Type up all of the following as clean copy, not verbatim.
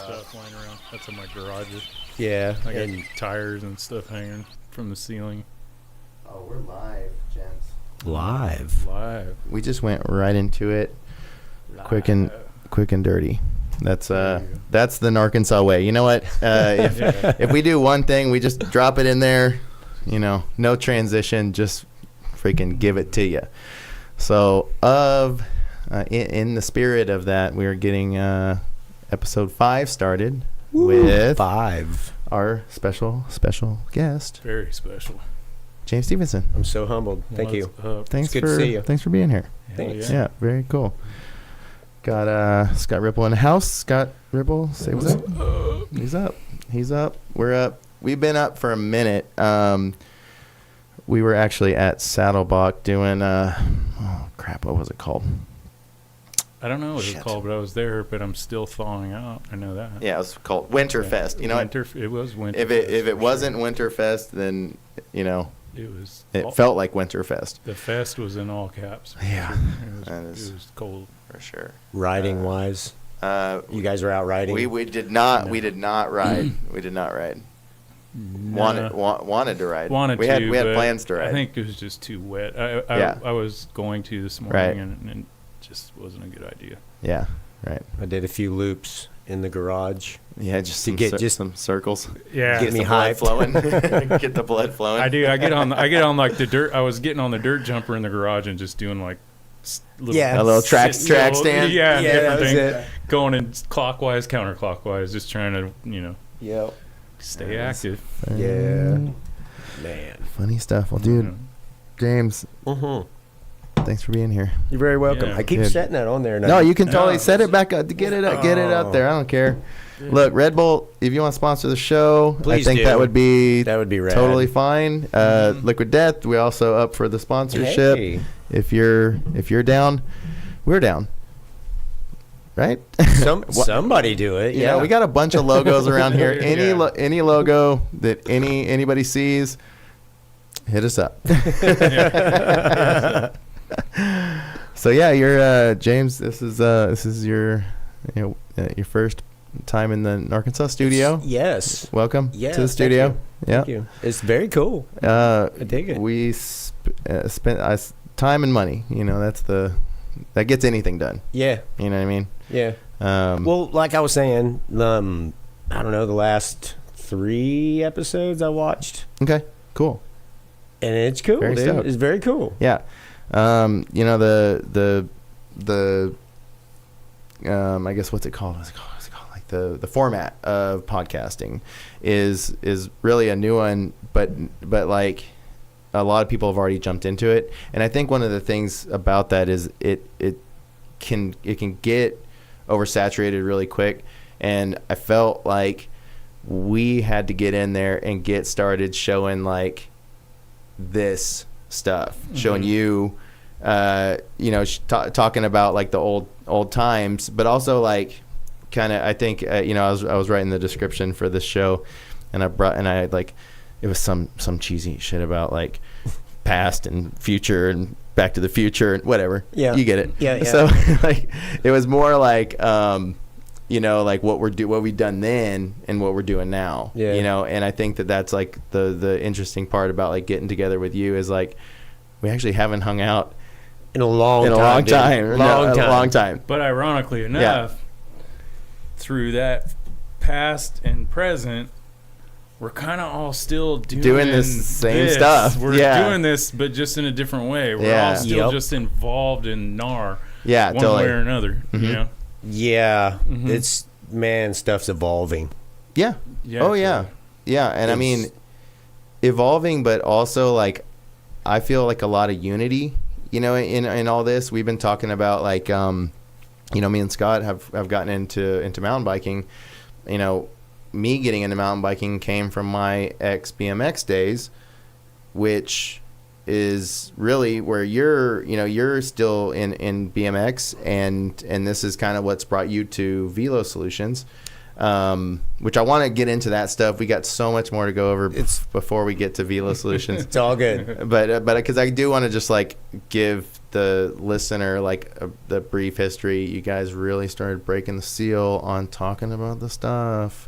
stuff lying around. That's in my garage. Yeah. I got tires and stuff hanging from the ceiling. Oh, we're live, gents. Live. We just went right into it, quick and dirty. That's the Gnarkansas way. You know what? If we do one thing, we just drop it in there. You know, no transition, just freaking give it to you. So, in the spirit of that, we are getting episode 5 started. With 5. Our special guest, Very special. James Stevenson. I'm so humbled. Thank you. Thanks good to see you. Thanks for being here. Thanks. Yeah, very cool. Got Scot Ripple in the house. Scot Ripple, say what's up. He's up. We're up. We've been up for a minute. We were actually at Saddlebach doing what was it called? I don't know what it's called, but I was there, but I'm still thawing out. I know that. Yeah, it was called Winterfest. You know what? It was Winterfest. If it wasn't Winterfest, then, you know, it felt like Winterfest. The fest was in all caps. Yeah. It was cold. For sure. Riding wise. You guys were out riding? We did not. No. We did not ride. We did not ride. Wanted to ride. We had plans to ride. I think it was just too wet. I was going to this morning, and it just wasn't a good idea. Yeah, right. I did a few loops in the garage. Yeah, just to get some circles. Yeah, get me hyped. flowing. Get the blood flowing. I do. I get on like the dirt. I was getting on the dirt jumper in the garage and just doing like a little track stand. Yeah, that was thing. it. Going in clockwise, counterclockwise, just trying to Yep. stay active. Yeah. Man. Funny stuff. Well, dude, James, thanks for being here. You're very welcome. Yeah. I keep setting that on there. No, you can totally set it back up. Get it up there. I don't care. Look, Red Bull, if you want to sponsor the show, Please I think do. that would be rad. totally fine. Liquid Death, we also up for the sponsorship. Hey. If you're down, we're down. Right? Somebody do it. Yeah, we got a bunch of logos around here. Any logo that anybody sees, hit us up. So yeah, you're James. This is your your first time in the Gnarkansas studio. Yes. Welcome to the studio. Thank you. It's very cool. I dig it. We spent time and money. You know, that gets anything done. Yeah. You know what I mean? Yeah. Well, like I was saying, I don't know, the last 3 episodes I watched. Okay. Cool. And it's cool, Very dude. stoked. It's very cool. Yeah. You know, the I guess what's it called? Like the format of podcasting is really a new one, but like a lot of people have already jumped into it. And I think one of the things about that is it can get oversaturated really quick. And I felt like we had to get in there and get started showing like this stuff, showing you, talking about like the old times, but also like kind of, I think, I was writing the description for this show, and I like, it was some cheesy shit about like past and future and Back to the Future and whatever. Yeah, you get it. Yeah. So like, it was more like, like what we've done then and what we're doing now. Yeah. And I think that's like the interesting part about like getting together with you is like we actually haven't hung out in a long time. But ironically enough, through that past and present, we're kind of all still doing the same stuff. We're doing this, but just in a different way. We're all still just involved in NAR, one way or another. Mm-hmm. Yeah, it's stuff's evolving. Yeah. Yeah. And I mean, evolving, but also like I feel like a lot of unity. In all this, we've been talking about like, me and Scott have gotten into mountain biking. Me getting into mountain biking came from my ex-BMX days, which is really where you're still in BMX, and this is kind of what's brought you to Velosolutions. which I want to get into that stuff. We got so much more to go over before we get to Velosolutions. It's all good. But because I do want to just like give the listener like the brief history. You guys really started breaking the seal on talking about the stuff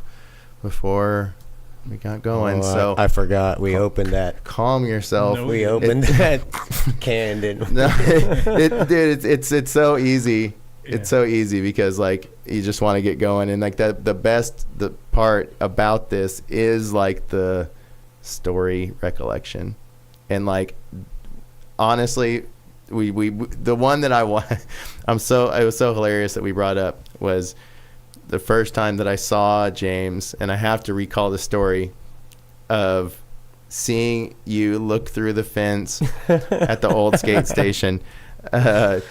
before we got going. So I forgot we opened that. Calm yourself. No. We opened that can, didn't we? No, dude, it's so easy. Yeah. It's so easy because like you just want to get going, and like the part about this is like the story recollection, and like honestly, we the one that I want, it was so hilarious that we brought up was the first time that I saw James, and I have to recall the story of seeing you look through the fence at the old skate station.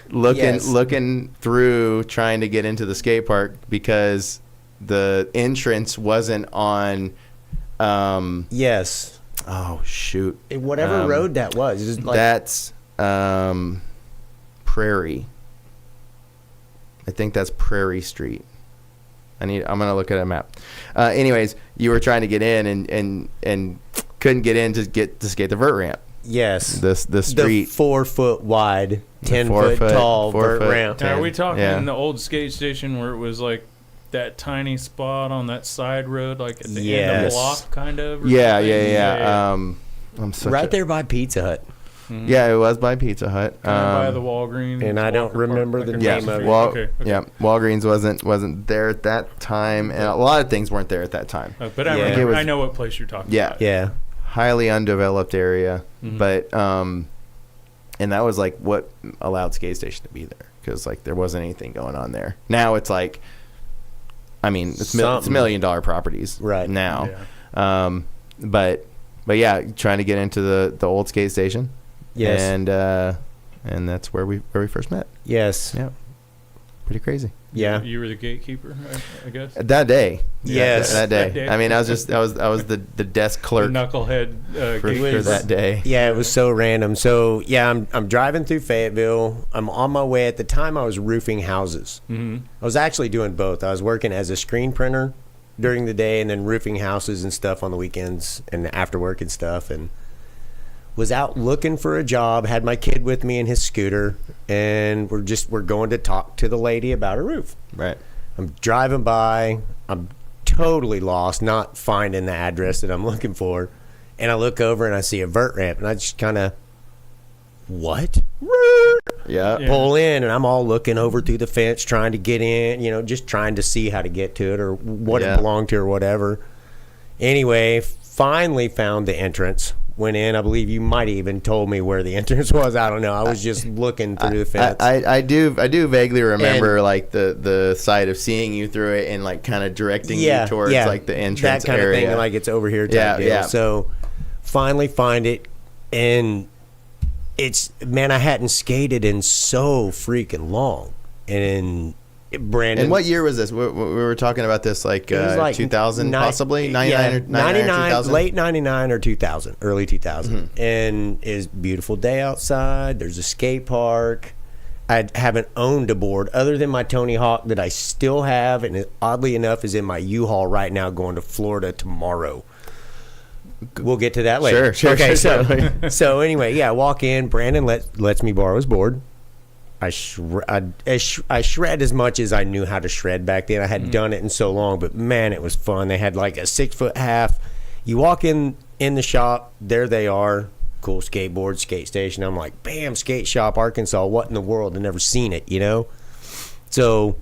Looking through trying to get into the skate park because the entrance wasn't on Yes. Oh shoot. Whatever road that was. It was like, that's Prairie. I think that's Prairie Street. I'm gonna look at a map. Anyways, you were trying to get in and couldn't get in to skate the vert ramp. yes. The street. The 4 foot wide, 10 foot tall vert ramp. Now, are we talking Yeah. the old skate station where it was like that tiny spot on that side road, like at the end of the Yes. block, kind of? or Yeah. something? I'm such Right there by Pizza Hut. Mhm. Yeah, it was by Pizza Hut. Kind of by the Walgreens. and I don't Walker Park, remember like the across name of street. it. Okay. Yeah, Walgreens wasn't there at that time, and a lot of things weren't there at that time. But I Yeah. remember, It was- I know what place you're talking Yeah. about. Yeah. Highly undeveloped area, Mhm. but and that was like what allowed skate station to be there because like there wasn't anything going on there. Now it's like, I mean, it's $1 million properties Right. now. Yeah. But yeah, trying to get into the old skate station. Yes. And that's where we first met. Yes. Yeah. Pretty crazy. Yeah. You were the gatekeeper, I guess. That day. Yes. That day. That day. I mean, I was the desk The clerk knucklehead for gatekeeper. that day. Yeah, it was so random. So yeah, I'm driving through Fayetteville. I'm on my way. At the time, I was roofing houses. Mhm. I was actually doing both. I was working as a screen printer during the day, and then roofing houses and stuff on the weekends and after work and stuff. And was out looking for a job. Had my kid with me in his scooter, and we're going to talk to the lady about a roof. Right. I'm driving by. I'm totally lost, not finding the address that I'm looking for. And I look over and I see a vert ramp, and I just kind of, what? Yeah. Yeah. Pull in, and I'm all looking over through the fence, trying to get in, just trying to see how to get to it or what Yeah. it belonged to or whatever. Anyway, finally found the entrance. Went in. I believe you might have even told me where the entrance was. I don't know. I was just looking through the fence. I do vaguely remember like the sight of seeing you through it and like kind of directing you towards like the entrance that kind area. of thing, like it's over here type Yeah, deal. yeah. So finally find it, and it's, man, I hadn't skated in so freaking long. And Brandon, And what year was this? We were talking about this like, it was like 2000 possibly? 99 or 99, 2000? late 99 or 2000, early 2000. Mm-hmm. And it's a beautiful day outside. There's a skate park. I haven't owned a board other than my Tony Hawk that I still have, and it, oddly enough, is in my U-Haul right now going to Florida tomorrow. We'll get to that later. Sure, Okay, sure. so anyway, yeah, I walk in. Brandon lets me borrow his board. I shred as much as I knew how to shred back then. I hadn't done it in so long, but man, it was fun. They had like a 6.5. You walk in the shop, there they are. Cool skateboard, skate station. I'm like, bam, skate shop, Arkansas. What in the world? I've never seen it, So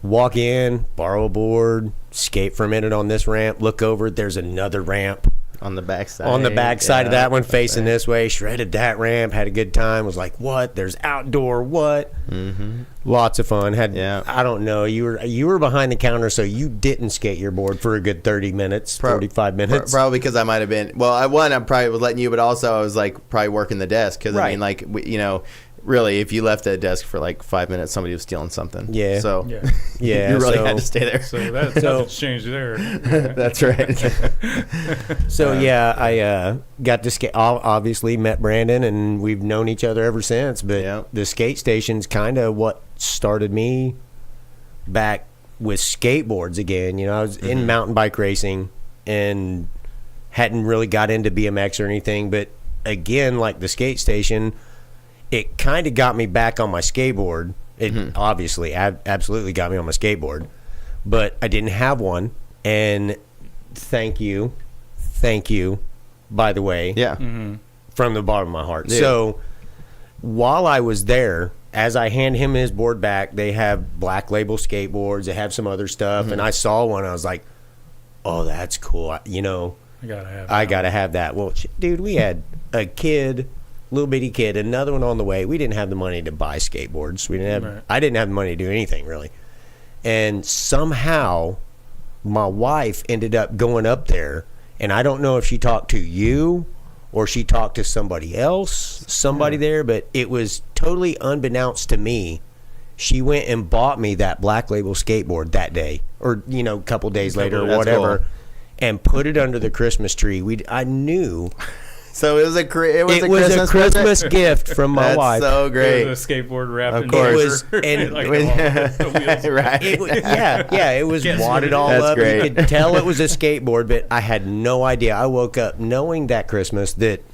walk in, borrow a board, skate for a minute on this ramp, look over, there's another ramp. On the backside. On the backside of Yeah. that one, facing this way, shredded that ramp, had a good time. Was like, what? There's outdoor what? Mm-hmm. Lots of fun. Yeah. I don't know. You were behind the counter, so you didn't skate your board for a good 30 minutes, 45 minutes. Probably because I might have been. Well, I probably was letting you, but also I was like probably working the desk because I Right. mean, like really, if you left the desk for like 5 minutes, somebody was stealing something. Yeah. So Yeah. Yeah, you really so- had to stay there. So that's changed there. That's right. So yeah, I got to skate. Obviously, met Brandon, and we've known each other ever since. But Yeah. the skate station's kind of what started me back with skateboards again. You know, I was in mountain bike racing and hadn't really got into BMX or anything. But again, like the skate station, it kind of got me back on my skateboard. It obviously absolutely got me on my skateboard, but I didn't have one. And thank you, by the way. Yeah. From the bottom of my heart. Dude. So while I was there, as I hand him his board back, they have Black Label skateboards. They have some other stuff. And I saw one. I was like, oh, that's cool. You know, I gotta have that. Well, dude, we had a kid, little bitty kid, another one on the way. We didn't have the money to buy skateboards. We didn't have. I didn't have the money to do anything really. And somehow, my wife ended up going up there, and I don't know if she talked to you or she talked to somebody else, there, but it was totally unbeknownst to me. She went and bought me that Black Label skateboard that day, or you know, a couple days later or whatever, cool. and put it under the Christmas tree. I knew. So it was a Christmas present? gift from my wife. That's so great. It was a skateboard wrapped Of in course. paper. And like the wheels. Right. It was Guess wadded what all That's up. great. You could tell it was a skateboard, but I had no idea. I woke up knowing that Christmas that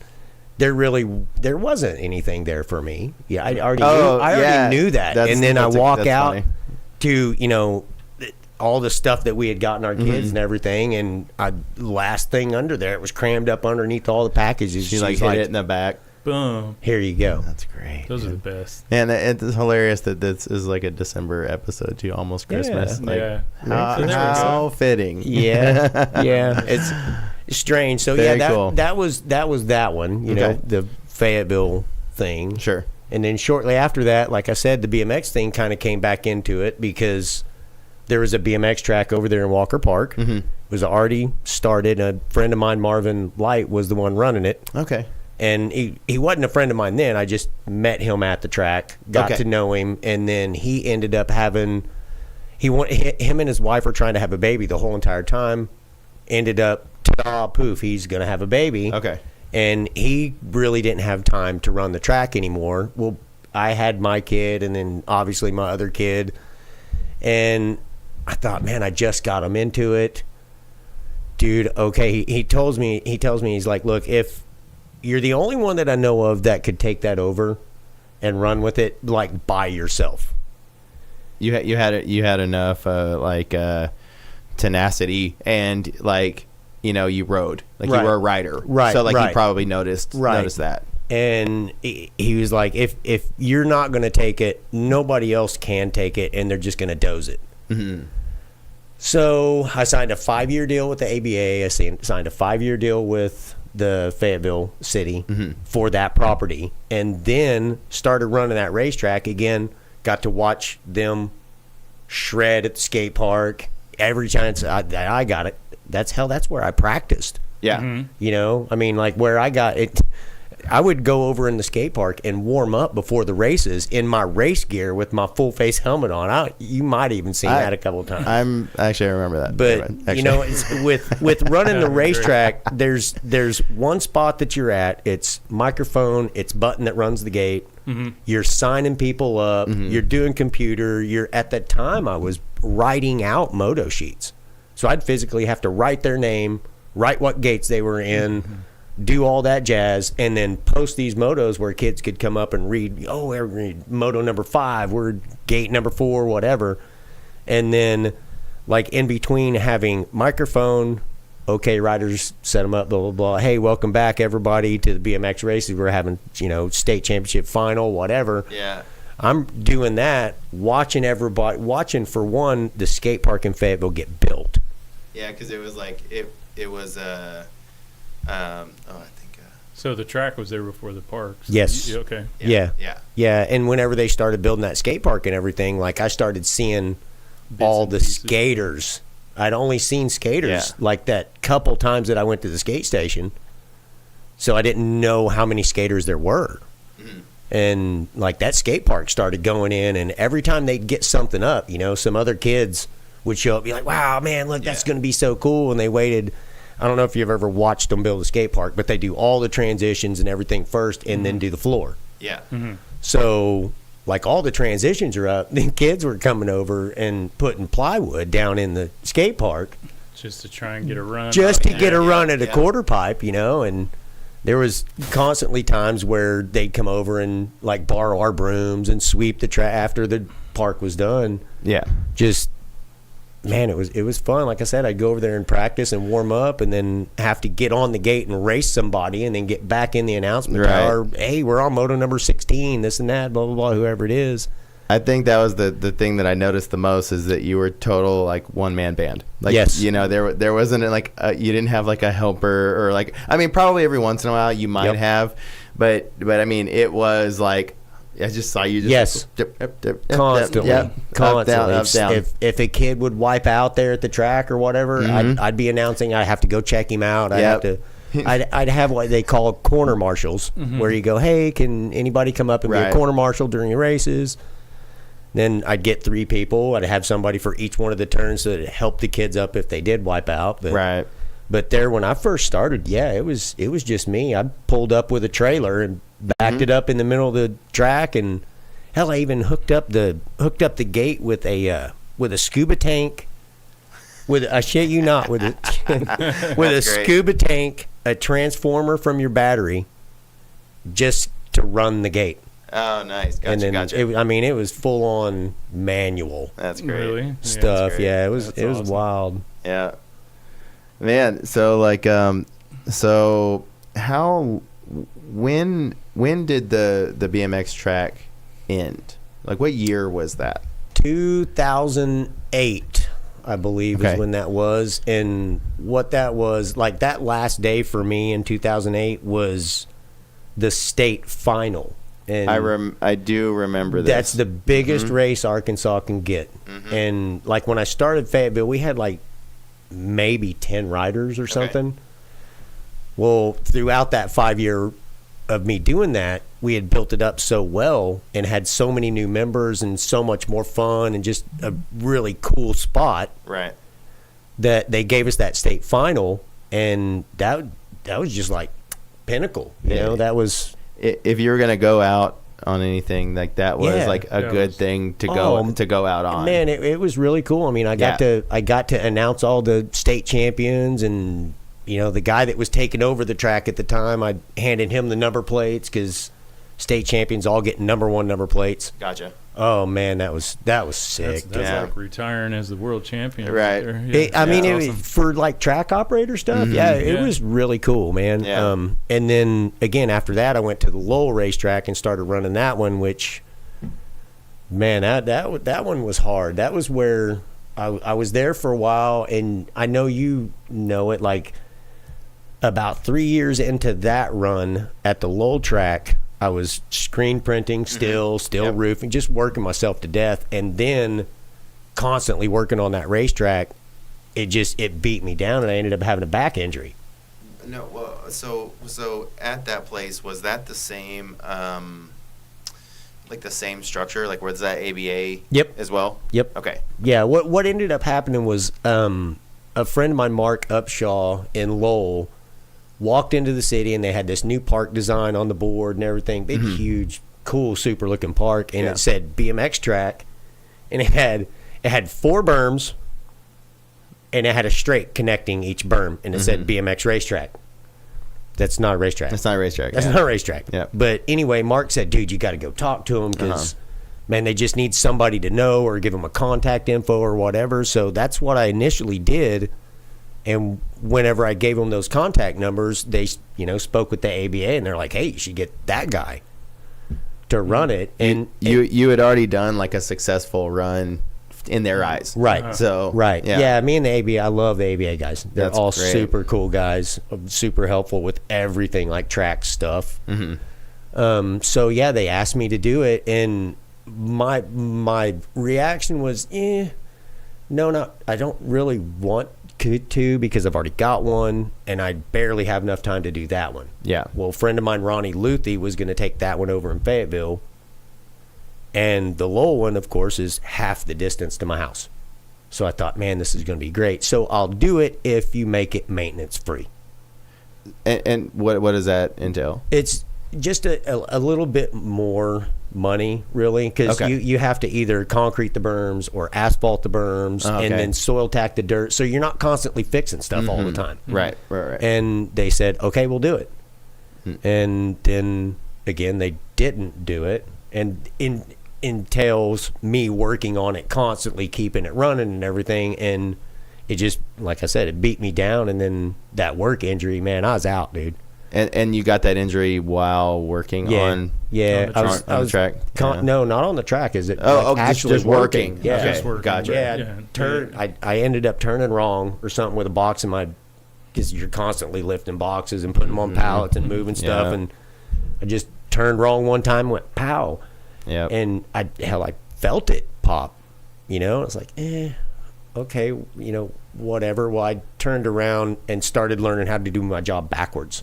there wasn't anything there for me. Yeah, I already knew that. And then I walk out funny. to, you know, all the stuff that we had gotten our kids and everything, and last thing under there, it was crammed up underneath all the packages. She like hit it in the back. Boom. Here you go. That's great. Those are the best. And it's hilarious that this is like a December episode too, almost Christmas. Like, Yeah. How fitting. Yeah, yeah. It's strange. So Very yeah, cool. that was that one. You know, Okay. the Fayetteville thing. Sure. And then shortly after that, like I said, the BMX thing kind of came back into it because there was a BMX track over there in Walker Park. It was already started. A friend of mine, Marvin Light, was the one running it. Okay. And he wasn't a friend of mine then. I just met him at the track, got to know him, and then he ended up having him and his wife were trying to have a baby the whole entire time. Ended up, ta-da, poof, he's going to have a baby. Okay. And he really didn't have time to run the track anymore. Well, I had my kid and then obviously my other kid. And I thought, man, I just got him into it. Dude, okay, he tells me, he's like, look, if you're the only one that I know of that could take that over and run with it, like, by yourself. You had enough tenacity and like, you know, you rode. Like you were a rider. Right. So like you probably noticed that. And he was like, if you're not going to take it, nobody else can take it, and they're just going to doze it. So I signed a 5-year deal with the ABA. I signed a 5-year deal with the Fayetteville City for that property, and then started running that racetrack again. Got to watch them shred at the skate park every chance I got it. That's where I practiced. Yeah. You know, I mean, like where I got it, I would go over in the skate park and warm up before the races in my race gear with my full face helmet on. You might even seen that a couple of times. I remember that. But you know, it's, with running the racetrack, there's one spot that you're at. It's microphone. It's button that runs the gate. You're signing people up. You're doing computer. You're at that time I was writing out moto sheets, so I'd physically have to write their name, write what gates they were in. Do all that jazz, and then post these motos where kids could come up and read, we're moto number 5, we're gate number 4, whatever. And then, like, in between having microphone, okay, riders set them up, blah, blah, blah. Hey, welcome back, everybody, to the BMX races. We're having, you know, state championship final, whatever. Yeah. I'm doing that, watching for one, the skate park in Fayetteville get built. Yeah, because it was like, it was, So the track was there before the park. So Yes. Okay. Yeah. And whenever they started building that skate park and everything, like I started seeing all the skaters. I'd only seen skaters like that couple times that I went to the skate station. So I didn't know how many skaters there were. And like that skate park started going in, and every time they'd get something up, you know, some other kids would show up, be like, wow, man, look, that's going to be so cool. And they waited. I don't know if you've ever watched them build a skate park, but they do all the transitions and everything first and then do the floor. Yeah. So like all the transitions are up. The kids were coming over and putting plywood down in the skate park just to try and get a run. just to get a run at a Yeah. quarter pipe, you know. And there was constantly times where they'd come over and like borrow our brooms and sweep the track after the park was done. Yeah. Just, man, it was fun. Like I said, I'd go over there and practice and warm up, and then have to get on the gate and race somebody, and then get back in the announcement Right. tower. Hey, we're on moto number 16, this and that, blah blah blah, whoever it is. I think that was the thing that I noticed the most, is that you were total like one man band. Like, Yes. you know, there wasn't like you didn't have like a helper, or like, I mean, probably every once in a while you might Yep. have, but I mean, it was like, I just saw you just Yes. Constantly, constantly. Up, down. If a kid would wipe out there at the track or whatever, Mhm. I'd be announcing. I have to go check him out. Yep. I'd have what they call corner marshals, where you go, hey, can anybody come up and be Right. a corner marshal during the races? Then I'd get 3 people. I'd have somebody for each one of the turns to help the kids up if they did wipe out. But, Right. But there, when I first started, yeah, it was just me. I pulled up with a trailer and backed it up in the middle of the track, and hell, I even hooked up the gate with a scuba tank. I shit you not, with a with a That's great. scuba tank, a transformer from your battery, just to run the gate. Oh, nice. Gotcha. And then Gotcha. it was full on manual That's great. Really? stuff. great. Yeah, it was That's awesome. wild. Yeah. Man, so like so how when did the BMX track end? Like, what year was that? 2008, I believe, Okay. is when that was. And what that was, like, that last day for me in 2008 was the state final. And I do remember this. that's the biggest race Arkansas can get. And like when I started Fayetteville, we had like maybe 10 riders or something. Well, throughout that 5 year of me doing that, we had built it up so well and had so many new members and so much more fun and just a really cool spot right. that they gave us that state final, and that was just like pinnacle. You Yeah. know, that was If you were gonna go out on anything, like that was Yeah. like a Yeah, it good was- thing to Oh, go out on. Man, it was really cool. I mean, I got to announce all the state champions, and you know, the guy that was taking over the track at the time, I handed him the number plates, because state champions all get number 1 number plates. Gotcha. Oh man, that was That's sick. Yeah. like retiring as the world champion. Right. there. I mean, Yeah, it was, awesome. for like track operator stuff, yeah, it Yeah. was really cool, man. Yeah. And then again, after that, I went to the Lowell racetrack and started running that one, which, man, that one was hard. That was where I was there for a while, and I know you know it, like about 3 years into that run at the Lowell track, I was screen printing still Yep. roofing, just working myself to death, and then constantly working on that racetrack. It beat me down, and I ended up having a back injury. No, well, so at that place, was that the same, like the same structure? Like, was that ABA? Yep. As well. Yep. Okay. Yeah, what ended up happening was a friend of mine, Mark Upshaw in Lowell, walked into the city, and they had this new park design on the board and everything. Big, huge, cool, super looking park, and Yeah. it said BMX track, and it had 4 berms, and it had a straight connecting each berm, and it said BMX racetrack. That's not a racetrack. That's not a racetrack. That's yeah. not a racetrack. Yeah. But anyway, Mark said, dude, you got to go talk to him, because, man, they just need somebody to know, or give them a contact info or whatever. So that's what I initially did. And whenever I gave them those contact numbers, they, spoke with the ABA, and they're like, hey, you should get that guy to run it. And You had already done like a successful run in their eyes. Right. So Right. Yeah. Me and the ABA, I love the ABA guys. They're That's all great. super cool guys, super helpful with everything, like track stuff. So yeah, they asked me to do it, and my reaction was, no, I don't really want to, because I've already got one, and I barely have enough time to do that one. Yeah. Well, a friend of mine, Ronnie Luthi, was going to take that one over in Fayetteville. And the Lowell one, of course, is half the distance to my house. So I thought, man, this is going to be great. So I'll do it if you make it maintenance free. And what does that entail? It's just a little bit more money, really, because you have to either concrete the berms or asphalt the berms and then soil tack the dirt. So you're not constantly fixing stuff all the time. Right. And they said, okay, we'll do it. And then again, they didn't do it. And entails me working on it constantly, keeping it running and everything. And it just, like I said, it beat me down. And then that work injury, man, I was out, dude. And you got that injury while working on the track? No, not on the track. Is it? Actually just working. Yeah, okay. Just working. Gotcha. Yeah, I ended up turning wrong or something with a box in my, because you're constantly lifting boxes and putting them on pallets and moving stuff, and I just turned wrong one time and went pow. Yeah. And I felt it pop. You know, it's like, okay, you know, whatever. Well, I turned around and started learning how to do my job backwards.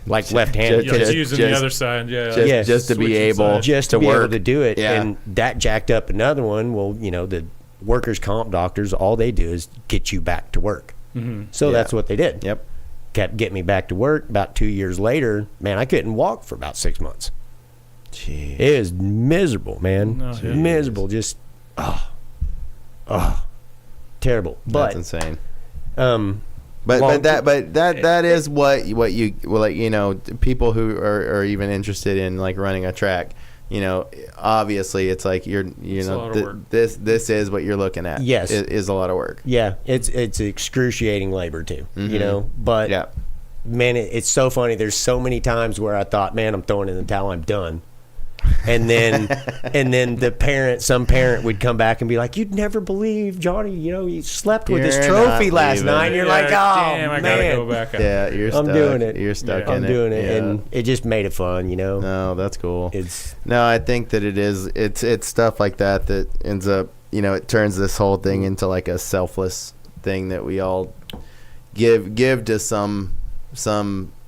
Like left-handed, just using the other side, just to be able to do it, and that jacked up another one. Well, you know, the workers' comp doctors, all they do is get you back to work. So that's what they did. Yep, kept getting me back to work. About 2 years later, man, I couldn't walk for about 6 months. Jeez. It was miserable, man. Miserable, just terrible. But that's insane. But that is what you, well, like, you know, people who are even interested in like running a track, you know, obviously it's like this is what you're looking at. Yes, it is a lot of work. Yeah, it's excruciating labor too. You know, but man, it's so funny. There's so many times where I thought, man, I'm throwing in the towel. I'm done. And then some parent would come back and be like, you'd never believe Johnny, you know, he slept with his trophy last night. And you're like, oh, damn, I gotta man. go back out. Yeah, you're stuck. I'm doing it. You're stuck in it. I'm doing it. And it just made it fun, you know. No, that's cool. No, I think that it's stuff like that ends up, you know, it turns this whole thing into like a selfless thing that we all give to some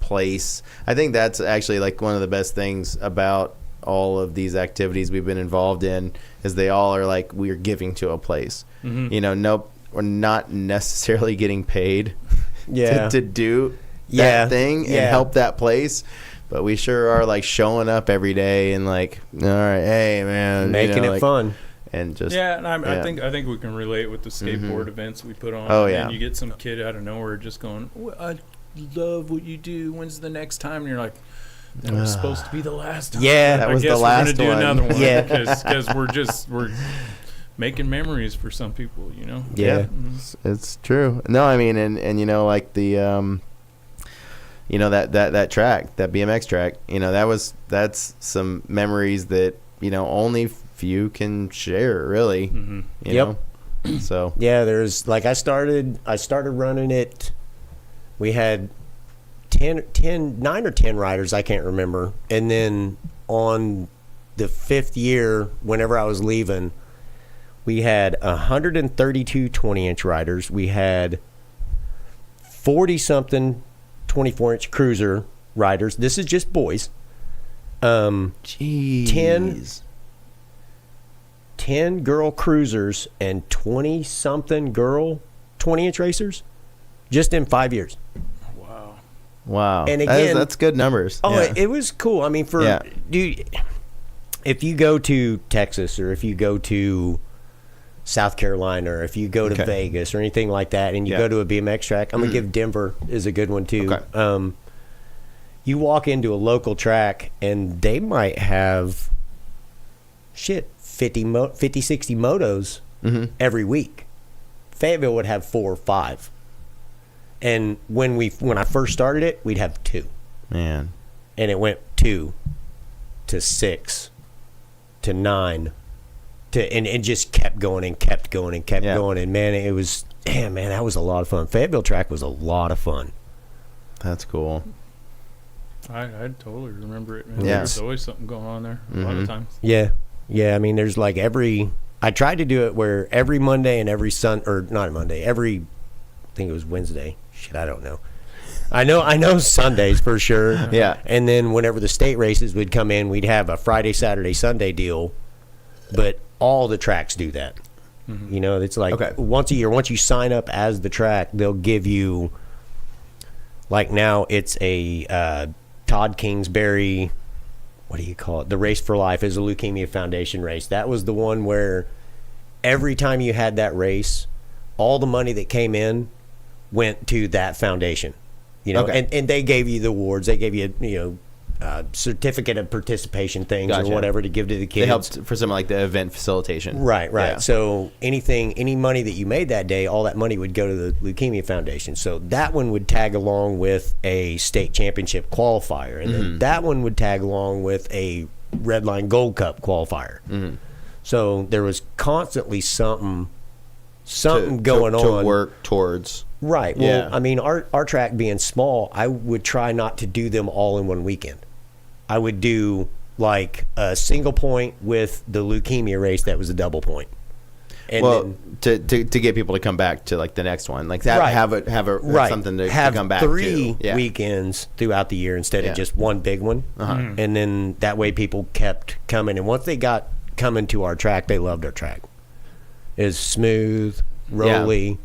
place. I think that's actually like one of the best things about all of these activities we've been involved in is they all are like, we're giving to a place. You know, we're not necessarily getting paid to do that thing and help that place, but we sure are like showing up every day and like, all right, hey man, making it fun. And just and I think we can relate with the skateboard events we put on. And you get some kid out of nowhere just going, I love what you do, when's the next time? And you're like, that was supposed to be the last time. Yeah, that was the last one. We're gonna do another one. Yeah, because we're making memories for some people, you know. Yeah, it's true. No, I mean, and you know, like the you know, that track, that BMX track, you know, that's some memories that, you know, only few can share, really. You know? So there's like I started running it. We had 9 or 10 riders, I can't remember. And then on the 5th year, whenever I was leaving, we had 132 20-inch riders. We had 40-something 24-inch cruiser riders. This is just boys. 10 girl cruisers and 20-something girl 20-inch racers just in 5 years. Wow. And again, that's good numbers. Oh, it was cool. I mean, dude, if you go to Texas or if you go to South Carolina or if you go to Vegas or anything like that and you go to a BMX track, I'm going to give Denver is a good one too. Okay. You walk into a local track and they might have 50, 60 motos every week. Fayetteville would have 4 or 5. And when I first started it, we'd have 2. Man. And it went 2 to 6 to 9 and it just kept going and kept going and kept going. And man, it was, damn man, that was a lot of fun. Fayetteville track was a lot of fun. That's cool. I totally remember it, man. Yeah. There's always something going on there a lot of times. Yeah. Yeah, I mean, there's like I tried to do it where every Monday and every not Monday, I think it was Wednesday. Shit, I don't know. I know Sundays for sure. Yeah. And then whenever the state races would come in, we'd have a Friday, Saturday, Sunday deal. But all the tracks do that. You know, it's like once a year, once you sign up as the track, they'll give you, like now it's a Todd Kingsbury, what do you call it? The Race for Life is a Leukemia Foundation race. That was the one where every time you had that race, all the money that came in went to that foundation. And they gave you the awards. They gave you, certificate of participation things or whatever to give to the kids. They helped for something like the event facilitation. Right. Yeah. So any money that you made that day, all that money would go to the Leukemia Foundation. So that one would tag along with a state championship qualifier. And then that one would tag along with a Redline Gold Cup qualifier. Mm-hmm. So there was constantly something going on. To work towards. Right. Well, I mean, our track being small, I would try not to do them all in one weekend. I would do like a single point with the leukemia race that was a double point. And then, to get people to come back to like the next one, like that, have something to come back to. Have 3 weekends throughout the year instead of just one big one. And then that way people kept coming. And once they got coming to our track, they loved our track. It was smooth, rolly.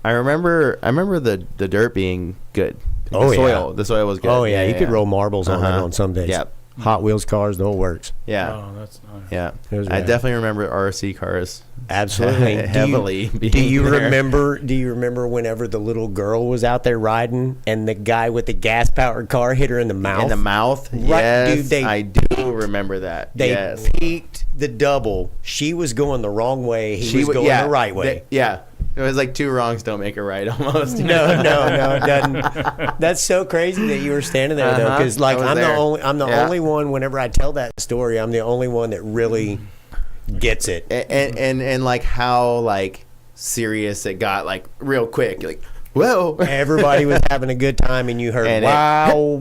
I remember the dirt being good. The soil was good. Oh yeah, you could roll marbles on it on some days. Yep. Hot Wheels cars, the whole works. Yeah. Oh, that's nice. Yeah. I definitely remember RC cars. Absolutely. Heavily. Do you remember whenever the little girl was out there riding and the guy with the gas powered car hit her in the mouth? In the mouth? Right, yes. Dude, I do remember that. They peaked the double. She was going the wrong way. He was going the right way. It was like 2 wrongs don't make a right almost. No, it doesn't. That's so crazy that you were standing there though, because like I'm the only one. Whenever I tell that story, I'm the only one that really gets it. And like how like serious it got, like real quick, like whoa. Everybody was having a good time, and you heard wow,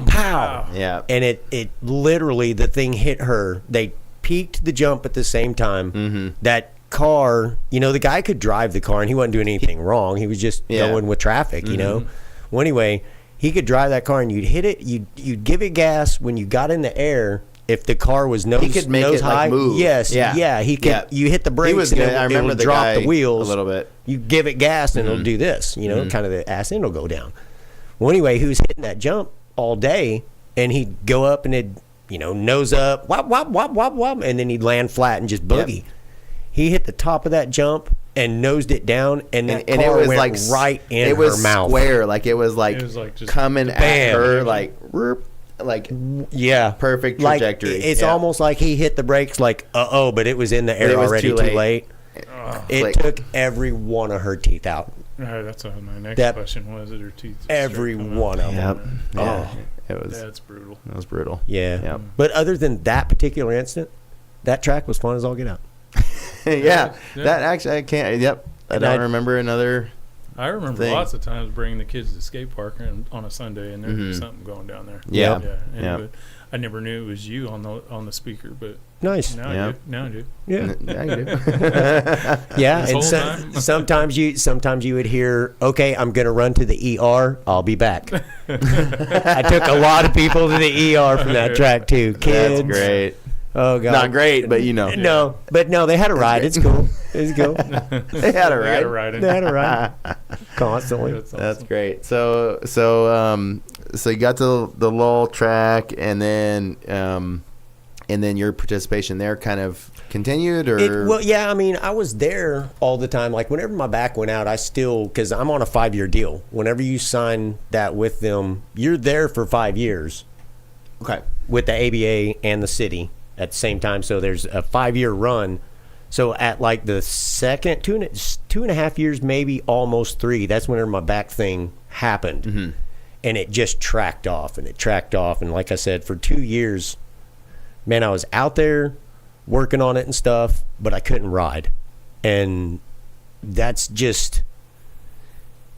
pow, yeah, and it literally the thing hit her. They peaked the jump at the same time. Mm-hmm. That car, the guy could drive the car and he wasn't doing anything wrong. He was just going with traffic, Well, anyway, he could drive that car and you'd hit it, you'd give it gas when you got in the air. If the car was nose high, like move. Yes, he could. Yeah. You hit the brakes. He was good. I remember the drop guy the wheels a little bit. You give it gas and it'll do this. Kind of the ass end will go down. Well, anyway, he was hitting that jump all day, and he'd go up and it'd nose up, wop wop wop wop wop, and then he'd land flat and just boogie. Yep. He hit the top of that jump and nosed it down, and that car it was went like right in her mouth. It was square, like it was like just coming at her, like perfect trajectory. Like, it's almost like he hit the brakes, like but it was in the air already, too late. It took every one of her teeth out. That's what my next question was. Her teeth? Every one of them. That's brutal. It was brutal. Yeah. Yep. But other than that particular incident, that track was fun as all get out. That actually I can't. Yep, I don't remember another. I remember lots of times bringing the kids to the skate park on a Sunday, and there'd be something going down there. But I never knew it was you on the speaker, but nice. Now I do. Yeah, now you do. And sometimes you would hear, "Okay, I'm going to run to the ER. I'll be back." I took a lot of people to the ER from that track too. Kids, that's great. Oh God, not great, but no, they had a ride. It's cool. It's cool. They had a ride. They had a ride constantly. That's, awesome. That's great. So you got to the lull track, and then your participation there kind of continued, or I was there all the time. Like whenever my back went out, I still, because I'm on a 5-year deal. Whenever you sign that with them, you're there for 5 years. Okay. With the ABA and the city at the same time, so there's a 5-year run. So at like the second 2.5 years, maybe almost 3, that's whenever my back thing happened, and it just tracked off. And like I said, for 2 years, man, I was out there working on it and stuff, but I couldn't ride, and that's just.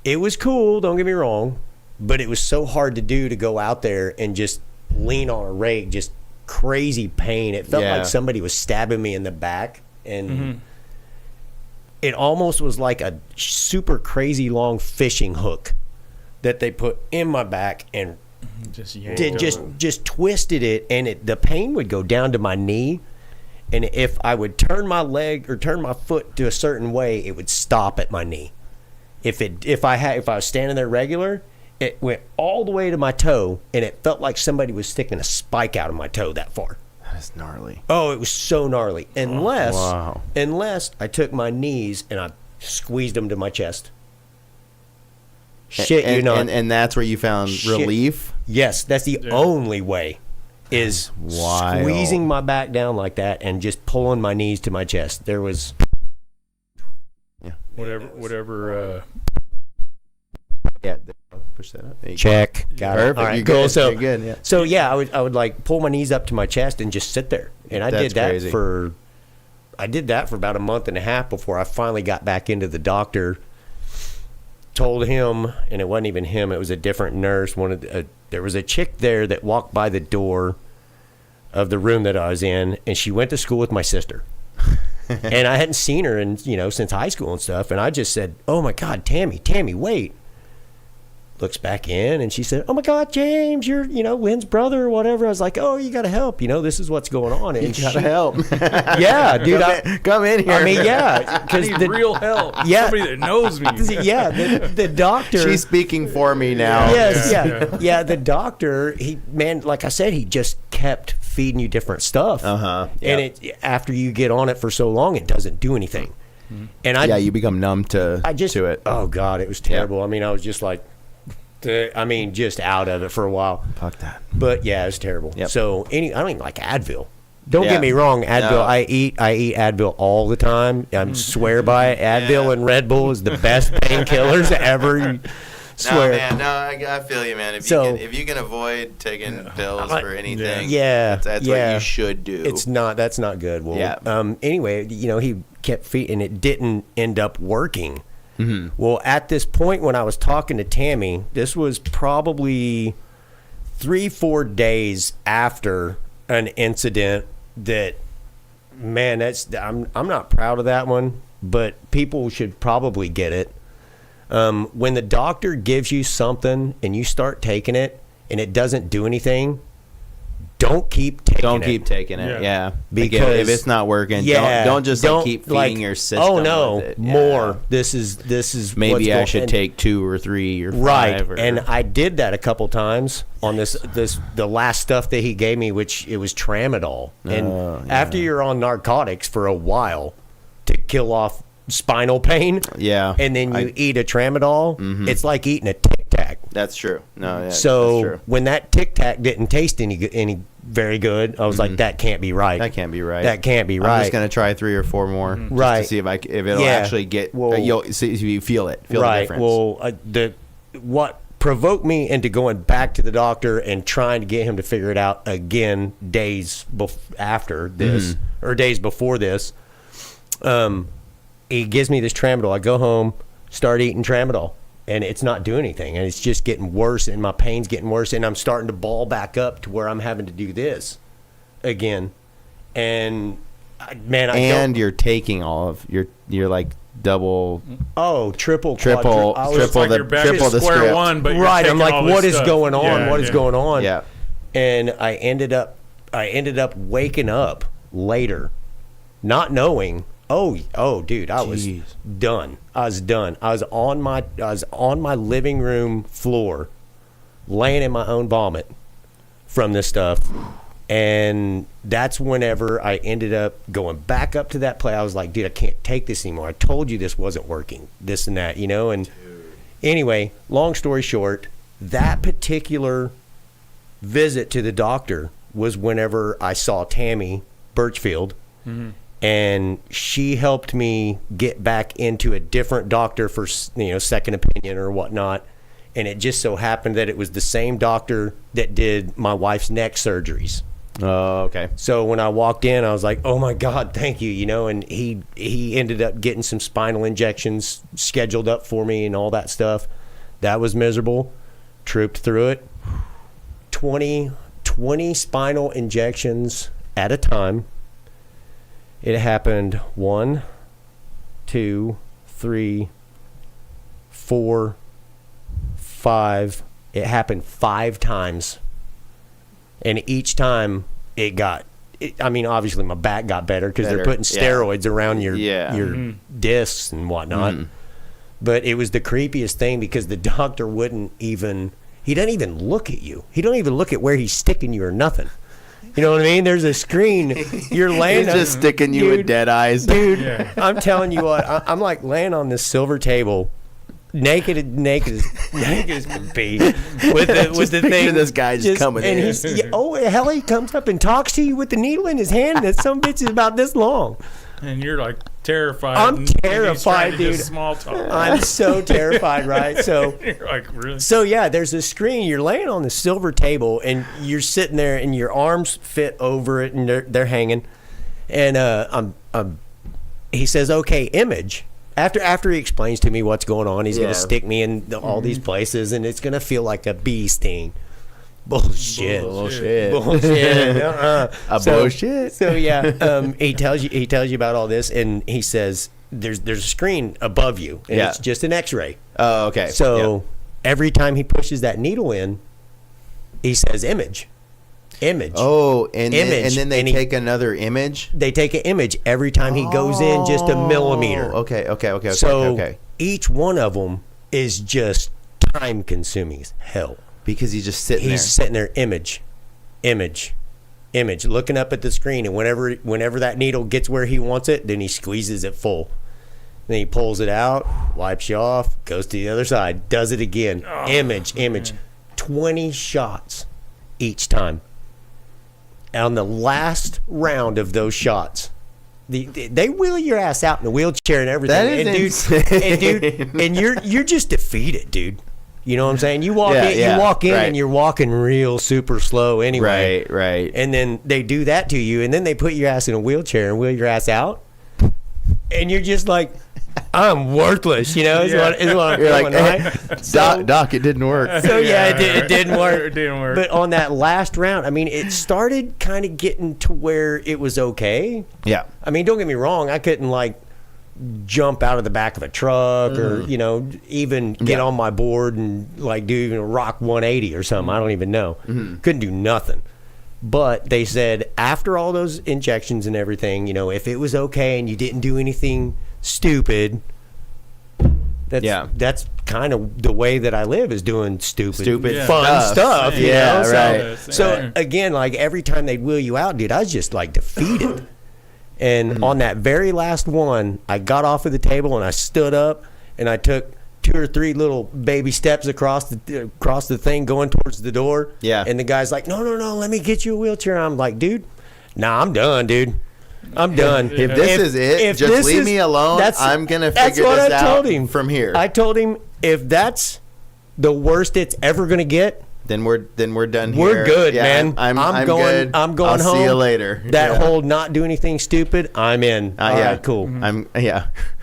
It was cool, don't get me wrong, but it was so hard to do, to go out there and just lean on a rake, just crazy pain. It felt like somebody was stabbing me in the back, and it almost was like a super crazy long fishing hook that they put in my back and just twisted it, and the pain would go down to my knee, and if I would turn my leg or turn my foot to a certain way, it would stop at my knee. If I was standing there regular, It went all the way to my toe, and it felt like somebody was sticking a spike out of my toe that far. That is gnarly. Oh, it was so gnarly. Unless I took my knees and I squeezed them to my chest. And that's where you found relief? Yes, that's the only way, is squeezing my back down like that and just pulling my knees to my chest. There was... Whatever. Yeah, push that up. Check. Got it. All right, you're cool. Good. So, you're good. Yeah. So yeah, I would like pull my knees up to my chest and just sit there, and I did that for about a month and a half before I finally got back into the doctor. Told him, and it wasn't even him; it was a different nurse. There was a chick there that walked by the door of the room that I was in, and she went to school with my sister. And I hadn't seen her since high school and stuff. And I just said, "Oh my God, Tammy, wait." Looks back in, and she said, "Oh my God, James, you're Lynn's brother or whatever." I was like, "Oh, you got to help. This is what's going on." And you got to help. Yeah, dude. Come in here. I mean, yeah, I need real help. Yeah, somebody that knows me. Yeah, the doctor. She's speaking for me now. Yes, yeah. The doctor, like I said, he just kept feeding you different stuff. And after you get on it for so long, it doesn't do anything. And you become numb to it. Oh God, it was terrible. I mean, I was just like. Just out of it for a while. Fuck that. But yeah, it was terrible. Yep. So I don't even like Advil. Don't get me wrong, Advil. No. I eat Advil all the time. I swear by it. Advil and Red Bull is the best painkillers ever. Swear. No, I feel you, man. If you can avoid taking pills for anything, that's what you should do. That's not good. Well, anyway, he kept feeding, and it didn't end up working. Mm-hmm. Well, at this point when I was talking to Tammy, this was probably 3-4 days after an incident that, man, I'm not proud of that one, but people should probably get it. When the doctor gives you something and you start taking it and it doesn't do anything, don't keep taking it. Yeah. Because if it's not working, don't just keep feeding your system. Oh no, with it. More. This is maybe I should take 2 or 3 or 5. Right. And I did that a couple times on the last stuff that he gave me, which it was Tramadol. And after you're on narcotics for a while to kill off spinal pain, and then you eat a Tramadol, it's like eating a Tic Tac. That's true. That's true. When that Tic Tac didn't taste any very good, I was like, that can't be right. That can't be right. I'm just gonna try 3 or 4 more, to see if it'll actually get. You'll see if you feel it. Feel the difference. Well, what provoked me into going back to the doctor and trying to get him to figure it out again days after this or days before this. He gives me this Tramadol. I go home, start eating Tramadol, and it's not doing anything, and it's just getting worse, and my pain's getting worse, and I'm starting to ball back up to where I'm having to do this again. And you're taking all of you're like double, triple the square one, but right. I'm like, what is going on? Yeah, what is going on? Yeah. And I ended up waking up later, not knowing. Oh, dude, I was done. I was done. I was on my living room floor, laying in my own vomit from this stuff, and that's whenever I ended up going back up to that place. I was like, dude, I can't take this anymore. I told you this wasn't working. This and that, And anyway, long story short, that particular visit to the doctor was whenever I saw Tammy Birchfield. Mm-hmm. And she helped me get back into a different doctor for, second opinion or whatnot. And it just so happened that it was the same doctor that did my wife's neck surgeries. Oh, okay. So when I walked in, I was like, oh my God, thank you, And he ended up getting some spinal injections scheduled up for me and all that stuff. That was miserable. Trooped through it. 20 spinal injections at a time. It happened 1, 2, 3, 4, 5. It happened 5 times. And each time obviously my back got better because they're putting steroids around your discs and whatnot. But it was the creepiest thing because the doctor he doesn't even look at you. He don't even look at where he's sticking you or nothing. You know what I mean? There's a screen. You're laying. He's just sticking you with dead eyes, dude. Yeah. I'm telling you what. I'm like laying on this silver table, naked as can be, with the thing. This guy just coming and in. Hell, he comes up and talks to you with the needle in his hand. That some bitch is about this long. And you're like terrified. I'm terrified, dude. Small talk. I'm so terrified, right? So you're like, really? So yeah, there's a screen. You're laying on the silver table, and you're sitting there, and your arms fit over it, and they're hanging. And he says, "Okay, image." After he explains to me what's going on, he's gonna stick me in all these places, and it's gonna feel like a bee sting. Bullshit. Bullshit. Bullshit. So yeah, he tells you about all this, and he says there's a screen above you, and it's just an X-ray. Oh, okay. So every time he pushes that needle in, he says image. Oh, and then they take another image. They take an image every time he goes in just a millimeter. Okay. So each one of them is just time consuming as hell. Because he's just sitting there. He's sitting there, image, looking up at the screen, and whenever that needle gets where he wants it, then he squeezes it full. Then he pulls it out, wipes you off, goes to the other side, does it again. Image. 20 shots each time. On the last round of those shots, they wheel your ass out in a wheelchair and everything. That is insane. And you're just defeated, dude. You know what I'm saying? You walk in, and you're walking real super slow anyway. Right. And then they do that to you, and then they put your ass in a wheelchair and wheel your ass out, and you're just like, I'm worthless. You know, is what I'm feeling, right? So, Doc, it didn't work. So it didn't work. It didn't work. But on that last round, I mean, it started kind of getting to where it was okay. Yeah. I mean, don't get me wrong. I couldn't jump out of the back of a truck or even get on my board and do even a rock 180 or something. I don't even know. Couldn't do nothing. But they said after all those injections and everything, if it was okay and you didn't do anything stupid, that's kind of the way that I live, is doing stupid fun stuff. Right. So again, every time they'd wheel you out, dude, I was just defeated. And on that very last one, I got off of the table and I stood up and I took 2 or 3 little baby steps across the thing going towards the door. Yeah. And the guy's like, no, let me get you a wheelchair. I'm like, dude, nah, I'm done, dude. I'm done. If this is it, just leave me alone. I'm going to figure this out from here. I told him, if that's the worst it's ever going to get, then we're done here. We're good, man. I'm going good. I'm going I'll home. See you later. That whole not do anything stupid, I'm in. All right, cool.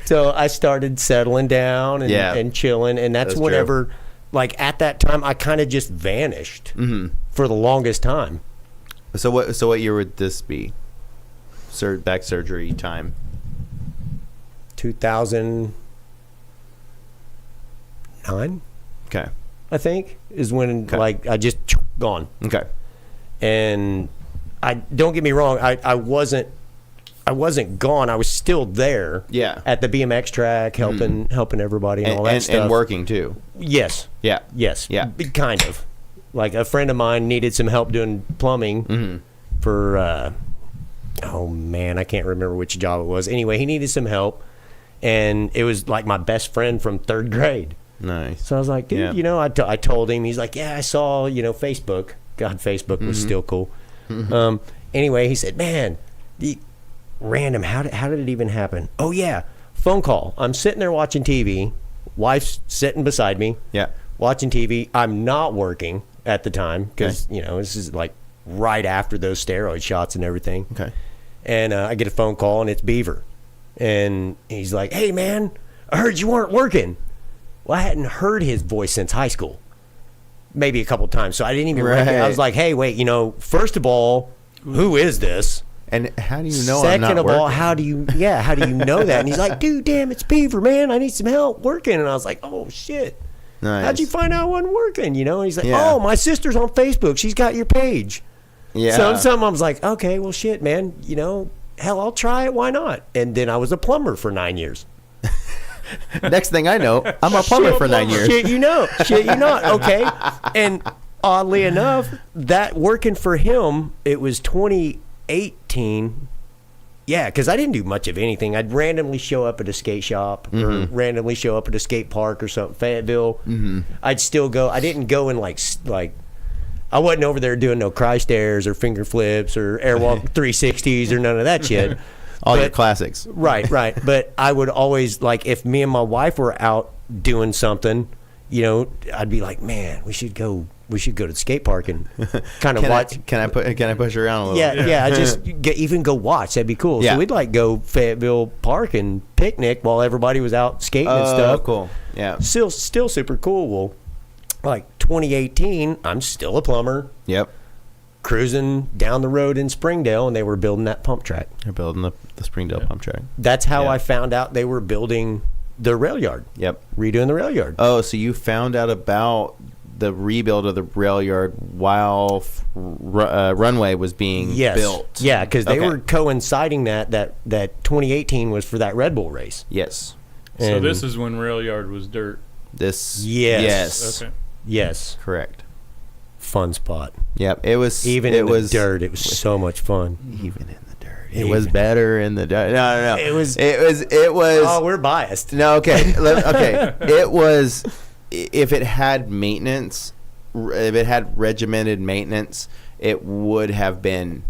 So I started settling down and chilling, and that's whenever, at that time, I kind of just vanished for the longest time. So what year would this be? Back surgery time. 2009. Okay. I think is when I just gone. Okay. And I don't get me wrong, I wasn't gone. I was still there. Yeah. At the BMX track, helping everybody and all that stuff. And working too. Yes. Yeah. Yes. Yeah. Kind of. A friend of mine needed some help doing plumbing for oh man, I can't remember which job it was. Anyway, he needed some help, and it was my best friend from 3rd grade. Nice. So I was like, dude, I told him. He's like, yeah, I saw, Facebook. God, Facebook was still cool. Anyway, he said, man, random, how did it even happen? Oh, yeah, phone call. I'm sitting there watching TV. Wife's sitting beside me. Yeah. Watching TV. I'm not working at the time because, this is right after those steroid shots and everything. Okay. And I get a phone call, and it's Beaver. And he's like, hey, man, I heard you weren't working. Well, I hadn't heard his voice since high school, maybe a couple times, so I didn't even recognize. I was like, hey, wait, first of all, who is this? And how do you know Second I'm not of working? all, how do you know that? And he's like, dude, damn, it's Beaver, man. I need some help working. And I was like, oh, shit. Nice. How'd you find out I wasn't working? And he's like, oh, my sister's on Facebook. She's got your page. Yeah. So I was like, okay, well, shit, man. Hell, I'll try it. Why not? And then I was a plumber for 9 years. Next thing I know, I'm a plumber for 9 years. Shit, you know. Okay. And oddly enough, that working for him, it was 2018. Yeah, because I didn't do much of anything. I'd randomly show up at a skate shop or randomly show up at a skate park or something, Fayetteville. I'd still go. I didn't go and like I wasn't over there doing no cry stairs or finger flips or airwalk 360s or none of that shit. All your classics. Right. But I would always, like, if me and my wife were out doing something, you know, I'd be like, man, we should go to the skate park and kind of watch. Can I push you around a little? Yeah. Just even go watch. That'd be cool. Yeah. So we'd like go Fayetteville Park and picnic while everybody was out skating and stuff. Cool. Yeah. Still super cool. Well, like 2018, I'm still a plumber. Yep. Cruising down the road in Springdale, and they were building that pump track. They're building the Springdale pump track. That's how I found out they were building the rail yard. Yep. Redoing the rail yard. Oh, so you found out about the rebuild of the rail yard while runway was being built. Yeah, because they were coinciding that 2018 was for that Red Bull race. Yes. So this is when rail yard was dirt. Yes. Okay. Yes. Correct. Fun spot. Yep. It was even in the dirt. It was so much fun. Even in the dirt. It was better in the dirt. No. It was. Oh, we're biased. No. Okay. Okay. It was. If it had maintenance, if it had regimented maintenance, it would have been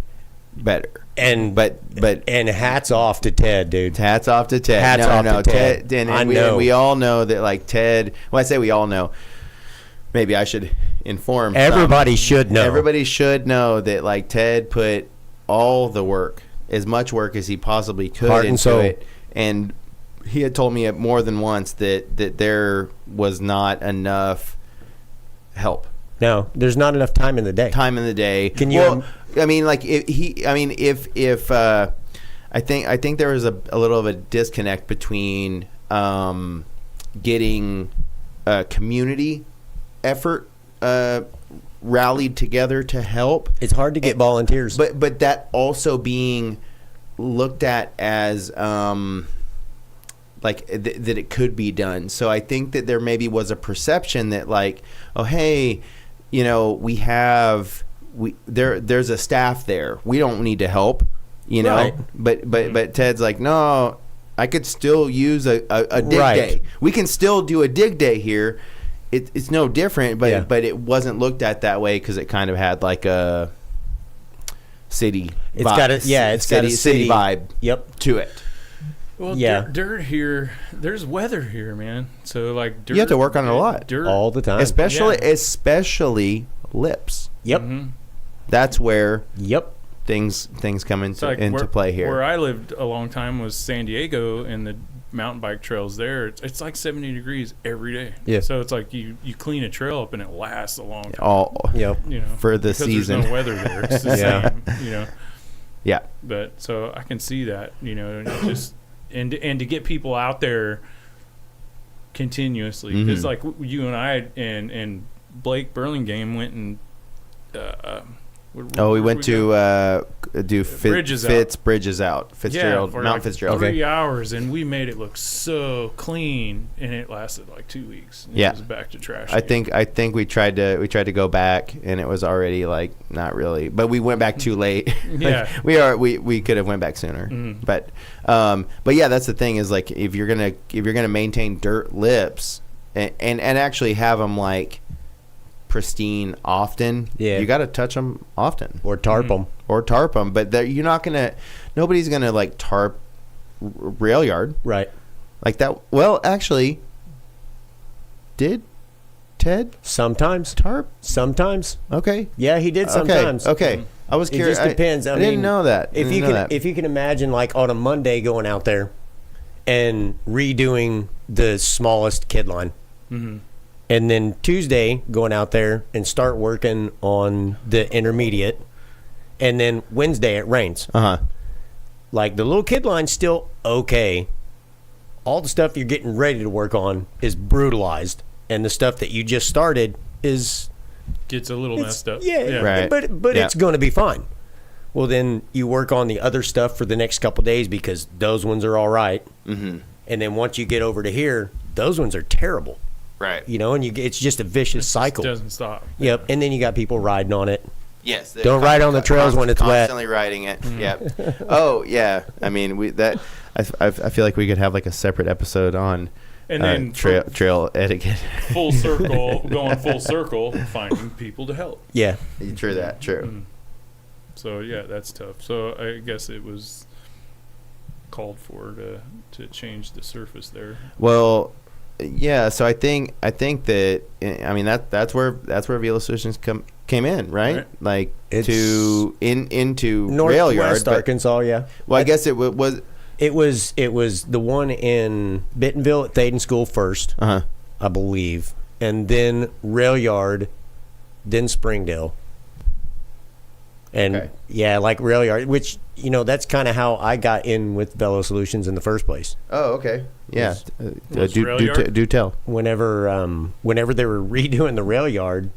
better. And but hats off to Ted, dude. Hats off to Ted. Hats off to Ted. And we all know that, like, Ted. Well, I say we all know. Maybe I should inform. Everybody should know. Everybody should know that, like, Ted put all the work, as much work as he possibly could, heart and soul. It. And he had told me more than once that there was not enough help. No, there's not enough time in the day. Can you? Well, I mean, like, if I think there was a little of a disconnect between getting a community effort rallied together to help. It's hard to get volunteers, but that also being looked at as like that it could be done. So I think that there maybe was a perception that, like, oh, hey, you know, there's a staff there. We don't need to help, you know. Right. But Ted's like, no, I could still use a dig day. We can still do a dig day here. It's no different, but it wasn't looked at that way because it kind of had like a city. It's got a city vibe. Yep. To it. Well, dirt here. There's weather here, man. So, like, dirt. You have to work on it a lot. Dirt all the time, especially lips. Yep. That's where. Yep. Things come into play here. Where I lived a long time was San Diego, and the mountain bike trails there. It's like 70 degrees every day. Yeah. So it's like you clean a trail up and it lasts a long time. You know, for the season. There's no weather there. It's the same. You know. Yeah. But so I can see that. You know, and just and to get people out there continuously, because like you and I and Blake Burlingame went and. We went to do Bridges Out. Fitzgerald, for Mount like Fitzgerald. 3 hours, and we made it look so clean, and it lasted like 2 weeks. And it was back to trash. I think we tried to go back, and it was already like not really, but we went back too late. Yeah, we could have went back sooner, but yeah, that's the thing is, like, if you're gonna maintain dirt lips and actually have them like pristine often, you got to touch them often or tarp them but you're not gonna, nobody's gonna like tarp rail yard right like that. Well, actually, did Ted sometimes tarp? Sometimes. Okay. Yeah, he did sometimes. Okay. I was curious. It just depends. I didn't know that. If you can imagine, like, on a Monday going out there and redoing the smallest kid line. And then Tuesday going out there and start working on the intermediate. And then Wednesday it rains. Like, the little kid line's still okay. All the stuff you're getting ready to work on is brutalized. And the stuff that you just started gets a little messed up. Yeah. Right. But it's going to be fine. Well, then you work on the other stuff for the next couple of days because those ones are all right. And And then once you get over to here, those ones are terrible. Right. You know, and it's just a vicious cycle. It doesn't stop. Yep. And then you got people riding on it. Yes. Don't ride on the trails when it's wet. Constantly riding it. Yeah. Oh, yeah. I mean, I feel like we could have like a separate episode on and then trail etiquette. Going full circle, finding people to help. Yeah. True that. True. Mm. So yeah, that's tough. So I guess it was called for to change the surface there. Well, yeah. So I think that, I mean, that's where Velosolutions came in, right? Like into rail yard, Arkansas. Yeah. Well, I guess it was. It was the one in Bentonville at Thaden School first, I believe, and then Rail Yard, then Springdale. And like Rail Yard, which, you know, that's kind of how I got in with Velosolutions in the first place. Oh, okay. Yeah. Do tell. Whenever they were redoing the Rail Yard,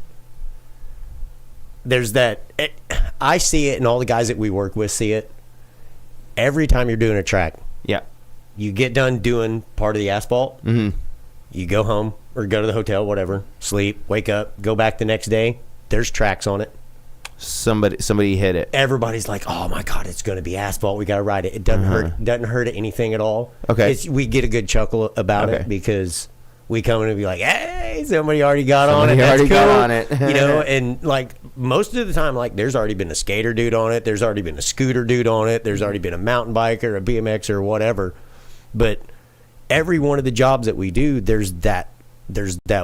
there's that. I see it, and all the guys that we work with see it. Every time you're doing a track, you get done doing part of the asphalt, you go home or go to the hotel, whatever, sleep, wake up, go back the next day, there's tracks on it. Somebody hit it. Everybody's like, oh my God, it's going to be asphalt. We got to ride it. It doesn't hurt anything at all. Okay. We get a good chuckle about it because we come in and be like, hey, somebody already got on it. That's cool. Got on it. You know, and like most of the time, like there's already been a skater dude on it. There's already been a scooter dude on it. There's already been a mountain biker, a BMX or whatever. But every one of the jobs that we do, there's that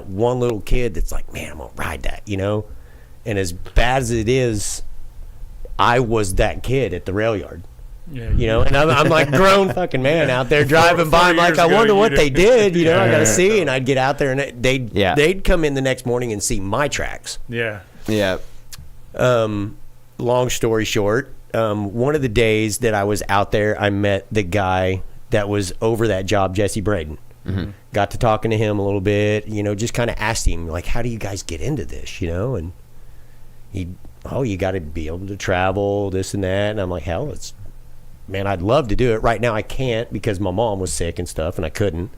one little kid that's like, man, I'm going to ride that, you know? And as bad as it is, I was that kid at the rail yard. Yeah, you know, and I'm like grown fucking man out there driving by. I'm like, I wonder what they did. You know, I got to see. And I'd get out there, and they'd come in the next morning and see my tracks. Yeah. Yeah. Long story short, one of the days that I was out there, I met the guy that was over that job, Jesse Braden. Mm-hmm. Got to talking to him a little bit. You know, just kind of asked him like, how do you guys get into this? You know, and you got to be able to travel, this and that. And I'm like, hell, man, I'd love to do it. Right now I can't because my mom was sick and stuff and I couldn't.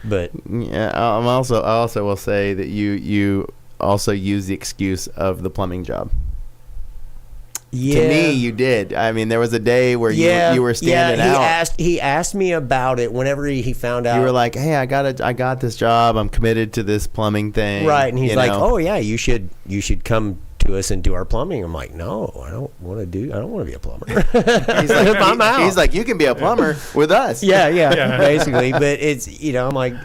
But yeah, I also will say that you also use the excuse of the plumbing job. Yeah. To me, you did. I mean, there was a day where you were standing out. He asked me about it whenever he found out. You were like, hey, I got this job. I'm committed to this plumbing thing. Right. And he's like, oh yeah, you should come to us and do our plumbing. I'm like, no, I don't want to be a plumber. He's like, you can be a plumber with us. Yeah, basically. But it's, you know, I'm like,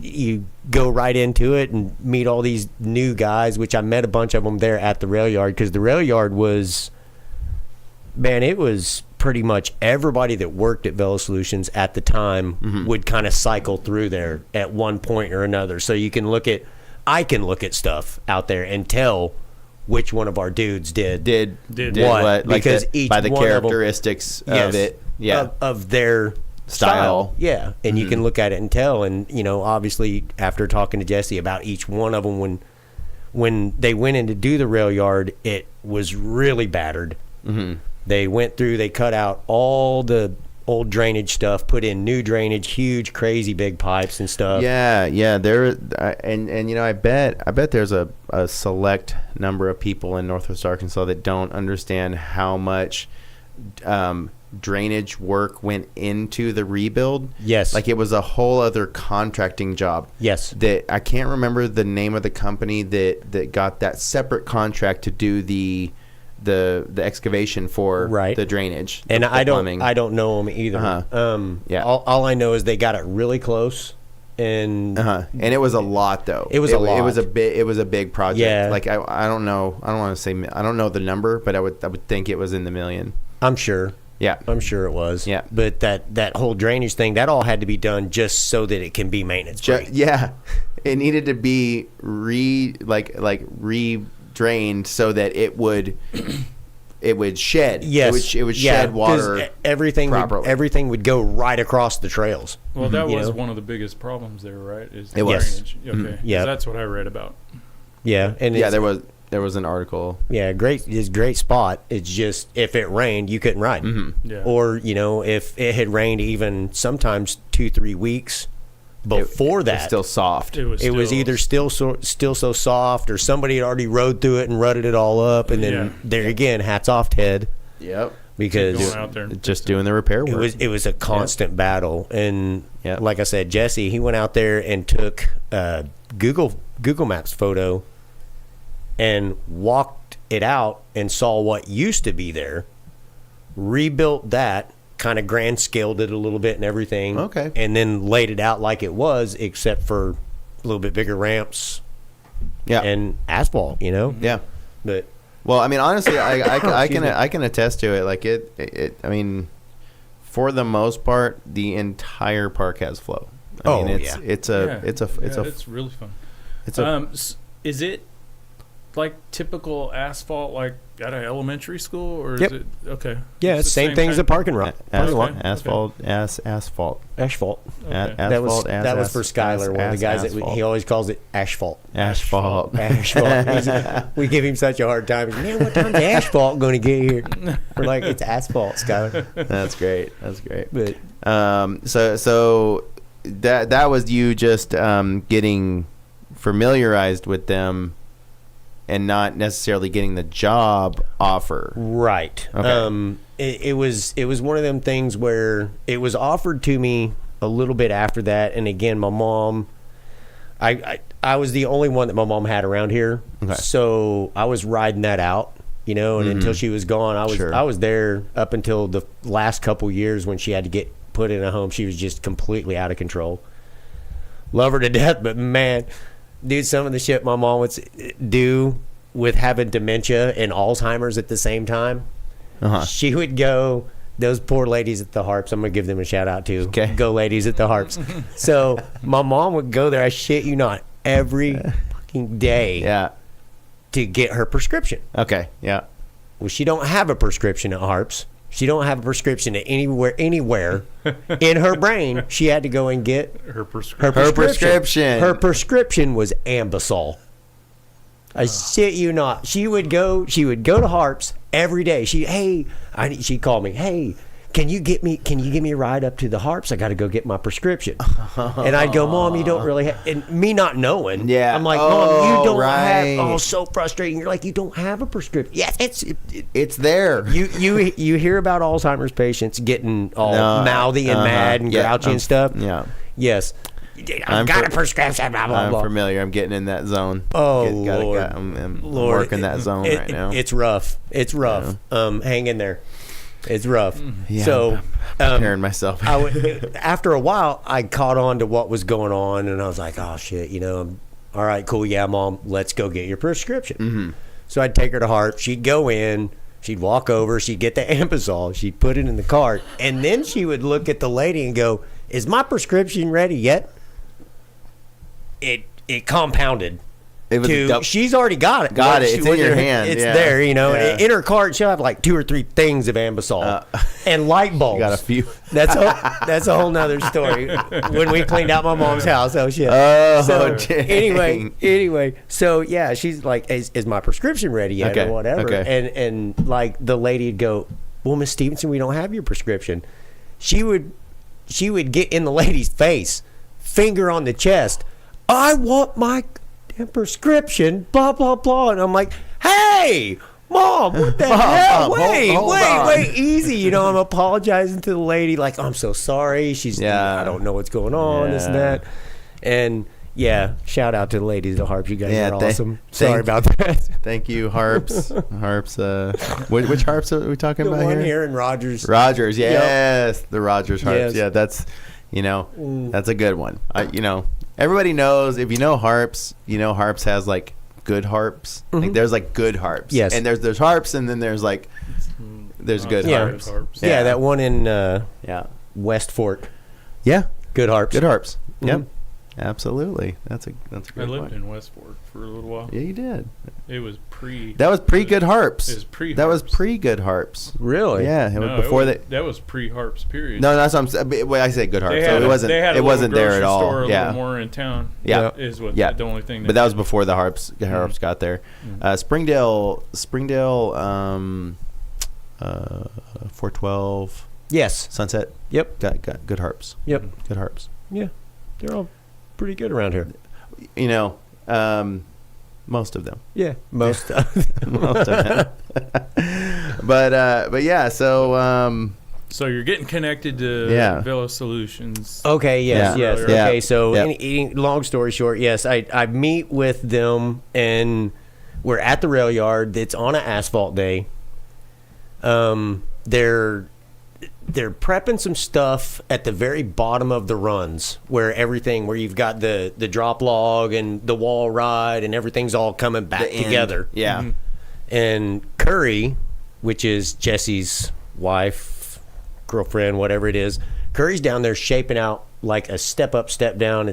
you go right into it and meet all these new guys, which I met a bunch of them there at the rail yard, because the rail yard was, man, it was pretty much everybody that worked at Velosolutions at the time would kind of cycle through there at one point or another. So I can look at stuff out there and tell which one of our dudes did what, because each by the one characteristics of it, of their style, and you can look at it and tell. And you know, obviously, after talking to Jesse about each one of them, when they went in to do the rail yard, it was really battered. They went through, they cut out all the old drainage stuff, put in new drainage, huge, crazy big pipes and stuff. Yeah. There, and you know, I bet there's a select number of people in Northwest Arkansas that don't understand how much drainage work went into the rebuild. Yes. Like it was a whole other contracting job. Yes. That I can't remember the name of the company that got that separate contract to do the excavation for the drainage, and the I plumbing. don't know them either. All I know is they got it really close, and it was a lot though. It was a big project. Yeah. Like I don't know. I don't want to say I don't know the number, but I would think it was in the million. I'm sure. Yeah, I'm sure it was. Yeah, but that whole drainage thing, that all had to be done just so that it can be maintenance free. Yeah, it needed to be drained so that it would shed. Yes, it would shed water. Everything would go right across the trails. Well, that was one of the biggest problems there, right? Is it was drainage. Okay, yeah, that's what I read about. Yeah, and there was. There was an article. Yeah, it's a great spot. It's just if it rained, you couldn't ride. Yeah. Or, if it had rained even sometimes 2-3 weeks before that. It was still soft. It was either still so soft, or somebody had already rode through it and rutted it all up. And then there again, hats off Ted. Yep. Going Because out there just doing the repair work. it was a constant battle. And like I said, Jesse, he went out there and took Google Maps photo and walked it out and saw what used to be there, rebuilt that, kind of grand scaled it a little bit and everything. Okay. And then laid it out like it was, except for a little bit bigger ramps and asphalt, Yeah. But well, I mean, honestly, I can attest to it. Like it I mean, for the most part, the entire park has flow. I mean, it's really fun. It's a is it like typical asphalt, like at an elementary school, or is Yep. it okay? yeah, it's the same thing as a parking lot. asphalt. Asphalt. Okay. That was for Skylar, one of the guys that he always calls it asphalt. Asphalt. We give him such a hard time. Man, what time's asphalt going to get here? We're like, it's asphalt, Skylar. That's great. That's great. But So that was you just getting familiarized with them and not necessarily getting the job offer. right. Okay. It was one of them things where it was offered to me a little bit after that, and again, my mom. I was the only one that my mom had around here, so I was riding that out, and until she was gone, I was there up until the last couple years when she had to get put in a home. She was just completely out of control. Love her to death, but man, dude, some of the shit my mom would do with having dementia and Alzheimer's at the same time. She would go, those poor ladies at the Harps, I'm going to give them a shout out too. Okay. Go ladies at the Harps. So my mom would go there, I shit you not, every fucking day to get her prescription. Okay. Yeah. Well, she don't have a prescription at Harps. She don't have a prescription at anywhere in her brain. She had to go and get her prescription. Her prescription was Ambisol. I shit you not. She would go to Harps every day. She called me. Hey, can you give me a ride up to the Harps? I got to go get my prescription. And I'd go, Mom, you don't really have, and me not knowing. Yeah. I'm like, Mom, you don't have. Oh, so frustrating. You're like, you don't have a prescription. Yes, it's there. You hear about Alzheimer's patients getting all mouthy and mad and grouchy and stuff. Yeah. Yes. I've got a prescription. Blah, blah, blah. I'm familiar. I'm getting in that zone. Oh, Lord. I'm Lord. working that zone right now. It's rough. It's rough. Hang in there. It's rough. Yeah, So, I'm preparing myself. After a while, I caught on to what was going on, and I was like, oh, shit, all right, cool. Yeah, Mom, let's go get your prescription. Mm-hmm. So I'd take her to Hart. She'd go in. She'd walk over. She'd get the Ambisol. She'd put it in the cart. And then she would look at the lady and go, is my prescription ready yet? It compounded. She's already got it. It's in your hand. It's there, In her cart, she'll have like 2 or 3 things of Ambisol and light bulbs. Got a few. That's a whole nother story. When we cleaned out my mom's house, oh shit. Anyway, so yeah, she's like, "Is my prescription ready yet?" Or whatever. Okay. And like the lady'd go, "Well, Miss Stevenson, we don't have your prescription." She would get in the lady's face, finger on the chest. I want my prescription, blah blah blah, and I'm like, hey, Mom, what the hell? Wait, easy. I'm apologizing to the lady, like, I'm so sorry. She's, I don't know what's going on, this and that, and shout out to the ladies at Harps. You guys are awesome. Sorry about that. Thank you, Harps. Harps. Which Harps are we talking about one here? Here in Rogers. Rogers, yes, the Rogers Harps. Yes. Yeah, that's that's a good one. Everybody knows, if you know Harps, Harps has like good harps. Mm-hmm. Like there's like good harps. Yes. And there's harps, and then there's like good harps. Yeah, that one in West Fork. Yeah. Good harps. Good harps. Mm-hmm. Yep. Absolutely. That's a great I lived point. in Westport for a little while. Yeah, you did. It was That was pre-good harps. It was pre-harps. That was pre-good harps. Really? Yeah, it was before that. That was pre-harps, period. No, that's what I'm saying. Well, I say good harps. So They had it wasn't there at all. Store a Yeah. little more in town. Yeah. Is what Yeah. the only thing. But that was before the harps got there. Springdale, 412. Yes. Sunset. Yep. Got good harps. Yep. Good harps. Yeah. They're all pretty good around here. You know, most of them. Yeah. Most of Most of them. But yeah, so So you're getting connected to Velosolutions. Okay, yes, Yeah. yes. Yeah. Okay, so Yeah. long story short, yes, I meet with them and we're at the rail yard. It's on an asphalt day. They're prepping some stuff at the very bottom of the runs where you've got the drop log and the wall ride and everything's all coming back together. Yeah. Mm-hmm. And Curry, which is Jesse's wife, girlfriend, whatever it is, Curry's down there shaping out like a step up, step down.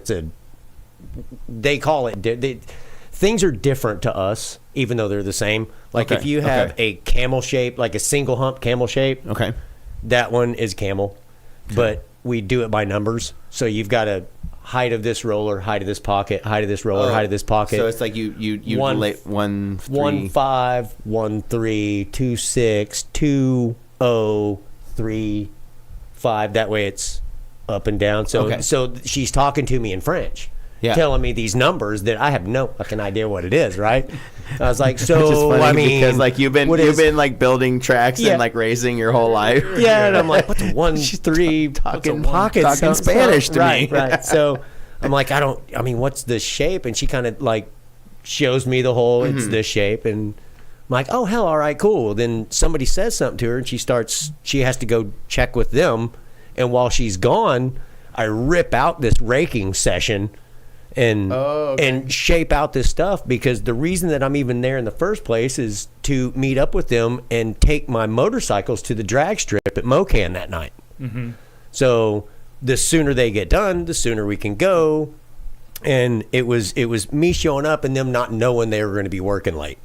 They call it, things are different to us, even though they're the same. Like if you have a camel shape, like a single hump camel shape, Okay. that one is camel, but we do it by numbers. So you've got a height of this roller, height of this pocket, height of this roller, height of this pocket. So it's like you 1 3 1 5 1 3 2 6 2 0 3 5. That way it's up and down. So she's talking to me in French. Yeah. Telling me these numbers that I have no fucking idea what it is, right? I was like, Which is funny I mean, because like you've been like building tracks and like racing your whole life. Yeah, and I'm like, what's a 1 3 talking pocket? talking Spanish to me. Right. So I'm like, what's the shape? And she kind of like shows me the whole, it's this shape. And I'm like, oh, hell, all right, cool. Then somebody says something to her and she has to go check with them. And while she's gone, I rip out this raking session and shape out this stuff, because the reason that I'm even there in the first place is to meet up with them and take my motorcycles to the drag strip at Mocan that night. Mm-hmm. So the sooner they get done, the sooner we can go. And it was me showing up and them not knowing they were going to be working late.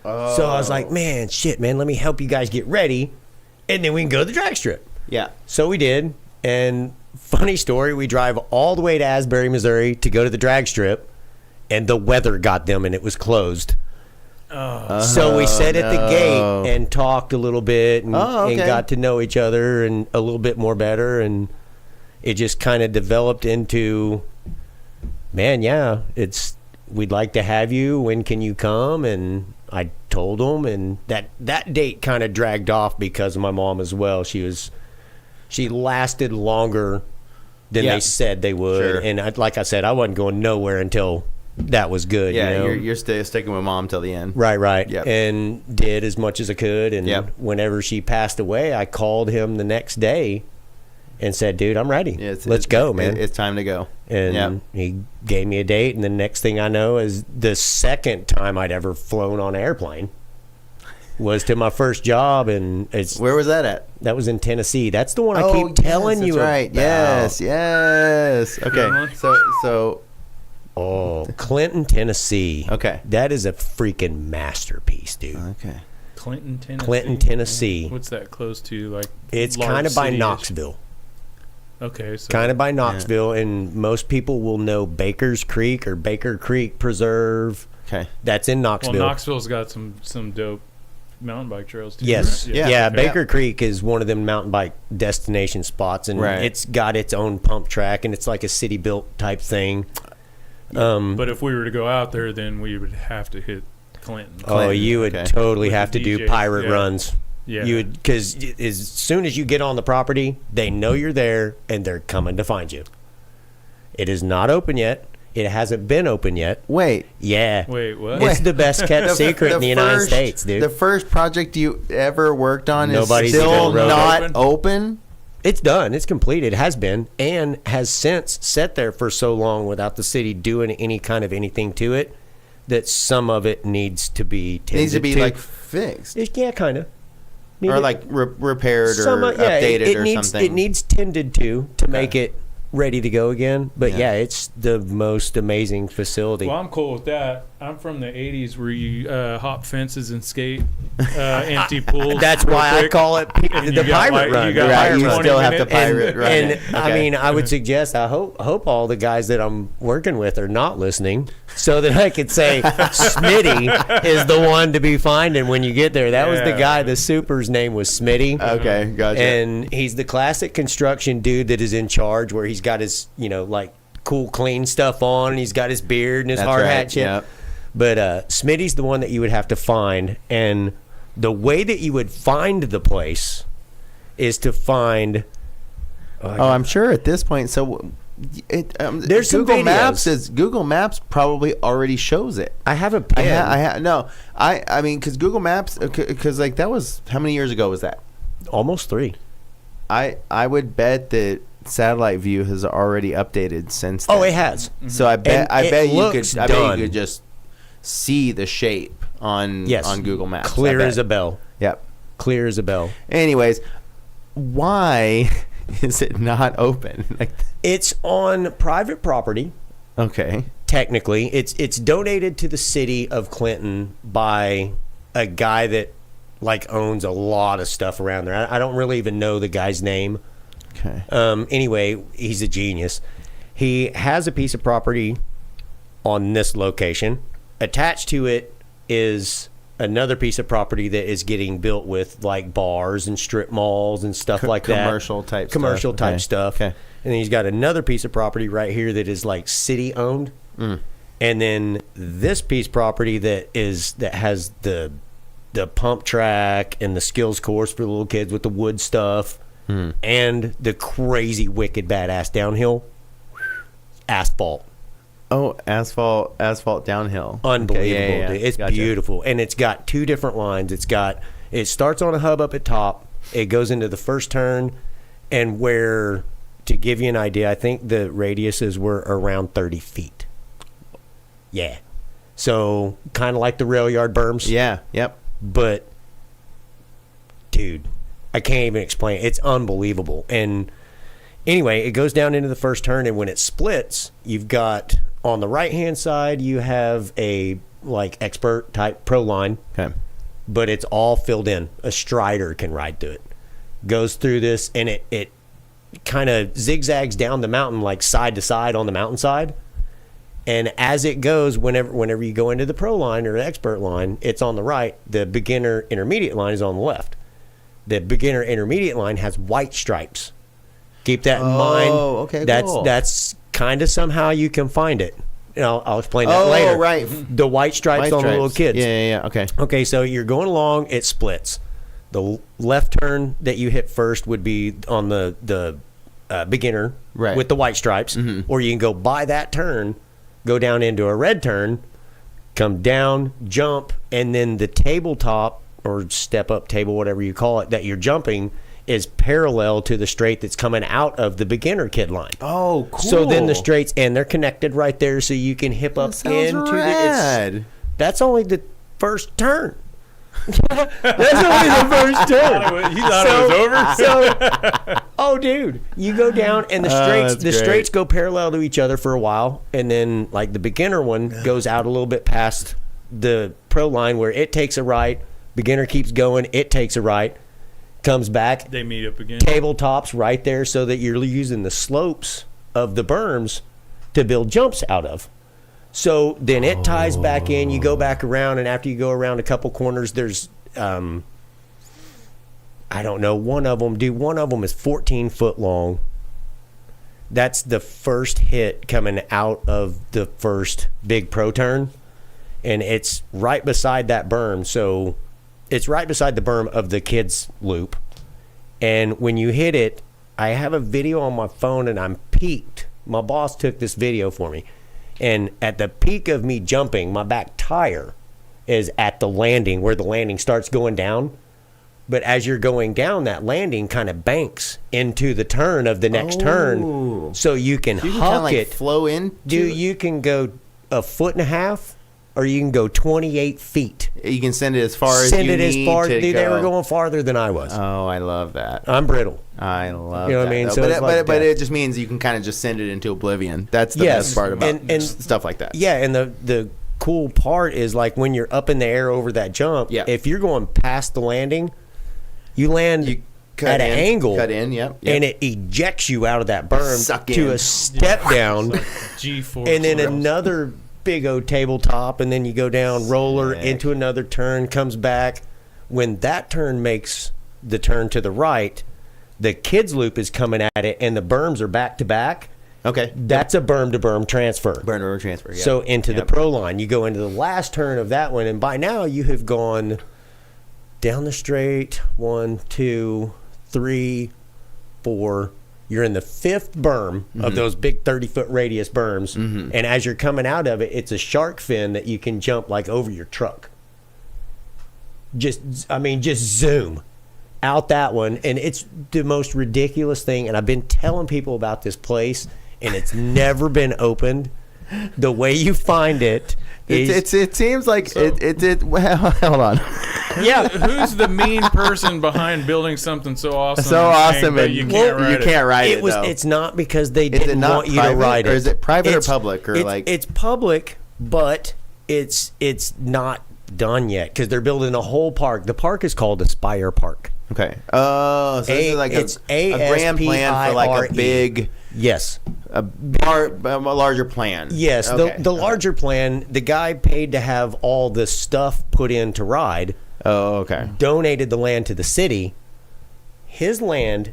Oh. So I was like, man, let me help you guys get ready, and then we can go to the drag strip. Yeah. So we did, and funny story, we drive all the way to Asbury, Missouri to go to the drag strip, and the weather got them and it was closed. So we sat at the gate and talked a little bit and got to know each other and a little bit more better, and it just kind of developed into, man, yeah, we'd like to have you. When can you come? And I told them, and that date kind of dragged off because of my mom as well. She lasted longer than they said they would. Sure. And like I said, I wasn't going nowhere until that was good. Yeah, you know? you're sticking with mom till the end. Right. Yep. And did as much as I could. And whenever she passed away, I called him the next day and said, dude, I'm ready. Let's go, man. It's time to go. And he gave me a date. And the next thing I know is the second time I'd ever flown on an airplane was to my first job. And where was that at? That was in Tennessee. That's the one I keep telling you right. about. Yes. Okay. So. Oh, Clinton, Tennessee. Okay. That is a freaking masterpiece, dude. Okay. Clinton, Tennessee. What's that close to? Like, it's kind of by Knoxville. Okay. So kind of by Knoxville, and most people will know Baker's Creek or Baker Creek Preserve. Okay. That's in Knoxville. Well, Knoxville's got some dope mountain bike trails too. Yes. Right? Yeah. Baker Creek is one of them mountain bike destination spots, and it's got its own pump track, and it's like a city built type thing. But if we were to go out there, then we would have to hit Clinton. Oh, you would totally have to do pirate runs. Yeah. You would, because as soon as you get on the property, they know you're there and they're coming to find you. It is not open yet. It hasn't been open yet. Wait. Yeah. Wait, what? It's the best kept secret in the United States, dude. The first project you ever worked on Nobody's is still even not open? It's done. It's completed. It has been, and has since sat there for so long without the city doing any kind of anything to it that some of it needs to be tended to. Needs to be like fixed. Yeah, kind of. Or like repaired or updated or something. It needs tended to make it ready to go again. But yeah, it's the most amazing facility. Well, I'm cool with that. I'm from the 80s where you hop fences and skate empty pools. That's why I call it the pirate run. You still have to pirate run. And okay. I mean, I would suggest, I hope all the guys that I'm working with are not listening, so that I could say Smitty is the one to be finding when you get there. That was the guy. The super's name was Smitty. Okay, gotcha. And he's the classic construction dude that is in charge, where he's got his, like cool, clean stuff on, and he's got his beard and his hard hat shit. Yep. But Smitty's the one that you would have to find, and the way that you would find the place is to find. I'm sure at this point. So, there's Google Maps. Google Maps probably already shows it. I have a pen. I mean, because Google Maps, because like that was how many years ago was that? Almost 3. I would bet that satellite view has already updated since then. Oh, it has. Mm-hmm. So I bet you could just see the shape on Google Maps. Clear as a bell. Yep. Clear as a bell. Anyways, why is it not open? It's on private property. Okay. Technically, it's donated to the city of Clinton by a guy that owns a lot of stuff around there. I don't really even know the guy's name. Okay. Anyway, he's a genius. He has a piece of property on this location. Attached to it is another piece of property that is getting built with bars and strip malls and stuff like that. Commercial type stuff. Okay. And then he's got another piece of property right here that is city owned. And then this piece of property that has the pump track and the skills course for little kids with the wood stuff and the crazy wicked badass downhill asphalt. Oh, asphalt downhill. Unbelievable. Okay, it's beautiful. And it's got 2 different lines. It starts on a hub up at top. It goes into the first turn, and to give you an idea, I think the radiuses were around 30 feet. Yeah. So kind of like the rail yard berms. Yeah, yep. But dude, I can't even explain it. It's unbelievable. And anyway, it goes down into the first turn, and when it splits, you've got on the right hand side you have a expert type pro line. Okay. But it's all filled in. A strider can ride through it. Goes through this, and it kind of zigzags down the mountain side to side on the mountainside. And as it goes, whenever you go into the pro line or the expert line, it's on the right. The beginner intermediate line is on the left. The beginner intermediate line has white stripes. Keep that in mind. Oh, okay, cool. That's kind of somehow you can find it. I'll explain that later. Oh, right. The white stripes on the little kids. Yeah. Okay. Okay, so you're going along, it splits. The left turn that you hit first would be on the beginner with the white stripes. Mm-hmm. Or you can go by that turn, go down into a red turn, come down, jump, and then the tabletop or step up table, whatever you call it, that you're jumping is parallel to the straight that's coming out of the beginner kid line. Oh, cool. So then the straights, and they're connected right there, so you can hip up into rad. That's only the first turn. That's only the first turn. You thought it was over? Oh, dude, you go down, and the straights go parallel to each other for a while, and then the beginner one goes out a little bit past the pro line where it takes a right. Beginner keeps going, it takes a right, comes back. They meet up again. Tabletops right there, so that you're using the slopes of the berms to build jumps out of. So then it ties back in. You go back around, and after you go around a couple corners, there's I don't know, one of them is 14 foot long. That's the first hit coming out of the first big pro turn, and it's right beside that berm. So it's right beside the berm of the kids loop. And when you hit it, I have a video on my phone, and I'm peaked. My boss took this video for me. And at the peak of me jumping, my back tire is at the landing where the landing starts going down. But as you're going down, that landing kind of banks into the turn of the next turn. So you can huck it. Flow in? You can go 1.5 feet or you can go 28 feet. You can send it as far as you need to dude, go. They were going farther than I was. Oh, I love that. I'm brittle. I love you know that. what I mean? So but it just means you can kind of just send it into oblivion. That's the best part about and stuff like that. Yeah, and the cool part is like when you're up in the air over that jump, if you're going past the landing, you land at an angle. Cut in, yep. And it ejects you out of that berm to a step down. Like G-force. And then another big old tabletop, and then you go down roller into another turn, comes back. When that turn makes the turn to the right, the kids loop is coming at it, and the berms are back to back. Okay. That's a berm to berm transfer. Berm to berm transfer, yeah. So into the pro line, you go into the last turn of that one, and by now you have gone down the straight, 1, 2, 3, 4. You're in the 5th berm of those big 30-foot radius berms, and as you're coming out of it, it's a shark fin that you can jump like over your truck. Just zoom out that one, and it's the most ridiculous thing. And I've been telling people about this place, and it's never been opened. The way you find it is... It seems like so, well, hold on. Yeah, who's the mean person behind building something so awesome? So awesome, but you can't ride it. It's not because they didn't want you to ride it. Or is it private or public? Or it's public, but it's not done yet because they're building a whole park. The park is called Aspire Park. Okay. Oh, so this is like a grand plan for like a big... Yes. A larger plan. Yes. Okay. The larger plan, the guy paid to have all the stuff put in to ride. Oh, okay. Donated the land to the city. His land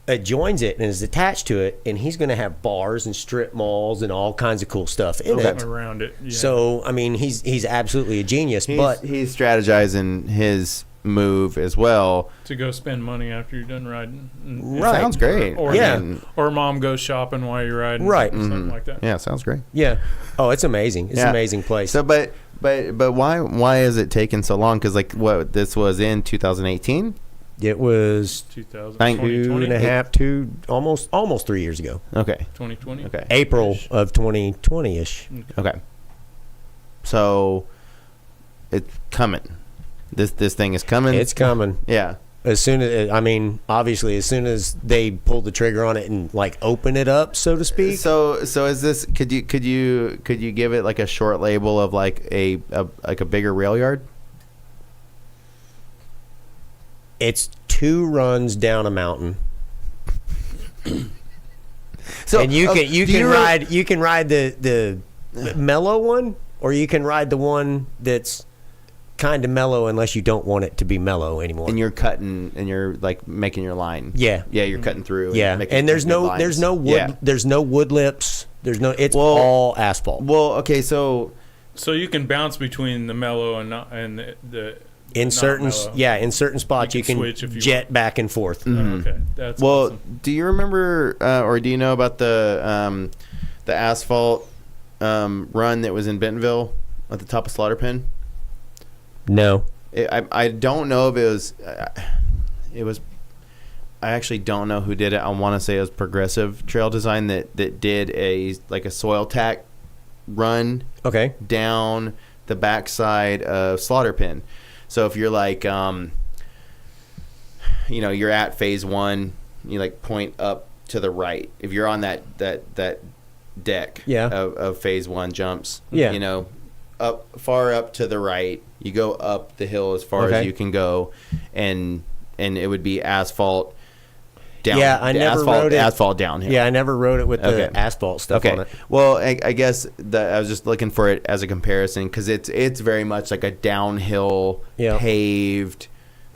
adjoins it and is attached to it, and he's going to have bars and strip malls and all kinds of cool stuff in it. Around it. Yeah. So, I mean, he's absolutely a genius. But he's strategizing his move as well to go spend money after you're done riding. Right. Sounds great. Or mom goes shopping while you're riding. Right. Something like that. Yeah, sounds great. Yeah. Oh, it's amazing. It's an amazing place. So, but why is it taking so long? Because like what this was in 2018. It was 2.5, almost 3 years ago. Okay. 2020. Okay. April of 2020-ish. Okay. So it's coming. This thing is coming. It's coming. Yeah. As soon as as soon as they pull the trigger on it and like open it up, so to speak. So is this? Could you give it like a short label of like a bigger rail yard? It's 2 runs down a mountain. So and you can ride the mellow one, or you can ride the one that's kind of mellow unless you don't want it to be mellow anymore. And you're cutting and you're like making your line. Yeah. Yeah, you're cutting through. Yeah. And there's no wood lips. It's all asphalt. Well, okay, so you can bounce between the mellow and the in certain spots you can jet back and forth. Mm-hmm. Okay. That's awesome. Awesome. Do you remember or do you know about the asphalt run that was in Bentonville at the top of Slaughter Pen? No. I don't know if it was I actually don't know who did it. I want to say it was Progressive Trail Design that did a soil tack run down the backside of Slaughter Pen. So if you're like you're at phase 1, you like point up to the right. If you're on that deck of phase 1 jumps, up far up to the right, you go up the hill as far as you can go, and it would be asphalt down. Yeah, I never rode it. Asphalt downhill. Yeah, I never rode it with the asphalt stuff on it. Well, I guess I was just looking for it as a comparison because it's very much like a downhill paved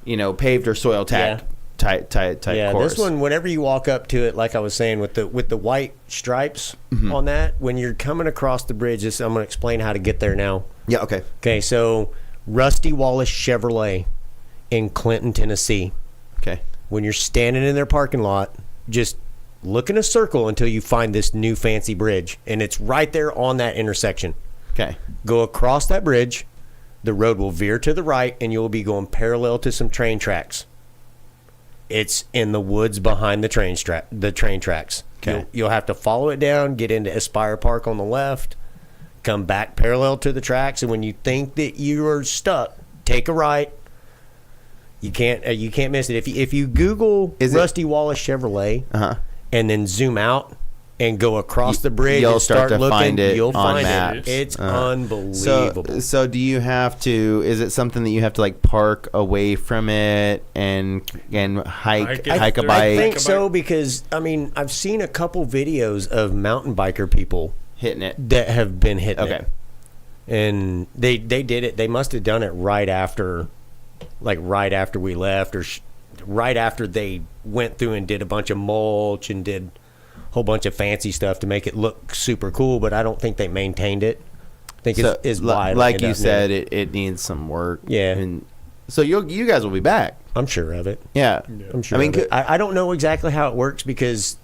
or soil tack type course. This one, whenever you walk up to it, like I was saying, with the white stripes on that, when you're coming across the bridge, I'm going to explain how to get there now. Yeah, okay. Okay, so Rusty Wallace Chevrolet in Clinton, Tennessee. Okay. When you're standing in their parking lot, just look in a circle until you find this new fancy bridge, and it's right there on that intersection. Okay. Go across that bridge, the road will veer to the right, and you'll be going parallel to some train tracks. It's in the woods behind the train tracks. Okay. You'll have to follow it down, get into Aspire Park on the left, come back parallel to the tracks, and when you think that you are stuck, take a right. You can't miss it. If you Google Rusty Wallace Chevrolet and then zoom out and go across the bridge, you'll and start to looking, find it you'll on find maps. it. It's unbelievable. So do you have to? Is it something that you have to like park away from it and hike a bike? I think so, because I mean I've seen a couple videos of mountain biker people hitting it that have been hitting it. it, and they did it. They must have done it right after we left, or right after they went through and did a bunch of mulch and did a whole bunch of fancy stuff to make it look super cool. But I don't think they maintained it. I think it's why, like you said, it needs some work. Yeah, and so you guys will be back. I'm sure of it. Yeah, I'm sure. I mean, I don't know exactly how it works because,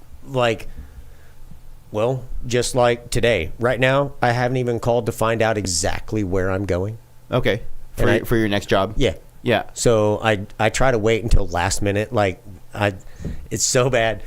just like today, right now, I haven't even called to find out exactly where I'm going. Okay, for your next job. Yeah. Yeah. So I try to wait until last minute. It's so bad.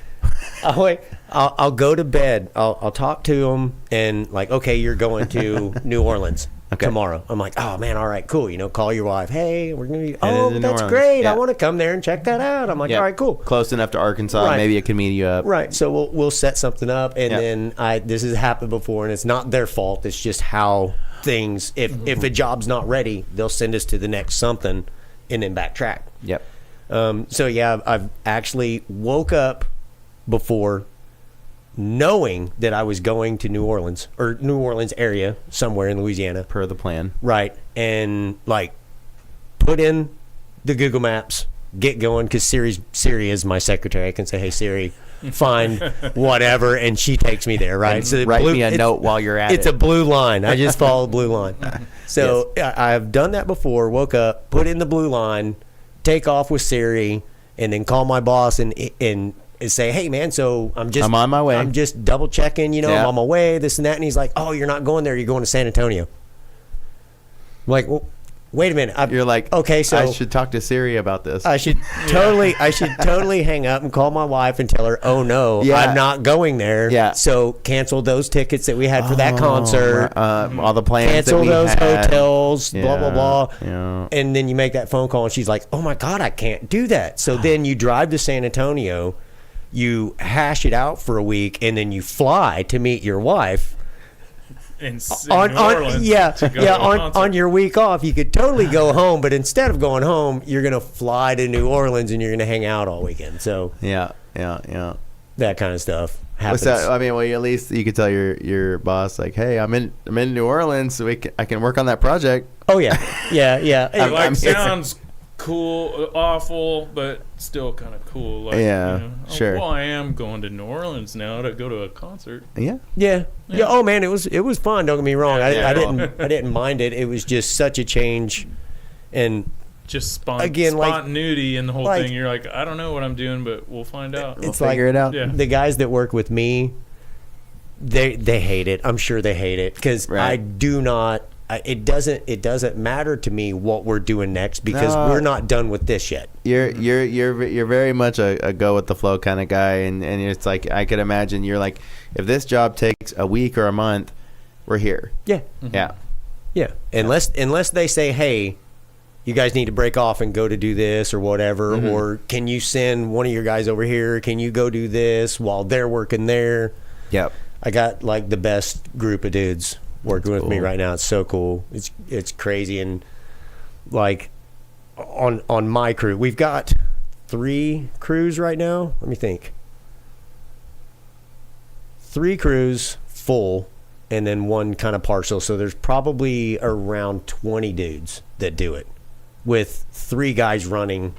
I'll go to bed. I'll talk to them and okay, you're going to New Orleans tomorrow. I'm like, oh man, all right, cool. Call your wife. Hey, we're gonna be. Oh, that's great. Yeah. I want to come there and check that out. I'm like, all right, cool. Close enough to Arkansas. Right. Maybe it can meet you up. Right. So we'll set something up, and then this has happened before, and it's not their fault. It's just how things. If a job's not ready, they'll send us to the next something. And then backtrack. Yep. So yeah, I've actually woke up before knowing that I was going to New Orleans area somewhere in Louisiana per the plan. Right. And put in the Google Maps, get going, because Siri is my secretary. I can say, hey Siri, find whatever, and she takes me there. Right. And so write me a note while you're at it. It's a blue line. I just follow the blue line. So I've done that before. Woke up, put in the blue line, take off with Siri, and then call my boss and say, hey man, so I'm on my way. I'm just double checking. I'm on my way. This and that. And he's like, oh, you're not going there. You're going to San Antonio. I'm like, well, wait a minute. You're like, okay, so I should talk to Siri about this. I should totally hang up and call my wife and tell her, oh no, I'm not going there. Yeah. So cancel those tickets that we had for that concert. All the plans. Cancel those hotels. Yeah. Blah blah blah. Yeah. And then you make that phone call, and she's like, oh my God, I can't do that. So then you drive to San Antonio, you hash it out for a week, and then you fly to meet your wife. On your week off, you could totally go home, but instead of going home, you're gonna fly to New Orleans and you're gonna hang out all weekend. So yeah, that kind of stuff happens. What's that? I mean, well, at least you could tell your boss, like, hey, I'm in New Orleans, so I can work on that project. Oh yeah. It sounds cool, awful, but still kind of cool. Sure. Well, I am going to New Orleans now to go to a concert. Yeah. Oh man, it was fun. Don't get me wrong. I didn't mind it. It was just such a change, and just spontaneity in the whole thing. You're like, I don't know what I'm doing, but we'll find out. We'll figure it out. Yeah. The guys that work with me, they hate it. I'm sure they hate it because I do not. It doesn't matter to me what we're doing next because we're not done with this yet. You're very much a go with the flow kind of guy, and it's like I could imagine you're like, if this job takes a week or a month, we're here. Yeah. Mm-hmm. Yeah. Unless they say, hey, you guys need to break off and go to do this or whatever, or can you send one of your guys over here? Can you go do this while they're working there? Yep. I got the best group of dudes working with me right now. It's so cool. It's crazy. And on my crew, we've got 3 crews right now. Let me think. 3 crews full and then 1 kind of partial. So there's probably around 20 dudes that do it with 3 guys running.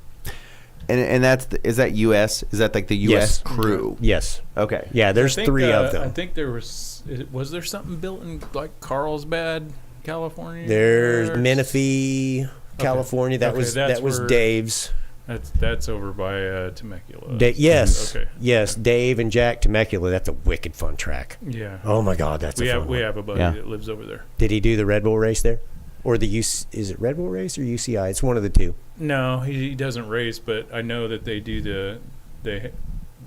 And is that U.S.? Is that the U.S. crew? Yes. Okay. Yeah, there's 3 of them. I think there was there something built in Carlsbad, California? There's Menifee, California. That was Dave's. That's over by Temecula. Yes. Okay. Yes, Dave and Jack Temecula. That's a wicked fun track. Yeah. Oh my God, that's a fun one. We have a buddy that lives over there. Did he do the Red Bull race there? Or is it Red Bull race or UCI? It's one of the 2. No, he doesn't race, but I know that they do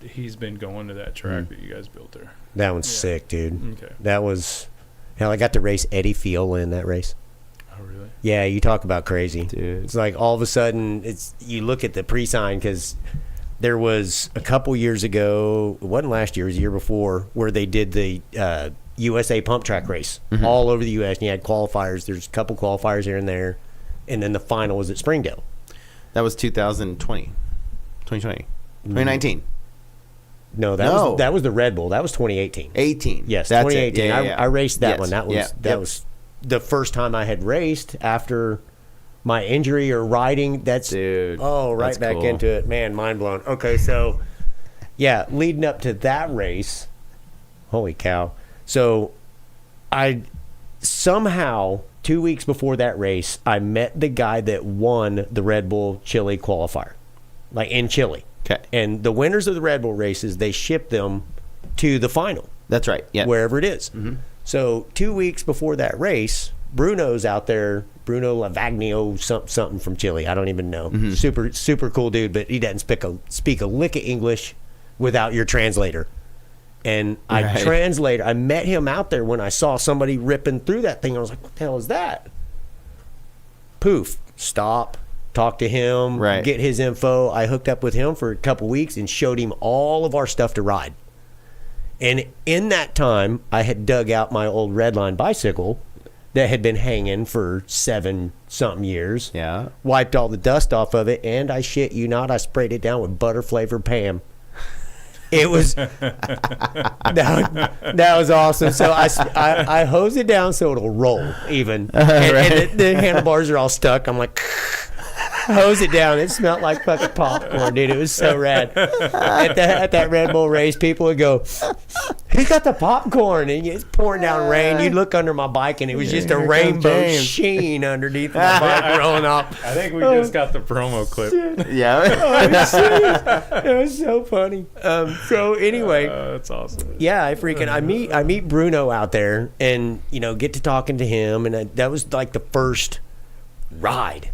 he's been going to that track that you guys built there. That one's sick, dude. Okay. That was, Hell, I got to race Eddie Fiola in that race. Oh, really? Yeah, you talk about crazy. Dude. It's like all of a sudden, you look at the pre-sign because there was a couple years ago, it wasn't last year, it was the year before, where they did the USA pump track race all over the U.S. And you had qualifiers. There's a couple qualifiers here and there. And then the final was at Springdale. That was 2020. 2019. No, that was the Red Bull. That was 2018. 18. Yes, That's 2018. Yeah. I raced that one. That Yep. was the first time I had raced after my injury or riding. Dude, right that's back cool. into it. Man, mind blown. Okay, so yeah, leading up to that race, holy cow. So I somehow 2 weeks before that race, I met the guy that won the Red Bull Chile qualifier, like in Chile. Okay. And the winners of the Red Bull races, they ship them to the final. That's right. Yeah. Wherever it is. Mm-hmm. So 2 weeks before that race, Bruno's out there. Bruno Lavagno, something from Chile. I don't even know. Mm-hmm. Super cool dude, but he doesn't speak a lick of English without your translator. And I met him out there when I saw somebody ripping through that thing. I was like, what the hell is that? Poof. Stop. Talk to him. Right. Get his info. I hooked up with him for a couple weeks and showed him all of our stuff to ride. And in that time, I had dug out my old Redline bicycle that had been hanging for 7-something years. Yeah. Wiped all the dust off of it, and I shit you not, I sprayed it down with butter-flavored Pam. It was that was awesome. So I hose it down so it'll roll even, and the handlebars are all stuck. I'm like, hose it down. It smelled like fucking popcorn, dude. It was so rad. At that Red Bull race, people would go, "Who got the popcorn?" And it's pouring down rain. You'd look under my bike, and it was just a rainbow sheen underneath my bike rolling off. I think we just got the promo clip. Yeah. It was so funny. So anyway, that's awesome. yeah, I meet Bruno out there, and get to talking to him, and that was like the first ride.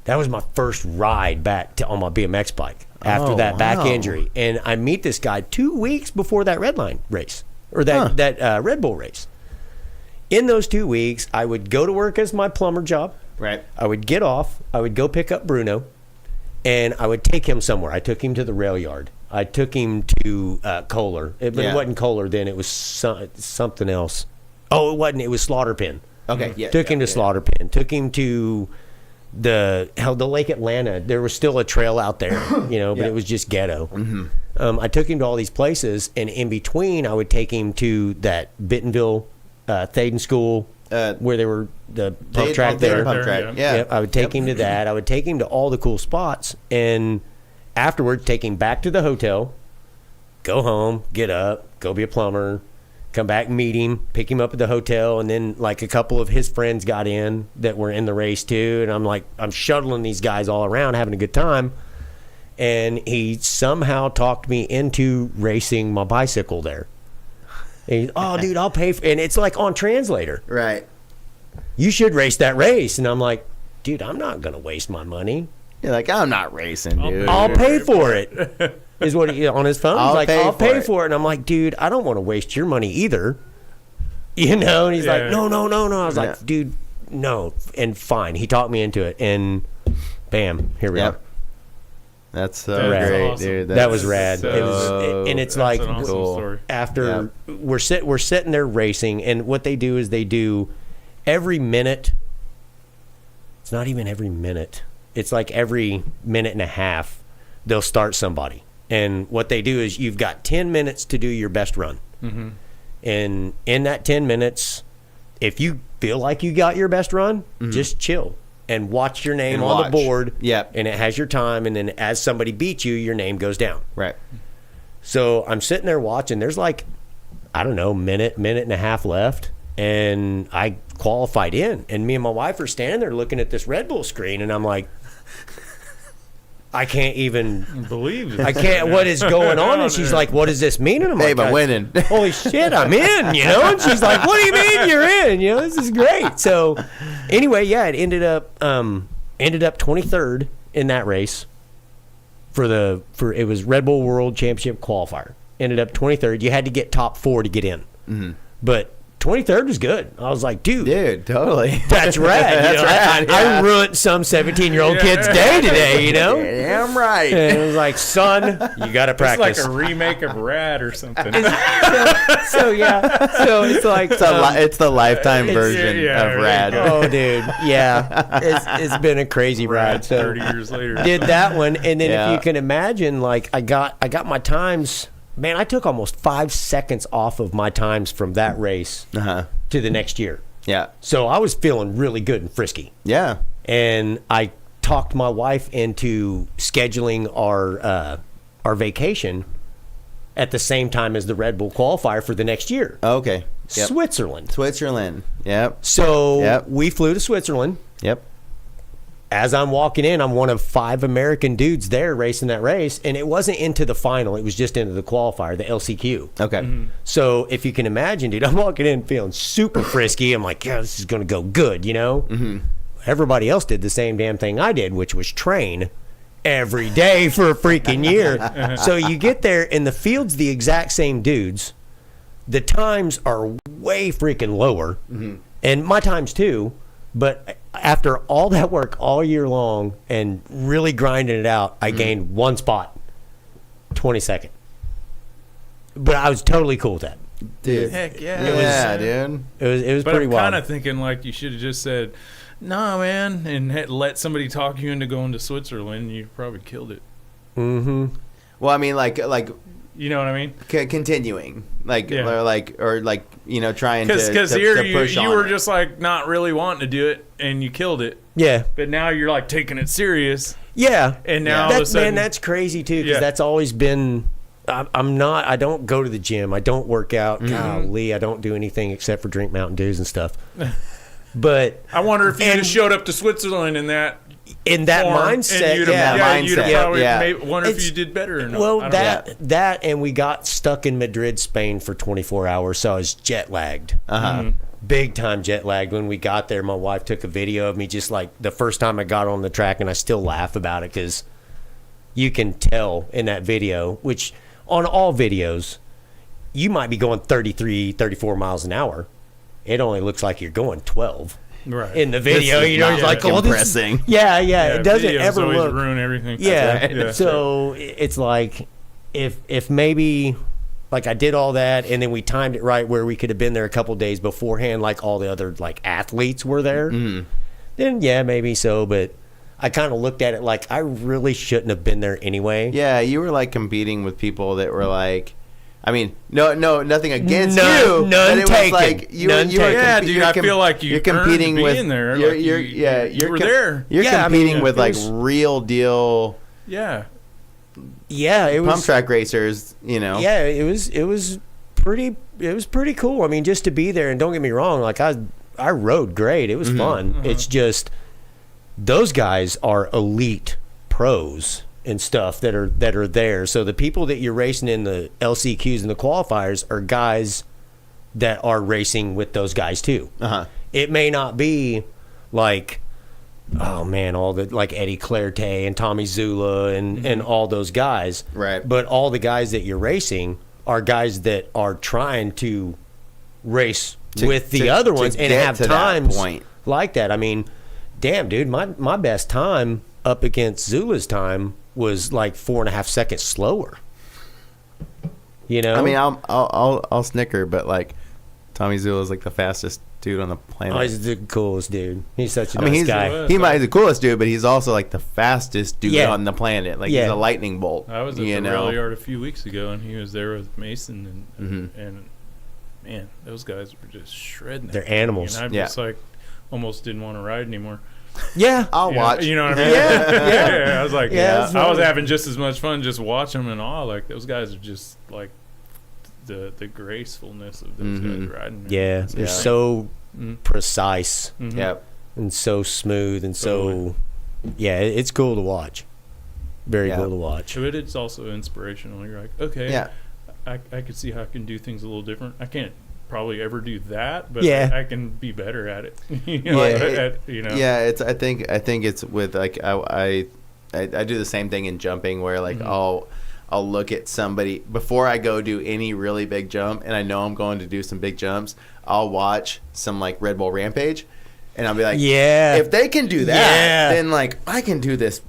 That was my first ride back on my BMX bike after that back injury. And I meet this guy 2 weeks before that Redline race, or that Red Bull race. In those 2 weeks, I would go to work as my plumber job. Right. I would get off. I would go pick up Bruno, and I would take him somewhere. I took him to the rail yard. I took him to Kohler. It wasn't Kohler then. It was something else. Oh, it wasn't. It was Slaughter Pen. Okay. Yeah. Took him to Slaughter Pen. Took him to the Lake Atlanta. There was still a trail out there, but it was just ghetto. Mm-hmm. I took him to all these places, and in between, I would take him to that Bentonville Thaden School where they were the pump track there. Pump track. Yeah. Yep, I would take him to that. I would take him to all the cool spots, and afterwards, take him back to the hotel, go home, get up, go be a plumber, come back, meet him, pick him up at the hotel, and then like a couple of his friends got in that were in the race too, and I'm shuttling these guys all around, having a good time, and he somehow talked me into racing my bicycle there. And oh, dude, I'll pay for, and it's like on translator. Right. You should race that race, and I'm like, dude, I'm not gonna waste my money. You're like, I'm not racing, dude. I'll pay for it. Is what he on his phone. He's like, I'll pay for it. And I'm like, dude, I don't want to waste your money either. And he's like, no. I was like, dude, no. And fine. He talked me into it. And bam, here we are. That's so great, awesome. dude. That was rad. So, and it's like, an awesome story. After we're sitting there racing, and what they do is they do every minute. It's not even every minute. It's like every minute and a half, they'll start somebody. And what they do is you've got 10 minutes to do your best run. Mm-hmm. And in that 10 minutes, if you feel like you got your best run, just chill and watch your name on the board. Yep. And it has your time. And then as somebody beats you, your name goes down. Right. So I'm sitting there watching. There's like, I don't know, minute and a half left. And I qualified in. And me and my wife are standing there looking at this Red Bull screen. And I'm like, I can't even believe it. I can't. What is going on? And she's like, "What does this mean?" And I'm like, "I'm winning." Holy shit, I'm in. And she's like, "What do you mean you're in? This is great." So, anyway, it ended up 23rd in that race for it was Red Bull World Championship qualifier. Ended up 23rd. You had to get top 4 to get in, but 23rd was good. I was like, dude, totally. that's rad. That's rad. I ruined some 17-year-old kid's day today, Damn right. And it was like, son, you got to practice. It's like a remake of Rad or something. So it's like it's the lifetime version of Rad. Oh, dude, yeah, it's been a crazy ride. So 30 years later, did that one, and then if you can imagine, like I got my times. Man, I took almost 5 seconds off of my times from that race to the next year. Yeah. So I was feeling really good and frisky. Yeah. And I talked my wife into scheduling our vacation at the same time as the Red Bull qualifier for the next year. Okay. Yep. Switzerland. Yep. So we flew to Switzerland. Yep. As I'm walking in, I'm one of 5 American dudes there racing that race, and it wasn't into the final. It was just into the qualifier, the LCQ. Okay. Mm-hmm. So if you can imagine, dude, I'm walking in feeling super frisky. I'm like, yeah, this is going to go good, you know? Mm-hmm. Everybody else did the same damn thing I did, which was train every day for a freaking year. So you get there, and the field's the exact same dudes. The times are way freaking lower, and my times too, but after all that work all year long and really grinding it out, I gained 1 spot, 22nd. But I was totally cool with that. Dude. Heck yeah. Dude. It was But pretty I'm wild. kind of thinking like you should have just said, "Nah, man," and let somebody talk you into going to Switzerland. You probably killed it. Mm-hmm. Well, I mean, like You know what I mean? continuing, trying Because to here push you on were it. just like not really wanting to do it, and you killed it. Yeah. But now you're like taking it serious, Yeah. and now all of a sudden, that's crazy too, because Yeah. that's always been. I don't go to the gym. I don't work out. Golly, I don't do anything except for drink Mountain Dews and stuff. But I wonder if you just showed up to Switzerland in that form, mindset, and you'd have mindset, probably yeah. wonder if you did better or not. Well, I don't know. that and we got stuck in Madrid, Spain for 24 hours, so I was jet lagged. Big time jet lagged. When we got there, my wife took a video of me just like the first time I got on the track, and I still laugh about it because you can tell in that video, which on all videos, you might be going 33, 34 miles an hour. It only looks like you're going 12. Right. In the video, This is you know, not he's like, "Oh, this is-" compressing. Yeah, it doesn't videos ever always look. ruin everything. Yeah. So it's like if maybe like I did all that and then we timed it right where we could have been there a couple days beforehand, like all the other like athletes were there, then yeah, maybe so. But I kind of looked at it like I really shouldn't have been there anyway. Yeah, you were like competing with people that were like, I mean, no, nothing against None- you. none but it taken. was like you None were taken. Yeah, dude, I feel like you're earned competing being with there. You're, Like, you're, you you're were there. You're Yeah, I competing mean, with it like was- real deal Yeah. Yeah, it was pump track racers. You know. Yeah, it was pretty cool. I mean, just to be there, and don't get me wrong, like I rode great. It was fun. It's just those guys are elite pros and stuff that are there. So the people that you're racing in the LCQs and the qualifiers are guys that are racing with those guys too. It may not be like, oh man, all the like Eddie Clarté and Tommy Zula and all those guys. Right. But all the guys that you're racing are guys that are trying to race with the other ones and get have to that times point. like that. I mean, damn, dude, my best time up against Zula's time was like 4.5 seconds slower. You know? I mean, I'll snicker, but like Tommy Zula is like the fastest dude on the planet. Oh, he's the coolest dude. He's such a I mean, nice guy. he might be the coolest dude, but he's also like the fastest dude Yeah. on the planet. Like Yeah. he's a lightning bolt. I was at the rally yard a few weeks ago, and he was there with Mason, and man, those guys were just shredding. They're that thing, animals. And I Yeah. just like almost didn't want to ride anymore. Yeah. I'll watch. You know what I mean? Yeah. I was like, Yeah, I was having just as much fun just watching them and all. Like those guys are just like the gracefulness of those guys riding. Yeah. They're Yeah. so precise Yep. and so smooth and Totally. so yeah, it's cool to watch. Very Yeah. cool to watch. But it's also inspirational. You're like, okay, Yeah. I could see how I can do things a little different. I can't probably ever do that, but Yeah. I can be better at it. You know, Yeah. Yeah. It's. I think it's with like I do the same thing in jumping where like I'll I'll look at somebody before I go do any really big jump, and I know I'm going to do some big jumps. I'll watch some like Red Bull Rampage, and I'll be like, yeah, if they can do that, then like I can do this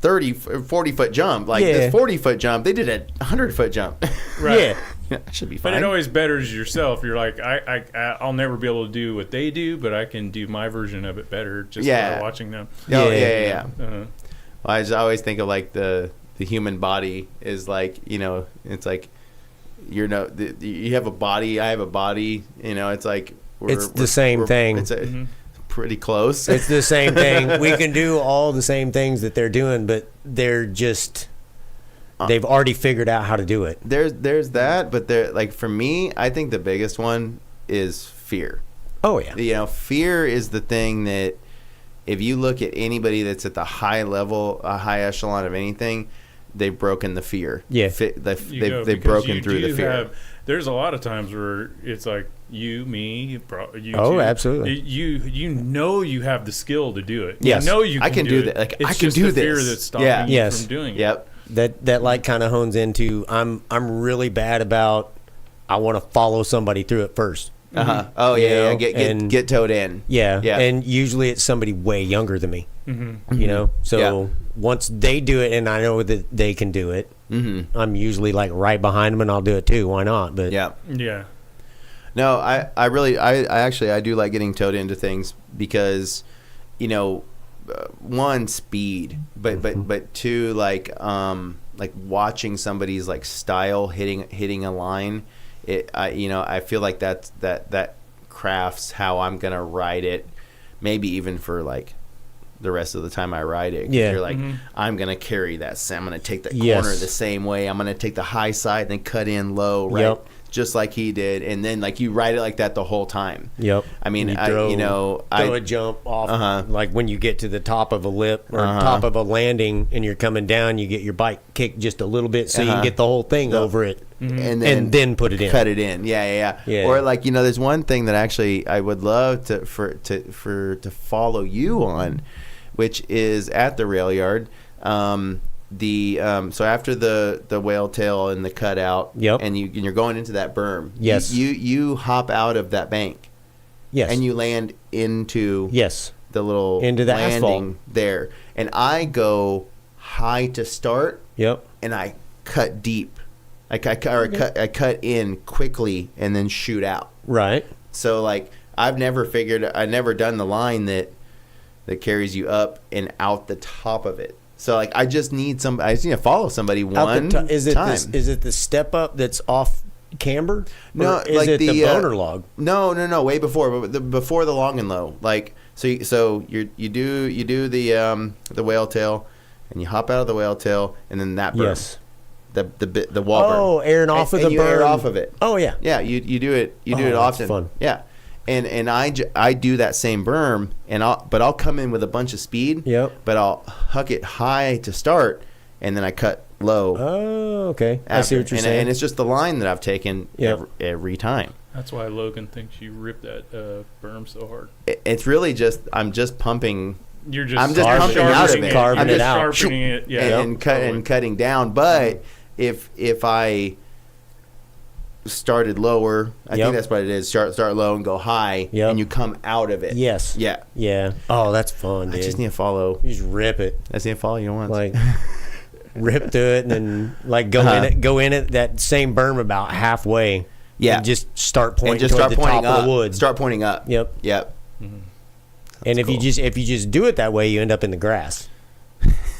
40-foot jump. Like this 40-foot jump, they did a 100-foot jump. Right. That should be fine. But it always betters yourself. You're like, I'll never be able to do what they do, but I can do my version of it better just by watching them. Yeah. Well, I just always think of like the human body is like, it's like, you have a body, I have a body, it's like it's the same thing. It's pretty close. It's the same thing. We can do all the same things that they're doing, but they're just they've already figured out how to do it. There's that, but like for me, I think the biggest one is fear. Oh yeah. Fear is the thing that if you look at anybody that's at the high level, a high echelon of anything, they've broken the fear. Yeah. They've broken through the fear. There's a lot of times where it's like you, me, you oh, too. Absolutely. You have the skill to do it. Yes. You I can do that. Like I can do the this. Fear that's stopping you from doing it. Yep. That like kind of hones into I'm really bad about I want to follow somebody through it first. Oh yeah, get towed in. Yeah, and usually it's somebody way younger than me. So once they do it and I know that they can do it, I'm usually like right behind them and I'll do it too. Why not? But yeah. No, I actually do like getting towed into things because, one, speed, but two, like watching somebody's like style hitting a line. I feel like that crafts how I'm gonna ride it, maybe even for like the rest of the time I ride it. Yeah, you're like I'm gonna carry that. I'm gonna take the corner the same way. I'm gonna take the high side and then cut in low, right? Yep. Just like he did, and then like you ride it like that the whole time. Yep. I mean, throw a jump off, like when you get to the top of a lip or top of a landing, and you're coming down, you get your bike kicked just a little bit, so you can get the whole thing over it, and then put it in, cut it in. Yeah. Or like there's one thing that actually I would love to follow you on, which is at the rail yard. So after the whale tail and the cutout, and you're going into that berm, you hop out of that bank, and you land into the little into the landing asphalt there, and I go high to start, and I cut deep, I cut in quickly and then shoot out. Right. So like I've never done the line that carries you up and out the top of it. So like I just need to follow somebody one time. Is it the step up that's off camber? No, is like it the boner log? No, way before, but before the long and low. Like so you do the whale tail, and you hop out of the whale tail, and then that berm. Yes. The wall berm. Oh, airing off of the berm. Air off of it. Oh yeah. Yeah, you do it. You do it often. That's fun. Yeah. And I do that same berm, but I'll come in with a bunch of speed. Yep. But I'll huck it high to start, and then I cut low. Oh, okay. After. I see what you're saying. And it's just the line that I've taken every time. That's why Logan thinks you ripped that berm so hard. It's really just I'm just pumping. I'm just pumping out of it. Carving it out. Sharpening it. Yeah. And cutting down. But if I started lower, I think that's what it is. Start low and go high, and you come out of it. Yes. Yeah. Oh, that's fun, dude. I just need to follow. You just rip it. I just need to follow you once. Like rip through it, and then like go in it that same berm about halfway. Yeah. And just start pointing toward the top of the wood. Start pointing up. Yep. Mm-hmm. And if you just do it that way, you end up in the grass.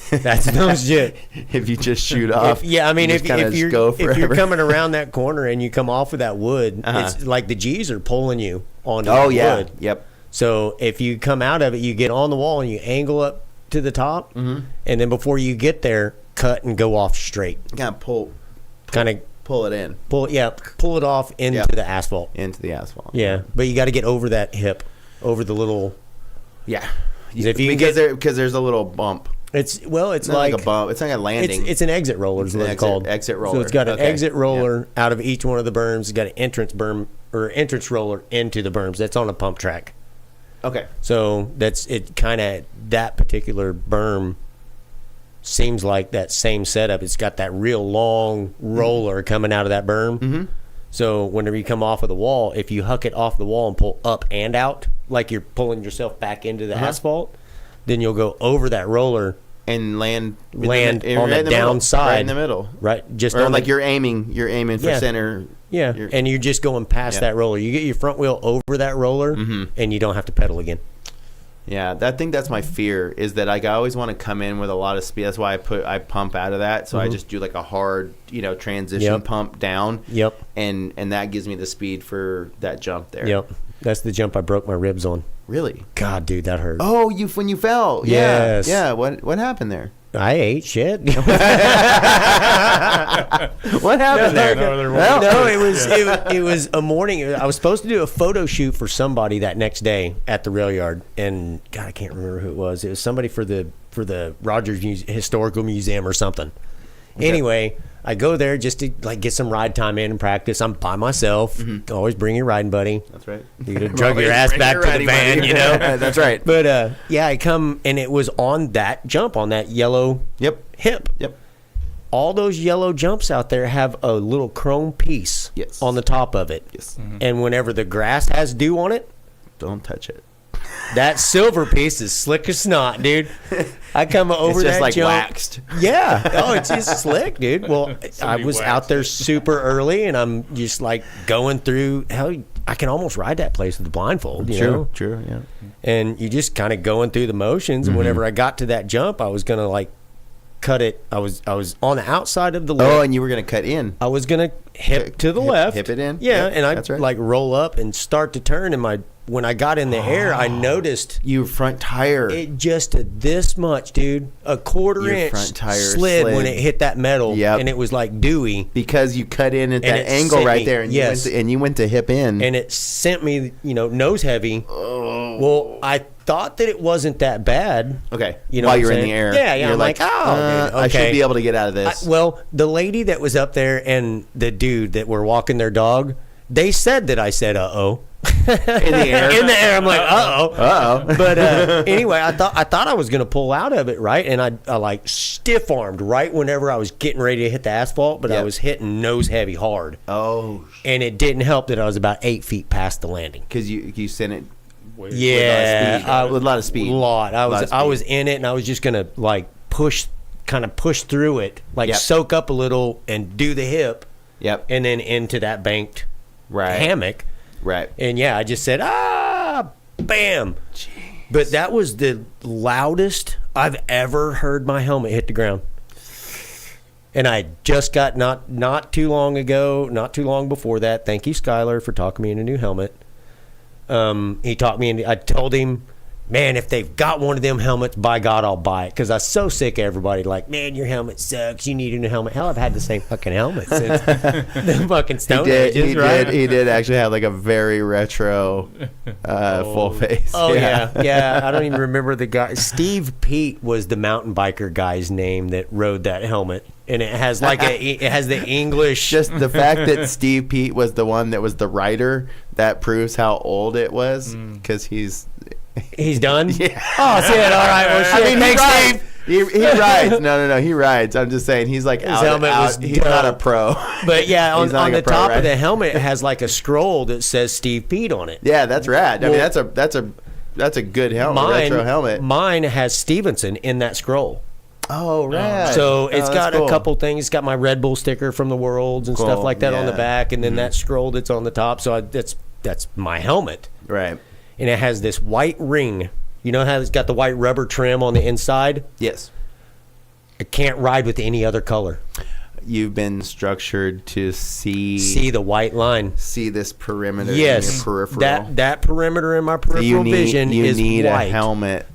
That's no shit. If you just shoot off. If you're coming around that corner and you come off of that wood, it's like the G's are pulling you onto the wood. Yep. So if you come out of it, you get on the wall and you angle up to the top, and then before you get there, cut and go off straight. Kind of pull it in. Pull it off into the asphalt. Into the asphalt. Yeah, but you got to get over that hip, over the little. Yeah. Because there's a little bump. It's like a bump. It's like a landing. It's an exit roller. Is what it's called. Exit roller. So it's got an exit roller out of each one of the berms. It's got an entrance berm or entrance roller into the berms. That's on a pump track. Okay. So that's it. Kind of that particular berm seems like that same setup. It's got that real long roller coming out of that berm. Mm-hmm. So whenever you come off of the wall, if you huck it off the wall and pull up and out, like you're pulling yourself back into the asphalt, then you'll go over that roller and land on the downside, right in the middle, right? Just or like you're aiming for center. Yeah, and you're just going past that roller. You get your front wheel over that roller, and you don't have to pedal again. Yeah, I think that's my fear, is that like I always want to come in with a lot of speed. That's why I pump out of that. So I just do like a hard, transition pump down. Yep. And that gives me the speed for that jump there. Yep. That's the jump I broke my ribs on. Really? God, dude, that hurt. Oh, when you fell. Yes. Yeah. What happened there? I ate shit. What happened there? No, it was a morning. I was supposed to do a photo shoot for somebody that next day at the rail yard, and God, I can't remember who it was. It was somebody for the Rogers Historical Museum or something. Okay. Anyway, I go there just to like get some ride time in and practice. I'm by myself. Always bring your riding buddy. That's right. You could drug your ass back to the van, buddy. That's right. But I come, and it was on that jump, on that yellow hip. Yep. All those yellow jumps out there have a little chrome piece on the top of it. Yes. And whenever the grass has dew on it, don't touch it. That silver piece is slick as snot, dude. I come over it's just that like jump. waxed. Yeah. Oh, it's just slick, dude. Well, I was out there super early, and I'm just like going through. Hell, I can almost ride that place with a blindfold. You know? True. Yeah. And you just kind of going through the motions. And whenever I got to that jump, I was gonna like cut it. I was on the outside of the lip. Oh, and you were gonna cut in. I was gonna hip to the left. Hip it in. Yeah, and I like roll up and start to turn, and when I got in the air, I noticed your front tire. It just did this much, dude. A quarter inch front tire slid when it hit that metal, and it was like dewy because you cut in at that angle right there, and you went to hip in, and it sent me, nose heavy. Oh. Well, I thought that it wasn't that bad. Okay, while you're in the air, yeah. I'm like, okay. I should be able to get out of this. Well, the lady that was up there and the dude that were walking their dog, they said that I said, "Uh-oh." In the air, I'm like, uh-oh. But anyway, I thought I was gonna pull out of it, right? And I like stiff armed right whenever I was getting ready to hit the asphalt, but I was hitting nose heavy hard. Oh, and it didn't help that I was about 8 feet past the landing because you sent it. With a lot of speed. I was in it, and I was just gonna like push through it, like soak up a little and do the hip. Yep. And then into that banked hammock. Right. And I just said, bam. Jeez. But that was the loudest I've ever heard my helmet hit the ground. And I just got not too long before that. Thank you, Skylar, for talking me into a new helmet. He talked me into, I told him, man, if they've got one of them helmets, by God, I'll buy it. Because I was so sick of everybody like, man, your helmet sucks. You need a new helmet. Hell, I've had the same fucking helmet since the fucking Stone Ages, right? He did actually have like a very retro full face. Oh, yeah. I don't even remember the guy. Steve Pete was the mountain biker guy's name that rode that helmet. And it has it has the English. Just the fact that Steve Pete was the one that was the rider, that proves how old it was. Because he's done? Yeah. Oh, shit. All right. Well, shit. I mean, thanks, Steve. He rides. No. He rides. I'm just saying he's like his helmet was he's not a pro. But yeah, on the top of the helmet, it has like a scroll that says Steve Pete on it. Yeah, that's rad. I mean, that's a good helmet. Retro helmet. Mine has Stevenson in that scroll. Oh, rad. So it's got a couple things. It's got my Red Bull sticker from the Worlds and stuff like that on the back, and then that scroll that's on the top. So that's my helmet. Right. And it has this white ring. You know how it's got the white rubber trim on the inside? Yes. I can't ride with any other color. You've been structured to see the white line. See this perimeter in your peripheral. That perimeter in my peripheral vision is white. You need a helmet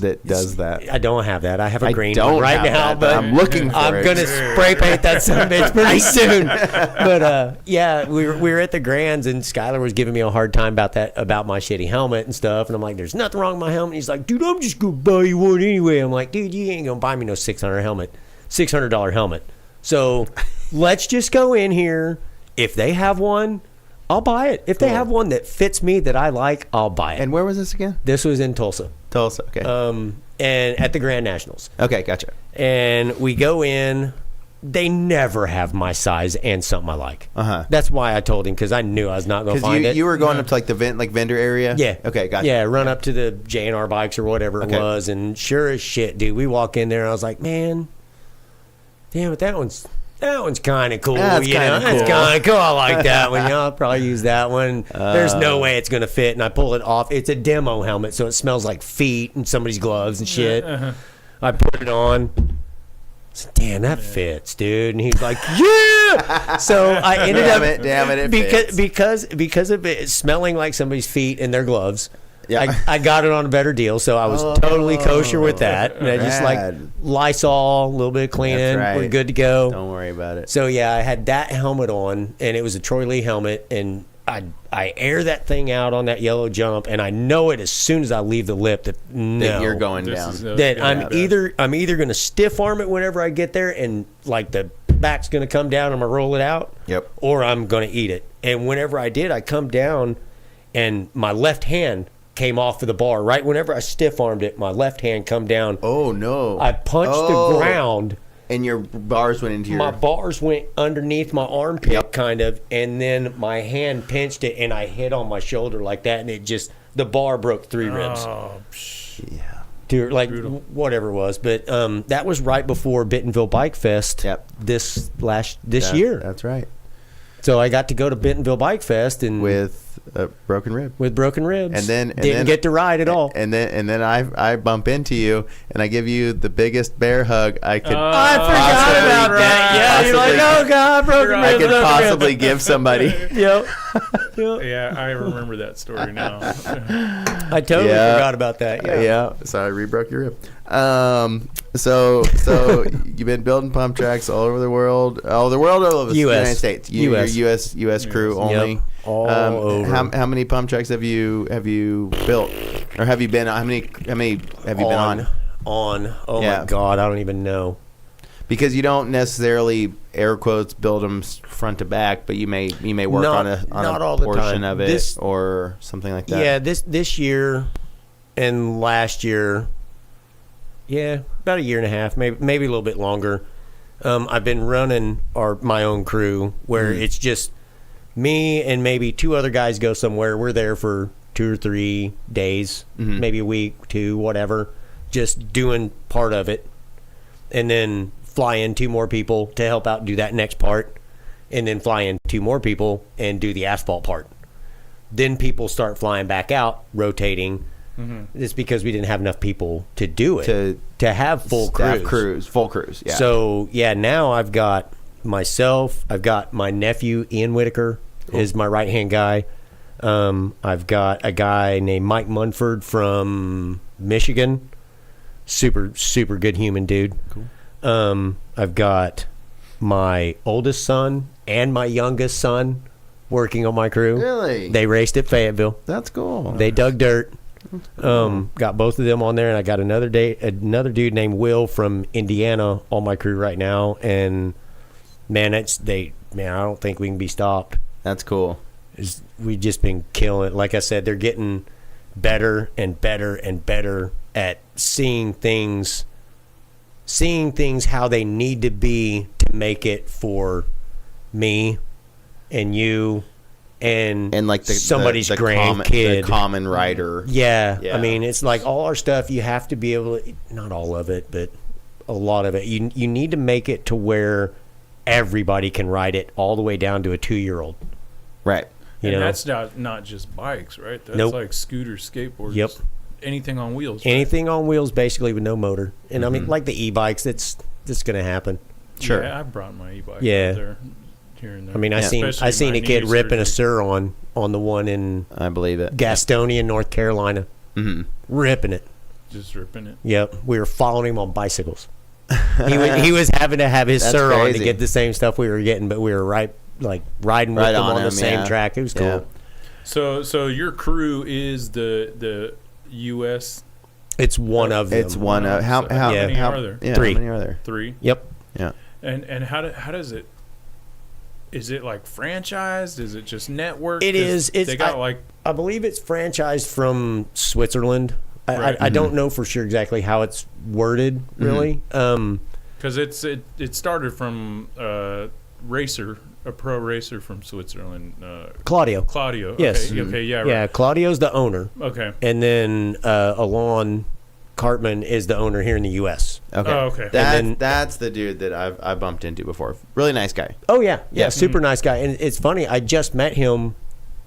that does that. I don't have that. I have a green one right now, but I'm looking for it. I'm going to spray paint that son of a bitch pretty soon. But we were at the Grands, and Skylar was giving me a hard time about my shitty helmet and stuff. And I'm like, there's nothing wrong with my helmet. He's like, dude, I'm just going to buy you one anyway. I'm like, dude, you ain't going to buy me no $600 helmet. So let's just go in here. If they have one, I'll buy it. If they have one that fits me that I like, I'll buy it. And where was this again? This was in Tulsa. Okay. and at the Grand Nationals. Okay, gotcha. And we go in. They never have my size and something I like. That's why I told him, because I knew I was not going to find it. You were going up to like the vendor area? Yeah. Okay, gotcha. Yeah, run up to the GNR bikes or whatever it was, and sure as shit, dude, we walk in there and I was like, man, damn it, that one's kind of cool. That's kind of cool. That's kind of cool. I like that one. I'll probably use that one. There's no way it's going to fit, and I pull it off. It's a demo helmet, so it smells like feet and somebody's gloves and shit. I put it on. Damn, that fits, dude. And he's like, yeah. So I ended up, damn it, because of it smelling like somebody's feet and their gloves. Yeah. I got it on a better deal, so I was totally kosher with that. And I just like Lysol, a little bit of cleaning. Right. We're good to go. Don't worry about it. So yeah, I had that helmet on, and it was a Troy Lee helmet, and I air that thing out on that yellow jump, and I know it as soon as I leave the lip that you're going down. That I'm either going to stiff arm it whenever I get there, and like the back's going to come down, I'm going to roll it out. Yep. Or I'm going to eat it. And whenever I did, I come down, and my left hand came off of the bar. Right whenever I stiff armed it, my left hand come down. Oh no! I punched the ground. And your bars went into My bars went underneath my armpit, kind of, and then my hand pinched it, and I hit on my shoulder like that, and it just, the bar broke 3 ribs. Oh, yeah. Dude, like, whatever it was. But that was right before Bentonville Bike Fest this year. That's right. So I got to go to Bentonville Bike Fest and with a broken rib. With broken ribs. And then didn't get to ride at all. And then I bump into you and I give you the biggest bear hug I could. I forgot about that. Yeah, you're like, oh God, broken ribs. I could possibly give somebody. Yep. Yeah, I remember that story now. I totally forgot about that. Yeah. So I re-broke your rib. So you've been building pump tracks all over the world. All over the United States. U.S. crew only. Yep. All over. How many pump tracks have you built, or have you been? How many have you been on? Oh my God, I don't even know. Because you don't necessarily air quotes build them front to back, but you may work on a portion of it or something like that. Yeah, this year and last year. Yeah, about a year and a half, maybe a little bit longer. I've been running my own crew where it's just me and maybe 2 other guys go somewhere. We're there for 2 or 3 days, maybe a week, 2, whatever, just doing part of it. And then fly in 2 more people to help out and do that next part. And then fly in 2 more people and do the asphalt part. Then people start flying back out, rotating. It's because we didn't have enough people to do it to have full crews. Yeah. So now I've got myself. I've got my nephew Ian Whitaker is my right hand guy. I've got a guy named Mike Munford from Michigan. Super good human dude. Cool. I've got my oldest son and my youngest son working on my crew. Really? They raced at Fayetteville. That's cool. They dug dirt. Got both of them on there, and I got another dude named Will from Indiana on my crew right now. And man, I don't think we can be stopped. That's cool. We've just been killing it. Like I said, they're getting better and better and better at seeing things how they need to be to make it for me and you. And like somebody's grandkid, the common rider. Yeah. I mean, it's like all our stuff. You have to be able to, not all of it, but a lot of it. You need to make it to where everybody can ride it, all the way down to a 2-year-old. Right. And that's not just bikes, right? That's like scooters, skateboards. Yep. Anything on wheels. Right? Anything on wheels, basically with no motor. And I mean, like the e-bikes, that's going to happen. Sure. Yeah, I brought my e-bike out there. Here and there. I mean, I seen a kid ripping a Sur on the one in I believe it Gastonia, North Carolina, ripping it, just ripping it. Yep, we were following him on bicycles. he was having to have his Sur on to get the same stuff we were getting, but we were riding with him on the same track. It was cool. Yeah. So your crew is the U.S. It's one of them. It's one of how many are there? Yeah, 3. How many are there? 3. Yep. Yeah. And how does it? Is it like franchised? Is it just network? It is. They got I believe it's franchised from Switzerland. I don't know for sure exactly how it's worded, really. Because it started from a pro racer from Switzerland. Claudio. Yes. Okay, yeah. Right. Yeah, Claudio's the owner. Okay. And then Alon Cartman is the owner here in the U.S. Okay. Oh, okay. That's the dude that I bumped into before. Really nice guy. Oh, yeah. Super nice guy. And it's funny, I just met him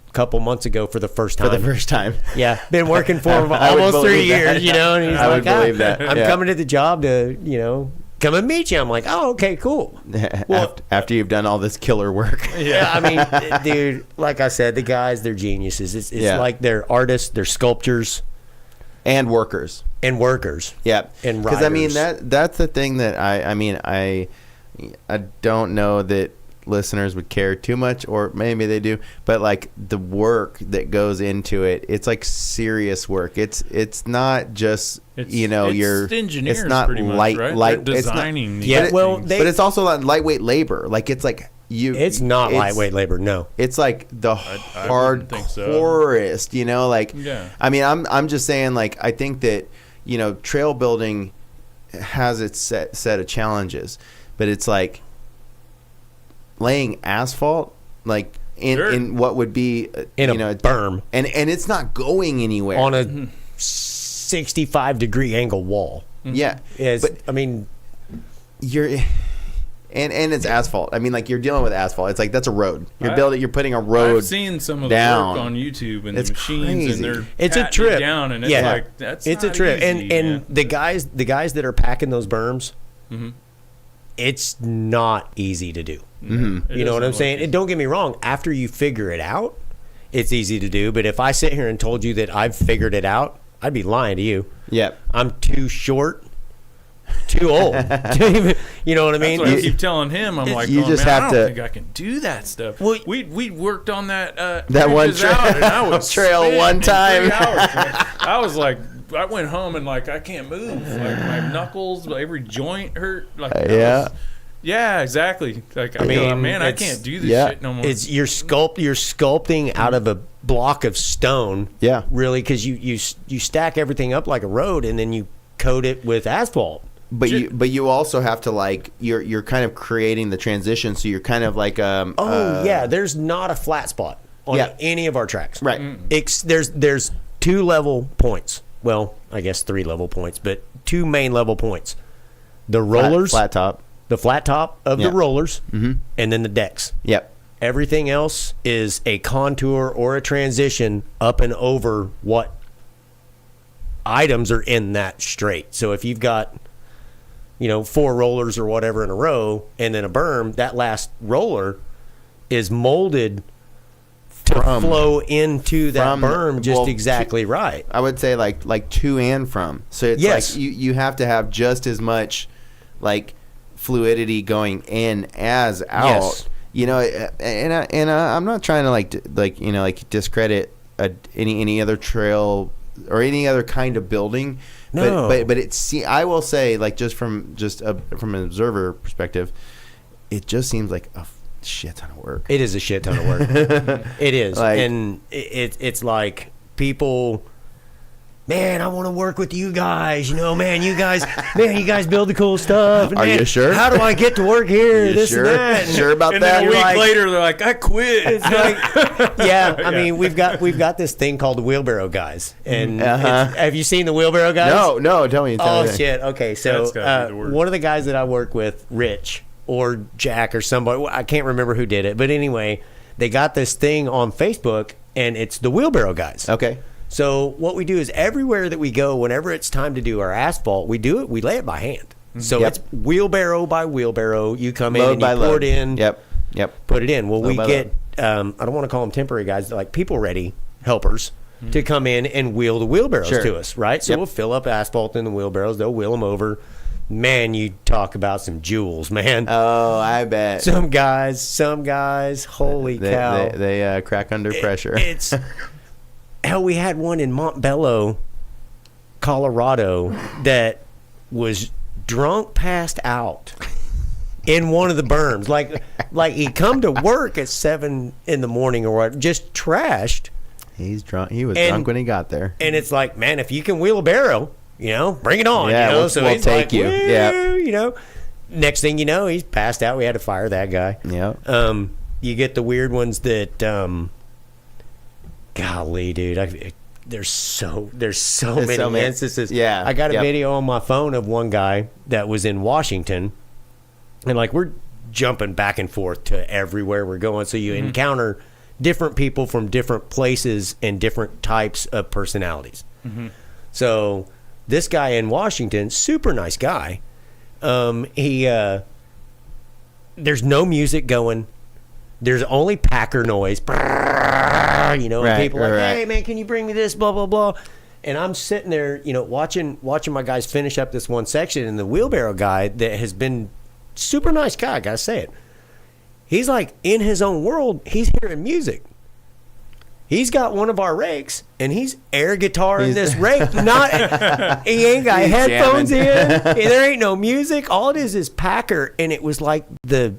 a couple months ago for the first time. Yeah. Been working for him almost 3 years, you know. And he's I would believe that. I'm coming to the job to, come and meet you. I'm like, oh, okay, cool. Well, after you've done all this killer work. Yeah, I mean, dude, like I said, the guys, they're geniuses. It's like they're artists, they're sculptors. And workers. Yeah. And writers. Because, I mean, that's the thing that I don't know that listeners would care too much, or maybe they do, but like the work that goes into it, it's like serious work. It's not just it's engineers, it's not pretty much, right? light They're designing. But it's also like lightweight labor. Like it's like it's not lightweight labor. No, it's like the hardcorest. Yeah. I mean, I'm just saying, like, I think that trail building has its set of challenges, but it's like laying asphalt, like in what would be in a berm, and it's not going anywhere on a 65-degree angle wall. Yeah, but I mean, you're. And it's asphalt. I mean, like, you're dealing with asphalt. It's like that's a road. You're putting a road. I've seen some of the down. work on YouTube and It's the machines, crazy. and they're it's a trip down, and it's like it's a trip. Easy, and the guys that are packing those berms, it's not easy to do. Mm-hmm. You know what I'm saying? And don't get me wrong. After you figure it out, it's easy to do. But if I sit here and told you that I've figured it out, I'd be lying to you. Yep. I'm too short. Too old. You know what I mean? That's what I keep telling him. I'm like, you just have I to. don't think I can do that stuff. Well, we worked on that one trail one time. I was like, I went home and like I can't move. Like my knuckles, every joint hurt. Like yeah, exactly. Like I mean, man, I can't do this shit no more. It's you're sculpting out of a block of stone. Yeah, really, because you stack everything up like a road, and then you coat it with asphalt. But you also have to, like, you're kind of creating the transition, so you're kind of like there's not a flat spot on any of our tracks. Right. There's 2 level points. Well, I guess 3 level points, but 2 main level points. The rollers, flat top. The flat top of the rollers, and then the decks. Yep. Everything else is a contour or a transition up and over what items are in that straight. So if you've got 4 rollers or whatever in a row and then a berm, that last roller is molded to flow into that berm exactly right. I would say like to and from. So it's like you have to have just as much like fluidity going in as out. Yes. And I'm not trying to discredit any other trail or any other kind of building. No. But I will say, like, just from an observer perspective, it just seems like a shit ton of work. It is a shit ton of work. It is. Like, and it's like people, man, I want to work with you guys. Man, you guys build the cool stuff. And, Are you sure? How do I get to work here? This sure? and that. Sure about and that? Then a week later, they're like, I quit. It's like, I mean, we've got this thing called the wheelbarrow guys. And have you seen the wheelbarrow guys? No, tell me. Oh shit. Okay, so one of the guys that I work with, Rich or Jack or somebody, I can't remember who did it, but anyway, they got this thing on Facebook, and it's the wheelbarrow guys. Okay. So what we do is everywhere that we go, whenever it's time to do our asphalt, we lay it by hand. So it's wheelbarrow by wheelbarrow. You come in and you pour it in. Yep. Put it in. Well, we get, I don't want to call them temporary guys, they're like people-ready helpers to come in and wheel the wheelbarrows to us, right? So we'll fill up asphalt in the wheelbarrows. They'll wheel them over. Man, you talk about some jewels, man. Oh, I bet. Some guys, holy cow. They crack under pressure. It's... Hell, we had one in Montbello, Colorado, that was drunk, passed out in one of the berms. Like he'd come to work at 7 a.m. or what, just trashed, He's drunk. He was drunk when he got there. And it's like, man, if you can wheel a barrel, bring it on. Yeah, we'll take like, you. Yeah. Next thing you know, he's passed out. We had to fire that guy. Yeah. You get the weird ones that, golly, dude, there's so many instances. Yeah. I got a video on my phone of one guy that was in Washington, and like we're jumping back and forth to everywhere we're going. So you encounter different people from different places and different types of personalities. So this guy in Washington, super nice guy. There's no music going. There's only Packer noise. And people are like, hey, man, can you bring me this, blah, blah, blah. And I'm sitting there, watching my guys finish up this one section, and the wheelbarrow guy that has been super nice guy, I got to say it. He's like in his own world. He's hearing music. He's got one of our rakes, and he's air guitaring this rake. He ain't got headphones in. There ain't no music. All it is Packer, and it was like the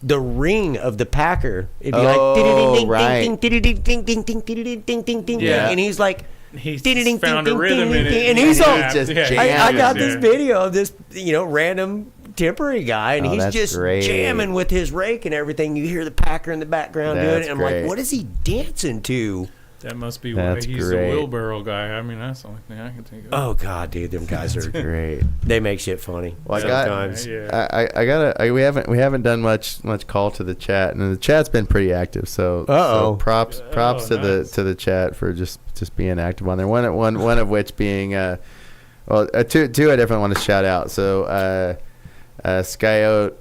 ring of the Packer. It'd be like ding ding ding ding ding ding ding ding ding ding, and he's like he's found a rhythm in it, and he's all just I got this video of this random temporary guy, and he's just jamming with his rake and everything. You hear the Packer in the background doing it, and I'm like, what is he dancing to? That must be why he's a wheelbarrow guy. I mean, that's the only thing I can think of. Oh God, dude, them guys are great. They make shit funny. Well, sometimes. We haven't done much call to the chat, and the chat's been pretty active. So props to the chat for just being active on there. One of which being two I definitely want to shout out. So Skyote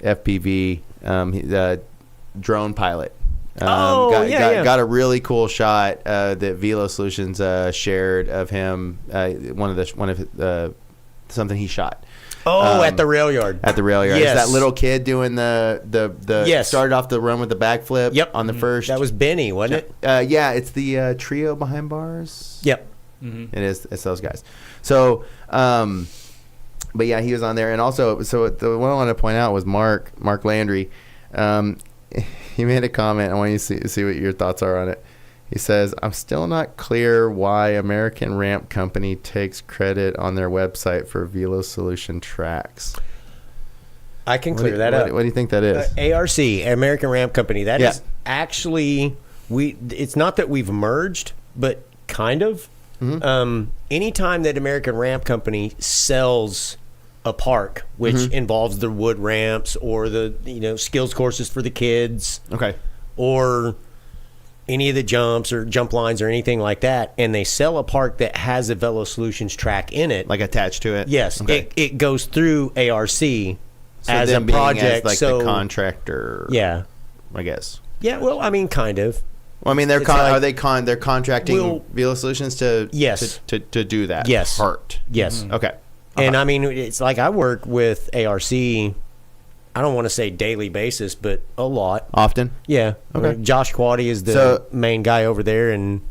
FPV, he's a drone pilot. Got a really cool shot that Velosolutions shared of him. One of something he shot. At the rail yard. At the rail yard. Yes. It's that little kid doing the started off the run with the backflip. Yep. On the first. That was Benny, wasn't it? It's the trio behind bars. Yep. It is. It's those guys. So, but yeah, he was on there, and also, so the one I wanted to point out was Mark Landry. He made a comment. I want you to see what your thoughts are on it. He says, "I'm still not clear why American Ramp Company takes credit on their website for Velosolution tracks." I can clear that up. What do you think that is? ARC, American Ramp Company. That is actually it's not that we've merged, but kind of. Anytime that American Ramp Company sells a park, which involves the wood ramps or the skills courses for the kids, or any of the jumps or jump lines or anything like that, and they sell a park that has a Velosolutions track in it, like attached to it. Yes, it goes through ARC as a project, as the contractor. Yeah, I guess. Yeah, well, I mean, kind of. Well, I mean, they're contracting Velosolutions to do that. Yes. Part. Yes. Okay. And I mean, it's like I work with ARC. I don't want to say daily basis, but a lot. Often. Yeah. Okay. Josh Quaddy is the main guy over there, and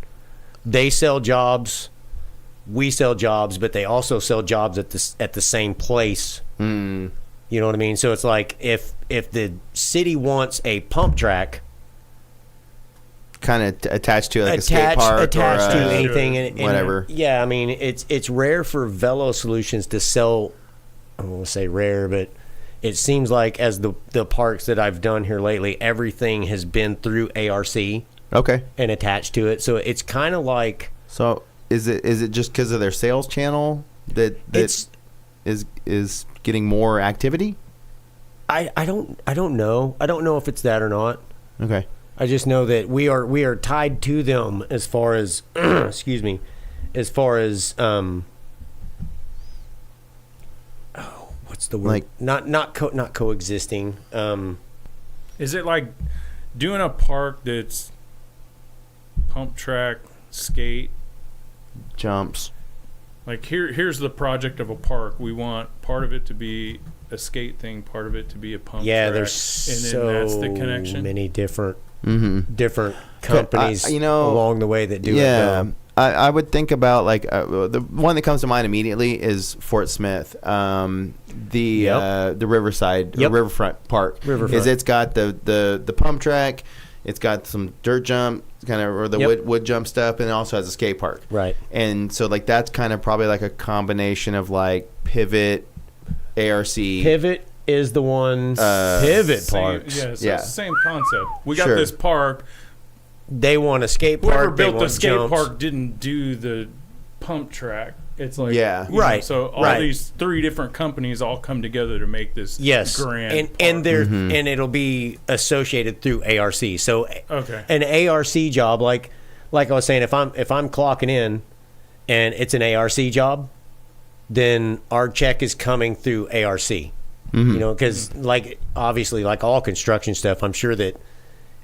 they sell jobs. We sell jobs, but they also sell jobs at the same place. You know what I mean? So it's like if the city wants a pump track, kind of attached to like a skate park, attached to anything, and whatever. Yeah, I mean, it's rare for Velosolutions to sell. I don't want to say rare, but it seems like as the parks that I've done here lately, everything has been through ARC. Okay. And attached to it, so it's kind of like. So is it just because of their sales channel that is getting more activity? I don't know. I don't know if it's that or not. Okay. I just know that we are tied to them as far as excuse me, as far as what's the word? Like, not coexisting. Is it like doing a park that's pump track, skate, jumps? Like here's the project of a park. We want part of it to be a skate thing, part of it to be a pump track. Yeah, there's and then that's the connection. Many different companies along the way that do it. Yeah, I would think about like the one that comes to mind immediately is Fort Smith, the Riverside or Riverfront Park. It's got the pump track. It's got some dirt jump kind of, or the wood jump stuff, and it also has a skate park. Right. And so like that's kind of probably like a combination of like Pivot, ARC. Pivot is the one. Pivot parks. Yeah, so it's the same concept. We got this park. They want a skate park. Whoever built the skate park didn't do the pump track. It's like, so all these 3 different companies all come together to make this grand and they're and it'll be associated through ARC. So an ARC job, like I was saying, if I'm clocking in and it's an ARC job, then our check is coming through ARC. You know, because like obviously, like all construction stuff, I'm sure that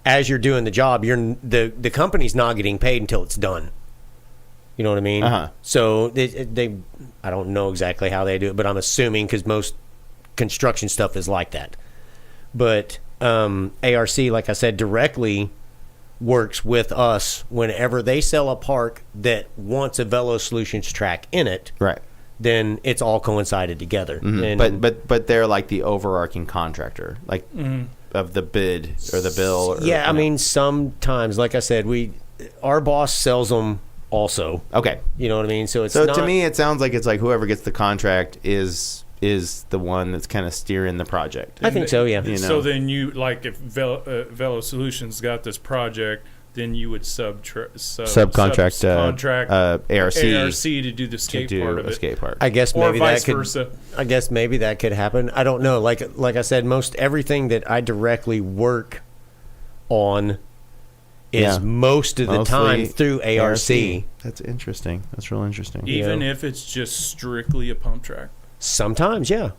as you're doing the job, the company's not getting paid until it's done. You know what I mean? So they I don't know exactly how they do it, but I'm assuming because most construction stuff is like that. But ARC, like I said, directly works with us whenever they sell a park that wants a Velosolutions track in it. Right. Then it's all coincided together. And but they're like the overarching contractor, like of the bid or the bill. Or, I mean, sometimes, like I said, our boss sells them. Also, you know what I mean. So to me, it sounds like it's like whoever gets the contract is the one that's kind of steering the project. I think so, yeah. You know? So then you like if Velosolutions got this project, then you would subcontract ARC to do the skate part of it. Skate park. I guess maybe vice versa. I guess maybe that could happen. I don't know. Like I said, most everything that I directly work on is mostly time through ARC. That's interesting. That's real interesting. Even if it's just strictly a pump track. Sometimes, yeah.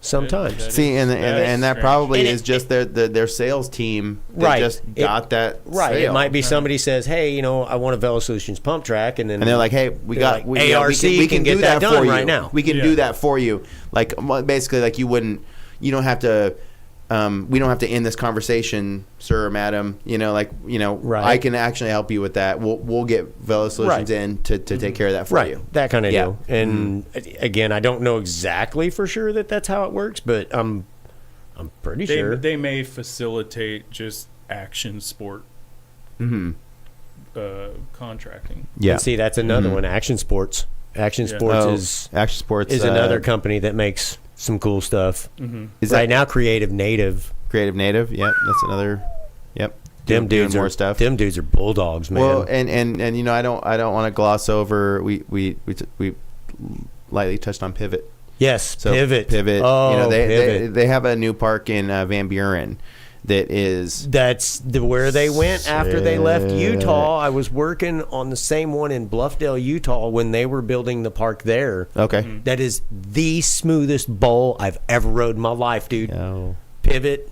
Sometimes. See, and that probably is just their sales team that just got that right. sale. It might be somebody says, hey, you know, I want a Velosolutions pump track, and they're like, hey, we got like, ARC we can get that done for you right now. We can do that for you. Like basically, like you don't have to. We don't have to end this conversation, sir or madam. You know, like, you know, I can actually help you with that. We'll get Velosolutions in to take care of that for you. That kind of deal. And again, I don't know exactly for sure that that's how it works, but I'm pretty sure they may facilitate just action sport contracting. Yeah. And see, that's another one. Action Sports. Action Sports is another company that makes some cool stuff. Is right now Creative Native, yep, that's another. Yep, them dudes more are stuff. Them dudes are bulldogs, man. Well, and you know, I don't want to gloss over. We lightly touched on Pivot. Yes, so Pivot. Oh, you know, they have a new park in Van Buren. That's where they went after they left Utah. I was working on the same one in Bluffdale, Utah, when they were building the park there. Okay. That is the smoothest bowl I've ever rode in my life, dude. Oh. Pivot,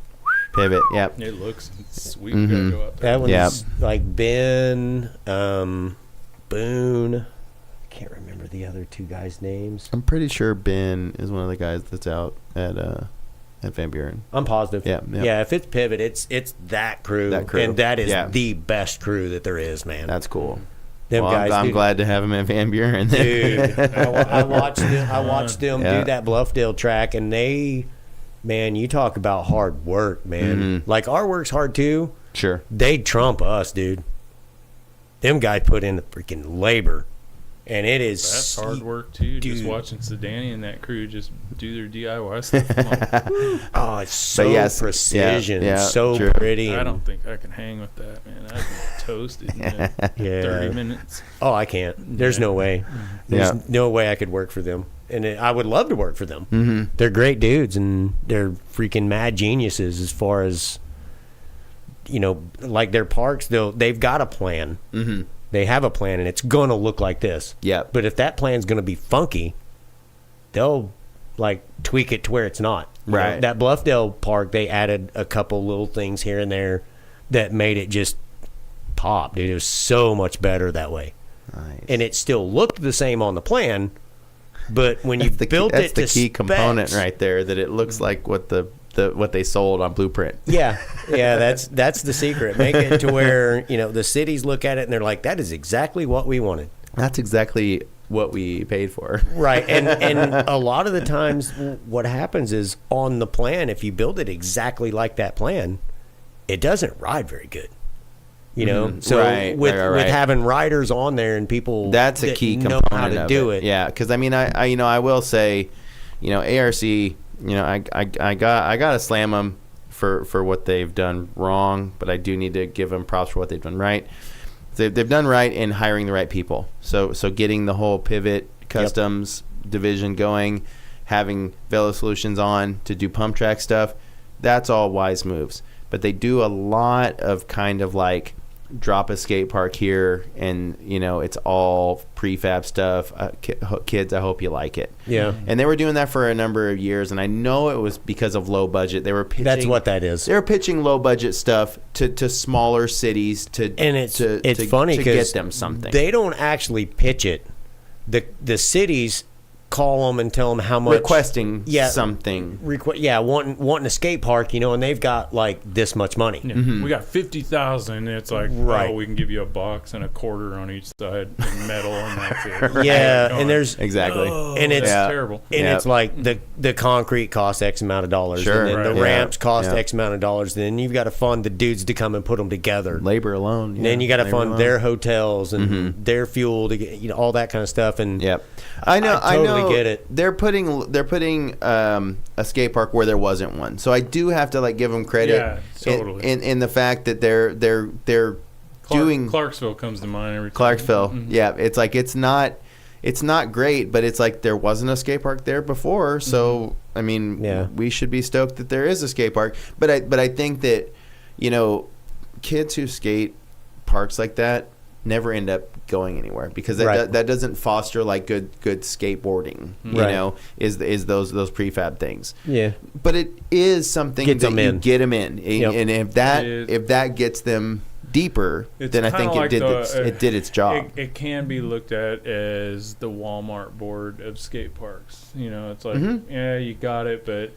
yep. It looks sweet. We gotta go out there. That one's like Ben, Boone. I can't remember the other two guys' names. I'm pretty sure Ben is one of the guys that's out at Van Buren. I'm positive. Yeah. If it's Pivot, it's that crew. And that is the best crew that there is, man. That's cool. Them guys. I'm glad to have him at Van Buren. Dude, I watched them do that Bluffdale track, and man, you talk about hard work, man. Like our work's hard too. Sure. They trump us, dude. Them guys put in the freaking labor. And it is... That's hard work, too. Dude. Just watching Sedani and that crew just do their DIY stuff. Oh, it's so precision. So pretty. I don't think I can hang with that, man. I'd be toasted in 30 minutes. Oh, I can't. There's no way. There's no way I could work for them. And I would love to work for them. They're great dudes, and they're freaking mad geniuses as far as, you know, like their parks, they've got a plan. They have a plan, and it's going to look like this. Yeah. But if that plan's going to be funky, they'll, like, tweak it to where it's not. Right. You know, that Bluffdale park, they added a couple little things here and there that made it just pop, dude. It was so much better that way. Nice. And it still looked the same on the plan, but when you built it to that's the key component right there, that it looks like what they sold on Blueprint. Yeah, that's the secret. Make it to where, you know, the cities look at it and they're like, that is exactly what we wanted. That's exactly what we paid for. Right, and a lot of the times what happens is on the plan, if you build it exactly like that plan, it doesn't ride very good. You know, Mhm. so Right, with right. having riders on there and people That's a that key know component how to of do it. it. Yeah, because I mean, I will say, you know, ARC, you know, I gotta slam them for what they've done wrong, but I do need to give them props for what they've done right. They've done right in hiring the right people. So getting the whole pivot customs division going, having Velosolutions on to do pump track stuff, that's all wise moves. But they do a lot of kind of like drop a skate park here, and you know, it's all prefab stuff. Kids, I hope you like it. Yeah. And they were doing that for a number of years, and I know it was because of low budget. They were pitching, That's what that is. they were pitching low budget stuff to smaller cities And it's funny to because get them something. they don't actually pitch it. The cities call them and tell them how much requesting something. wanting a skate park, you know, and they've got like this much money. Yeah. Mm-hmm. We got 50,000. It's like, right. Oh, we can give you a box and a quarter on each side and metal, and that's it. Yeah, and there's Exactly. and it's terrible. And it's like the concrete costs X amount of dollars, Sure. and then the Right. ramps cost X amount of dollars. Then you've got to fund the dudes to come and put them together. Labor alone. And then you got to labor fund alone. their hotels and their fuel to get, you know, all that kind of stuff. And Yep. I totally get it. They're putting a skate park where there wasn't one. So I do have to like give them credit. Yeah, totally. In the fact that they're doing Clarksville comes to mind every time. Clarksville. Mhm. Yeah, it's like it's not great, but it's like there wasn't a skate park there before. So I mean, we should be stoked that there is a skate park. But I think that, you know, kids who skate parks like that never end up going anywhere because that doesn't foster like good skateboarding. You know, is those prefab things. Yeah, but it is something Gets that them you in. get them in, and if that gets them deeper, It's then I think kinda it did its job. It can be looked at as the Walmart board of skate parks. You know, it's like, yeah, you got it, but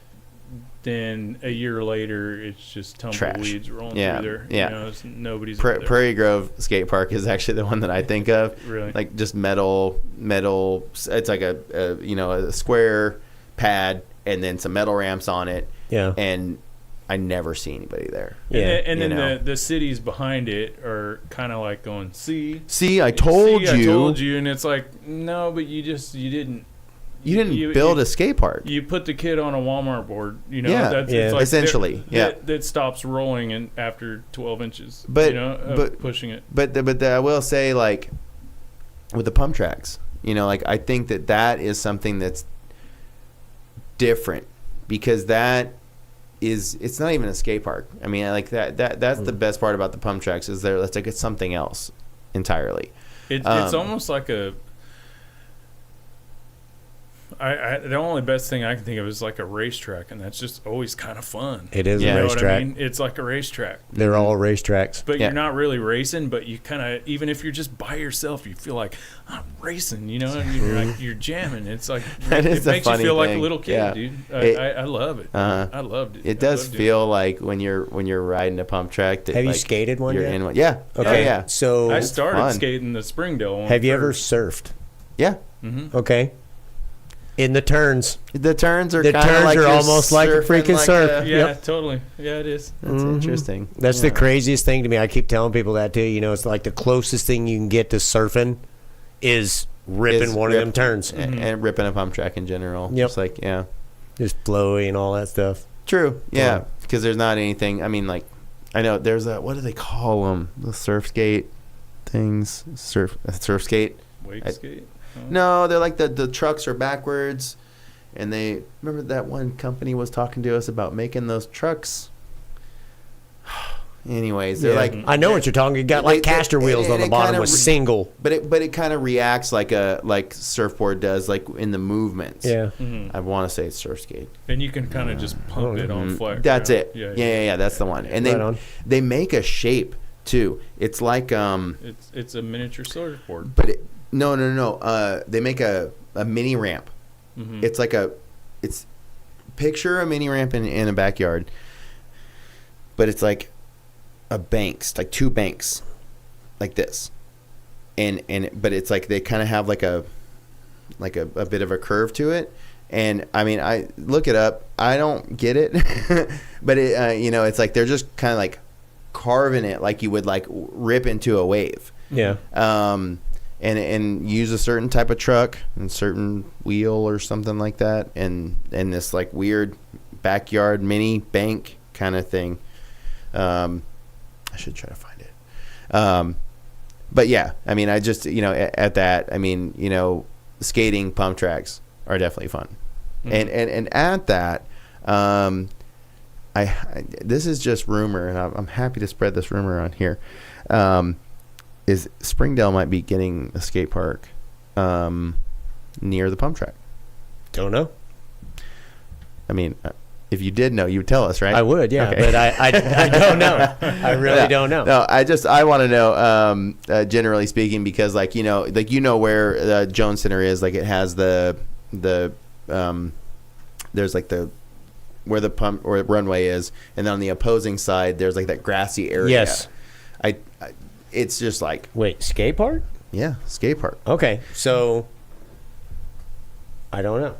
then a year later, it's just tumbleweeds rolling through there. Yeah. You know, nobody's Pra- there. Prairie Grove Skate Park is actually the one that I think of. Really? Like just metal. It's like a square pad and then some metal ramps on it. Yeah. And I never see anybody there. Yeah. And then the cities behind it are kind of like going, see, I told I told you, and it's like, no, but you didn't. You didn't build a skate park. You put the kid on a Walmart board, you know. Yeah, It's like essentially. that stops rolling after 12 inches. But you know, of pushing it. But I will say, like, with the pump tracks, you know, like I think that is something that's different because it's not even a skate park. I mean, like that's the best part about the pump tracks is it's something else entirely. It's almost like a. The only best thing I can think of is like a racetrack, and that's just always kind of fun. It is a racetrack. I mean? It's like a racetrack. They're all racetracks. But you're not really racing, but you kind of, even if you're just by yourself, you feel like, I'm racing, you know, and you're like, you're jamming. It's like, it makes you feel like a little kid, dude. I love it. I loved it. It does feel like when you're riding a pump track. That, have you like, skated one you're yet? in one. Yeah. Okay. Yeah. So I started fun. skating the Springdale one. Have you first. ever surfed? Yeah. Mm-hmm. Okay. In the turns. The turns are almost like a freaking surf. Yeah, totally. Yeah, it is. That's interesting. That's the craziest thing to me. I keep telling people that too. You know, it's like the closest thing you can get to surfing is ripping one of them turns. And ripping a pump track in general. Yep. It's like, yeah. Just flowy and all that stuff. True. Yeah. Because there's not anything. I mean, like, I know there's what do they call them? The surf skate things? Surf skate? Wake skate? No, they're like the trucks are backwards, and they remember that one company was talking to us about making those trucks. Anyways, they're like, I know what you're talking. You got like caster wheels on the bottom with single, but it kind of reacts like surfboard does, like in the movements. Yeah, I want to say it's surf skate, and you can kind of just pump it on flex. That's it. Yeah, that's the one. And they make a shape too. It's like it's a miniature surfboard, but no. They make a mini ramp. Mm-hmm. It's picture a mini ramp in a backyard, but it's like a banks, like two banks, like this, but it's like they kind of have like a bit of a curve to it. And I mean, I look it up. I don't get it, but it it's like they're just kind of like carving it like you would like rip into a wave. Yeah. And use a certain type of truck and certain wheel or something like that, and this like weird backyard mini bank kind of thing. I should try to find it. But yeah, I mean, I just, at that, I mean, skating pump tracks are definitely fun. Mm-hmm. And at that, this is just rumor, and I'm happy to spread this rumor on here. Is Springdale might be getting a skate park near the pump track. Don't know. I mean, if you did know, you would tell us, right? I would, yeah. Okay. But I don't know. I really don't know. No, I want to know, generally speaking, because like where the Jones Center is, like it has the there's like where the pump or runway is, and then on the opposing side there's like that grassy area. Yes. It's just like, wait, skate park? Yeah, skate park. Okay, so I don't know.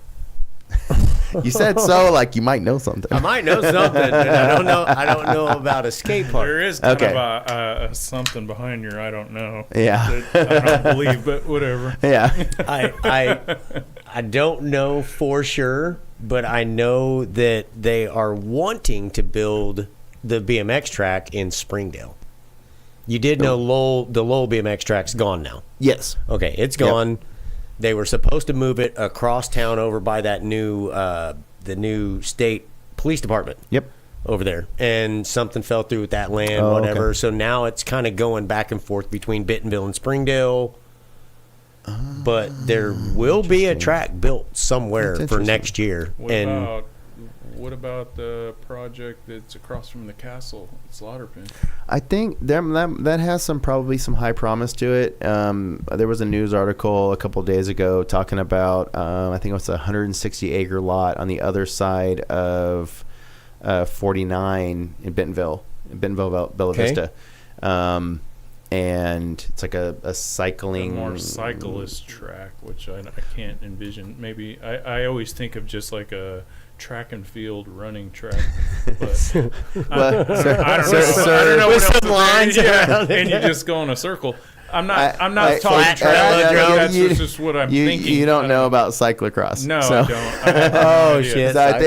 You said so like you might know something. I might know something, but I don't know about a skate park. There is kind of a something behind your I don't know. Yeah. I don't believe, but whatever. Yeah. I don't know for sure, but I know that they are wanting to build the BMX track in Springdale. You did know the Lowell BMX track's gone now. Yes. Okay, it's gone. Yep. They were supposed to move it across town over by that new the new state police department. Yep. Over there, and something fell through with that land, whatever. Okay. So now it's kind of going back and forth between Bentonville and Springdale. But there will be a track built somewhere for next year. What about the project that's across from the castle at Slaughterpin? I think that has probably some high promise to it. There was a news article a couple of days ago talking about I think it was a 160-acre lot on the other side of 49 in Bentonville, Bella Vista. And it's like a cycling, more cyclist track, which I can't envision. Maybe I always think of just like a track and field running track, but I don't know with what some lines around it. And you just go in a circle. I'm not talking track. That's just what I'm thinking. You don't know about cyclocross. No, I don't. Oh shit! I'm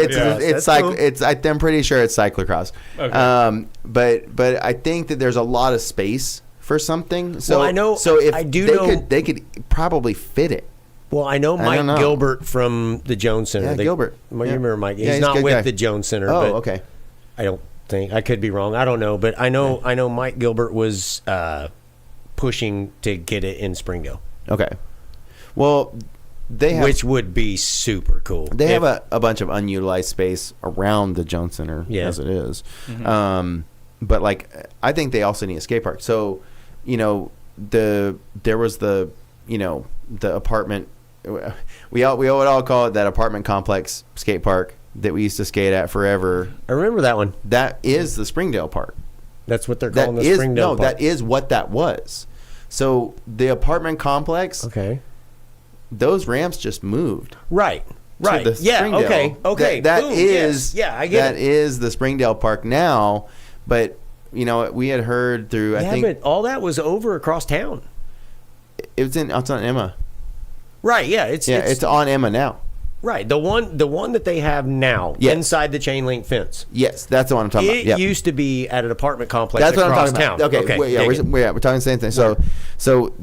pretty sure it's cyclocross. Okay. But I think that there's a lot of space for something. So I know. So if they could probably fit it. Well, I know Mike Gilbert from the Jones Center. Yeah, Gilbert. You remember Mike? He's not with the Jones Center. Oh, but okay. I don't think. I could be wrong. I don't know. But I know Mike Gilbert was pushing to get it in Springdale. Okay. Well, which would be super cool. They have a bunch of unutilized space around the Jones Center as it is. Mm-hmm. But like, I think they also need a skate park. So, there was the apartment. We would all call it that apartment complex skate park that we used to skate at forever. I remember that one. That is the Springdale Park. That's what they're calling the Springdale Park. No, that is what that was. So the apartment complex. Okay. Those ramps just moved. Right. Yeah. Springdale. Okay. That is. Yes. Yeah, I get it. That is the Springdale Park now, but we had heard through. I think but all that was over across town. It's on Emma. Right. Yeah. It's on Emma now. Right. The one that they have now inside the chain link fence. Yes, that's the one I'm talking about. It used to be at an apartment complex that's across what I'm talking town. About. Okay. We're talking the same thing. So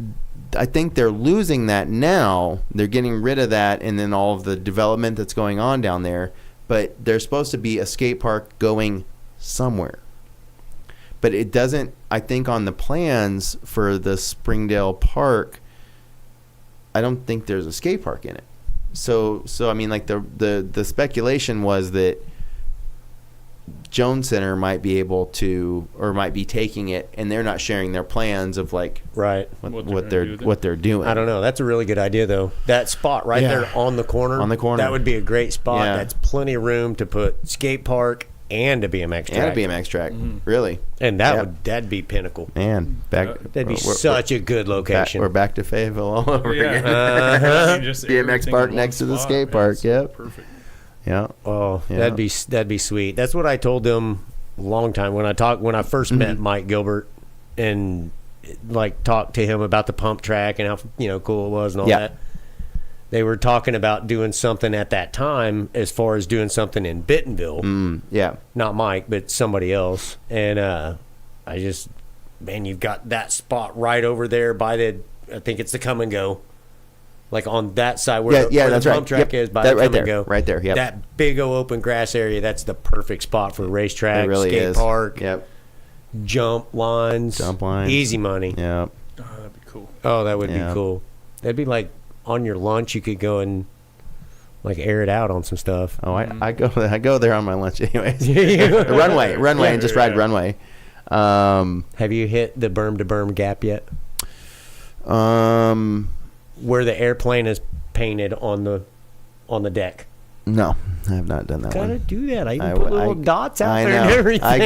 I think they're losing that now. They're getting rid of that, and then all of the development that's going on down there. But there's supposed to be a skate park going somewhere. But it doesn't. I think on the plans for the Springdale Park, I don't think there's a skate park in it. So I mean, like the speculation was that Jones Center might be able to, or might be taking it, and they're not sharing their plans of like what they're doing. I don't know. That's a really good idea though. That spot right there on the corner. That would be a great spot. Yeah. That's plenty of room to put skate park and a BMX track. Really. And that'd be pinnacle. Man, that'd be such a good location. We're back to Fayetteville all over again. BMX park next to the skate park. Yep. Perfect. Yeah. Oh, that'd be sweet. That's what I told them long time. When I first met Mike Gilbert and like talked to him about the pump track and how cool it was and all that. They were talking about doing something at that time as far as doing something in Bentonville. Not Mike, but somebody else. And you've got that spot right over there by I think it's the Come and Go. Like on that side where the pump track is by the Come and Go. Right there, That big open grass area, that's the perfect spot for a racetrack, really skate park, jump lines. Easy money. Oh, that'd be cool. Oh, that would be cool. That'd be like on your lunch, you could go and like air it out on some stuff. Oh, I go there on my lunch anyways. runway, and just ride runway. Have you hit the berm to berm gap yet? Where the airplane is painted on the deck. No, I have not done that. Gotta do that. I even put little dots out there and everything. I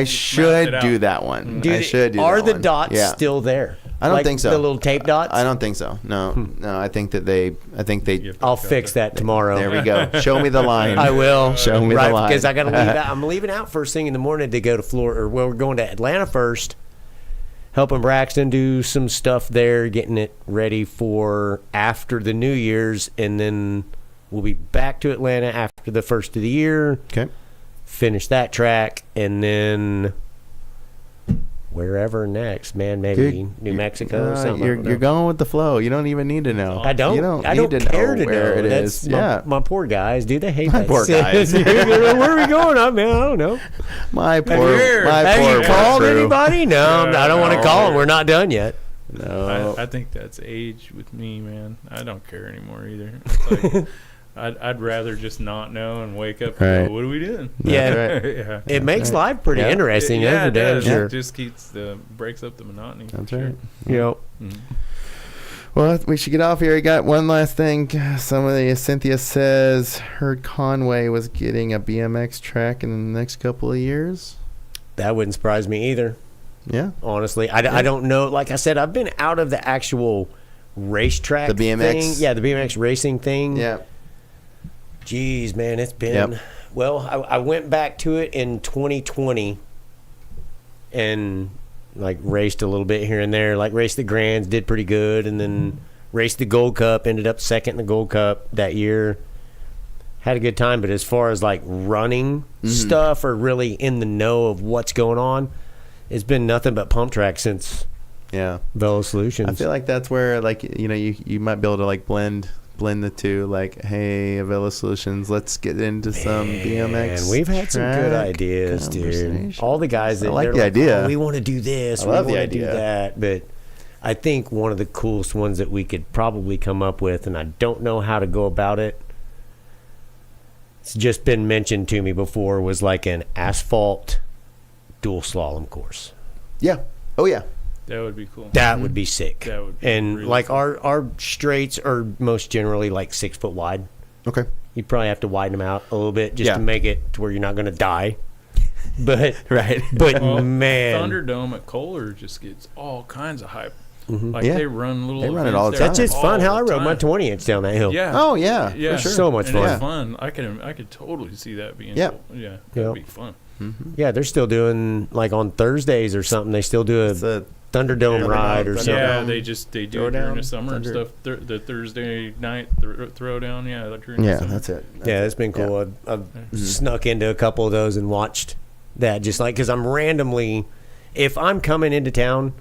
should do that one. I should do that one. Are the dots still there? I don't think so. The little tape dots? I don't think so. No. I think they. I'll fix that tomorrow. There we go. Show me the line. I will. Show me the line. Because I got to leave out. I'm leaving out first thing in the morning to go to Florida. We're going to Atlanta first. Helping Braxton do some stuff there, getting it ready for after the New Year's, and then we'll be back to Atlanta after the first of the year. Okay. Finish that track, and then wherever next, man. Maybe New Mexico. Something. You're going with the flow. You don't even need to know. I don't. You don't I need don't to care know to where know. it That's is. my poor guys. Do they hate My that? poor guys. Where are we going? I don't know. My poor. Have you called crew. anybody? No, I don't want to call them. We're not done yet. No. I think that's age with me, man. I don't care anymore either. It's like, I'd rather just not know and wake up and go, what are we doing? Yeah. It makes life pretty interesting. It does. Sure. It just breaks up the monotony. That's right. Yep. Well, we should get off here. I got one last thing. Cynthia says heard Conway was getting a BMX track in the next couple of years. That wouldn't surprise me either. Yeah. Honestly, I don't know. Like I said, I've been out of the actual racetrack The BMX thing. Yeah, the BMX racing thing. Yeah. Jeez, man, it's been... Yep. Well, I went back to it in 2020 and like raced a little bit here and there. Like raced the Grands, did pretty good, and then raced the Gold Cup, ended up second in the Gold Cup that year. Had a good time, but as far as like running stuff or really in the know of what's going on, it's been nothing but pump track since Velosolutions. I feel like that's where like you might be able to like blend the two, like, hey, Velosolutions, let's get into some BMX. And we've had some good ideas, dude. All the guys that I like the idea. Oh, we want to do this, I we love the want to do idea. that. But I think one of the coolest ones that we could probably come up with, and I don't know how to go about it, it's just been mentioned to me before, was like an asphalt dual slalom course. Yeah. Oh, yeah. That would be cool. That would be sick. That would be and really like fun. our straights are most generally like 6 foot wide. Okay. You probably have to widen them out a little bit just to make it to where you're not going to die. But but man, Thunderdome at Kohler just gets all kinds of hype. Mm-hmm. Like they run little. They run it all the events there time. that's just fun. How I all the rode my time. 20-inch down that hill. Yeah. Oh yeah. Yeah. For sure. So much And fun. it's fun. I could totally see that being. Yeah. Cool. Yeah. That'd be fun. Mm-hmm. Yeah, they're still doing like on Thursdays or something. They still do a Thunderdome ride or something. Yeah, they do it during the summer and stuff. The Thursday night throwdown. Yeah, during the summer. That's it. Yeah, it's been cool. Yeah. I've snuck into a couple of those and watched that. Just like because I'm randomly, if I'm coming into town,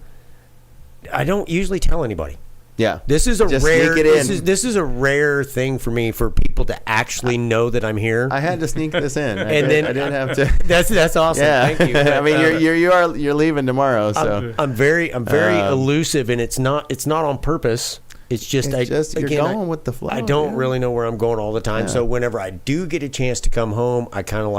I don't usually tell anybody. Yeah. This is a Just rare. sneak it in. This is a rare thing for me for people to actually know that I'm here. I had to sneak this in. And then I didn't have to. That's awesome. Yeah. Thank you. I mean, you're leaving tomorrow, so I'm very elusive, and it's not on purpose. It's just you're going with the flow. I don't really know where I'm going all the time. Yeah. So whenever I do get a chance to come home, I kind of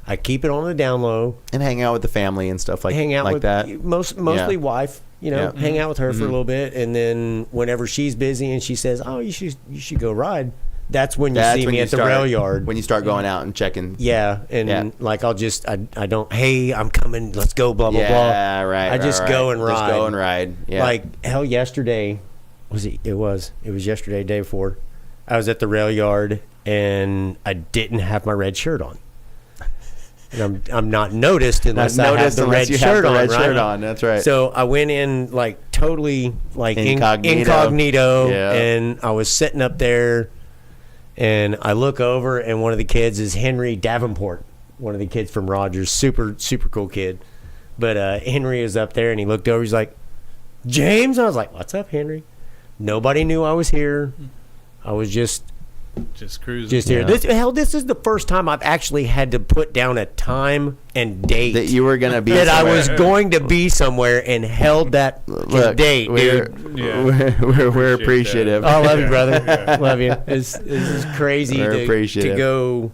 I keep it on the down low and hang out with the family and stuff like hang out like with that. Mostly wife. Hang out with her for a little bit, and then whenever she's busy and she says, "Oh, you should go ride," that's when you see me at the rail yard. When you start going out and checking. Yeah, and like I'll just I don't. Hey, I'm coming. Let's go. Blah blah blah. Yeah, right. I just go and ride. Just go and ride. Yeah. Like hell, yesterday it was yesterday, day before. I was at the rail yard and I didn't have my red shirt on. And I'm not noticed unless I have the red shirt on, right? That's right. So I went in like totally like incognito. Yeah. And I was sitting up there, and I look over, and one of the kids is Henry Davenport, one of the kids from Rogers, super cool kid. But Henry was up there, and he looked over. He's like, James. I was like, what's up, Henry? Nobody knew I was here. I was just cruising. Just here. This is the first time I've actually had to put down a time and date that you were going to be that somewhere. I was going to be somewhere and held that date, dude. We're appreciative. I love you, brother. Love you. This is crazy to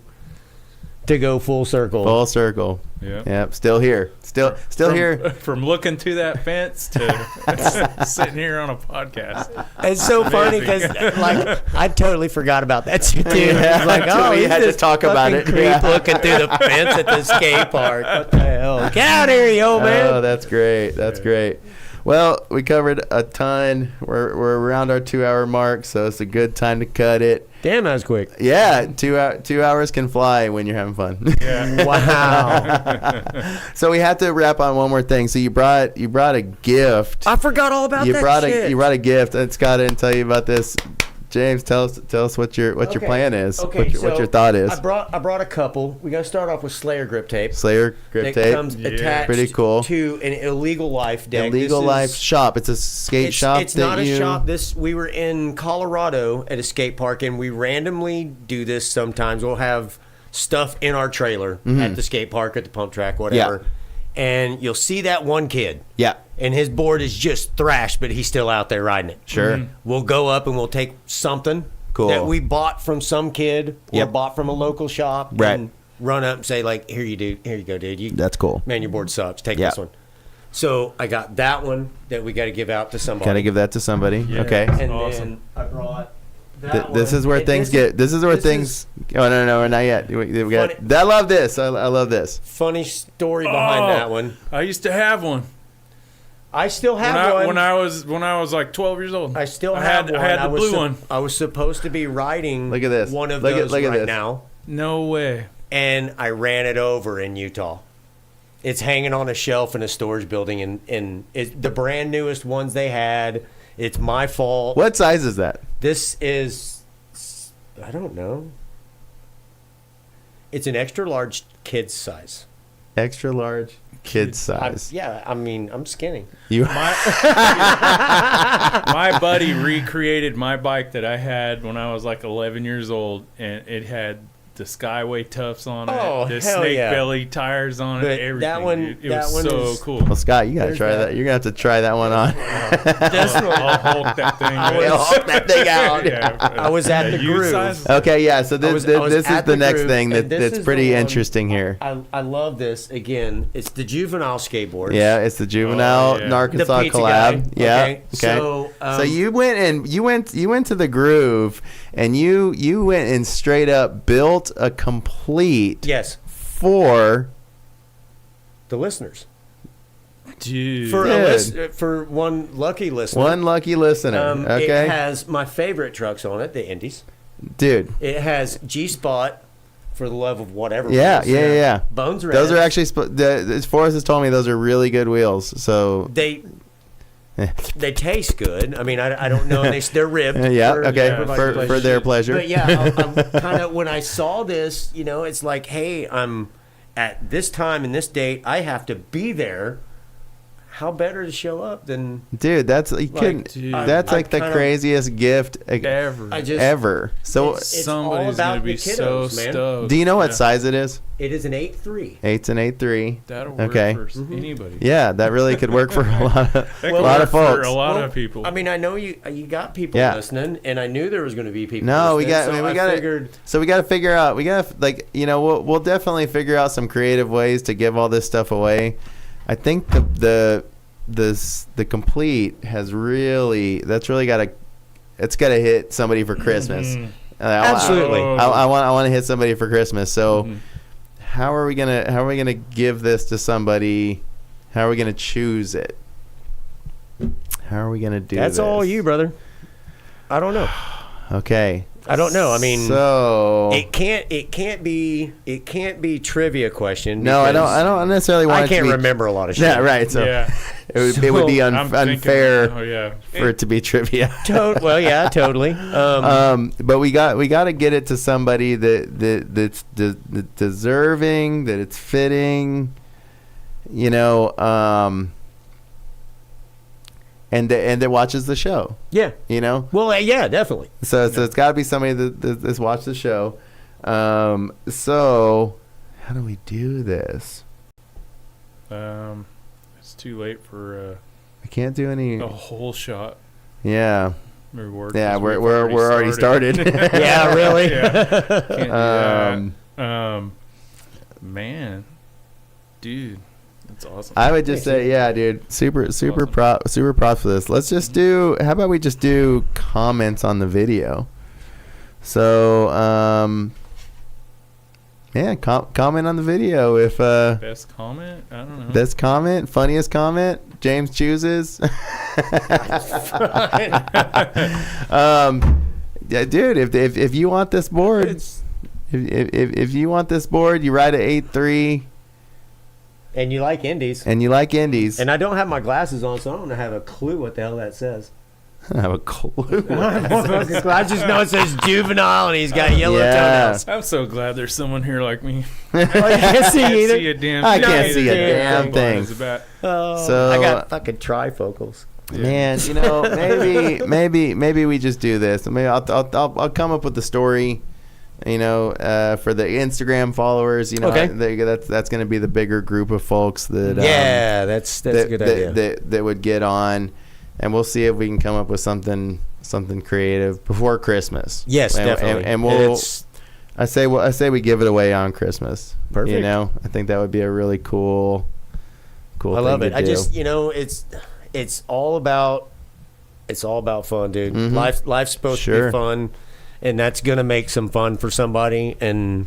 go full circle. Full circle. Yeah. Yep. Still here. Still here. From looking through that fence to sitting here on a podcast. It's so funny because like I totally forgot about that shit, dude. Yeah, like, oh, we had to talk about it. Creep looking through the fence at the skate park. What the hell? Get out of here, you old man. Oh, that's great. That's great. Well, we covered a ton. We're around our 2-hour mark, so it's a good time to cut it. Damn, that was quick. Yeah, 2 hours can fly when you're having fun. Yeah. Wow. So we have to wrap on one more thing. So you brought a gift. I forgot all about that shit. You brought a gift. And Scott didn't tell you about this. James, tell us what your plan is. Okay, what your thought is. I brought a couple. We got to start off with Slayer grip tape. Slayer grip that tape comes attached pretty cool. to an Illegal Life deck. Illegal Life shop. It's a skate shop. It's not a shop. We were in Colorado at a skate park, and we randomly do this sometimes. We'll have stuff in our trailer at the skate park, at the pump track, whatever. Yeah. And you'll see that one kid. Yeah. And his board is just thrashed, but he's still out there riding it. Sure. Mm-hmm. We'll go up and we'll take something cool that we bought from some kid or bought from a local shop and run up and say, like, here you go, dude. That's cool. Man, your board sucks. Take this one. So I got that one that we got to give out to somebody. Got to give that to somebody. Yeah. Okay. And then I brought this is where things get. This is where things. Oh no, not yet. We got. I love this. I love this. Funny story behind that one. I used to have one. I still have one. When I was like 12 years old. I still have one. I had the blue one. I was supposed to be riding. Look at this. One of those right now. No way. And I ran it over in Utah. It's hanging on a shelf in a storage building, and it's the brand newest ones they had. It's my fault. What size is that? This is, I don't know. It's an extra large kid's size. Extra large kid's size. I'm skinny. My buddy recreated my bike that I had when I was like 11 years old, and it had the Skyway Tufts on it, the snake belly tires on it, everything. That one, it was so cool. Well, Scott, you gotta try that. You're gonna have to try that one on. I'll Hulk that thing. I'll Hulk that thing out. I was at the groove. Okay, yeah. So this is the next thing that's pretty interesting here. I love this. Again, it's the juvenile skateboard. Yeah, it's the juvenile Gnarkansas collab. Yeah. Okay. So you went to the groove, and you went and straight up built a complete for the listeners. Dude. For one lucky listener. One lucky listener. Okay. It has my favorite trucks on it, the Indies. Dude. It has G-Spot for the love of whatever. Yeah. Bones Red. Those are actually Forrest has told me those are really good wheels. So they taste good. I mean, I don't know. They're ribbed. For their pleasure. But yeah, I'm kind of when I saw this, it's like, hey, I'm at this time and this date. I have to be there. How better to show up than that's the craziest gift ever. So somebody's gonna be so stoked. Do you know what size it is? It is an 8.3. It's an 8.3. That'll work for anybody. Yeah, that really could work for a lot of folks. For a lot of people. I mean, I know you got people listening, and I knew there was going to be people. No, listening, we got to figure out. We got to we'll definitely figure out some creative ways to give all this stuff away. I think the complete has really got to hit somebody for Christmas. Absolutely. I want to hit somebody for Christmas. So how are we gonna give this to somebody? How are we gonna choose it? How are we gonna do this? That's all you, brother. I don't know. Okay. I don't know. I mean, so it can't be trivia question. No, I don't necessarily want. I can't remember a lot of shit. Yeah, right. So it would be unfair for it to be trivia. Well, yeah, totally. But we got to get it to somebody that's deserving, that it's fitting, and that watches the show. Yeah. Well, yeah, definitely. So it's got to be somebody that's watched the show. So how do we do this? It's too late for I can't do any a whole shot. Yeah. Reward. Yeah, we're already started. Yeah, really. Can't do that. Man, dude. That's awesome. I would just say, yeah, dude, super props for this. Let's just do. How about we just do comments on the video? So, comment on the video if best comment. I don't know. Best comment, funniest comment. James chooses. Yeah, dude. If you want this board, if you want this board, you ride a 8.3. And you like indies. And I don't have my glasses on, so I don't have a clue what the hell that says. I don't have a clue. I just know it says juvenile, and he's got yellow toenails. I'm so glad there's someone here like me. You can't see either. I can't see a damn thing. So I got fucking trifocals. Man, maybe we just do this. Maybe I'll come up with the story. For the Instagram followers, okay. That's going to be the bigger group of folks that that's a good idea. That would get on, and we'll see if we can come up with something creative before Christmas. Yes, definitely. And we'll. I say we give it away on Christmas. Perfect. I think that would be a really cool. I love it. I just it's all about fun, dude. Mm-hmm. Life's supposed to be fun. And that's going to make some fun for somebody, and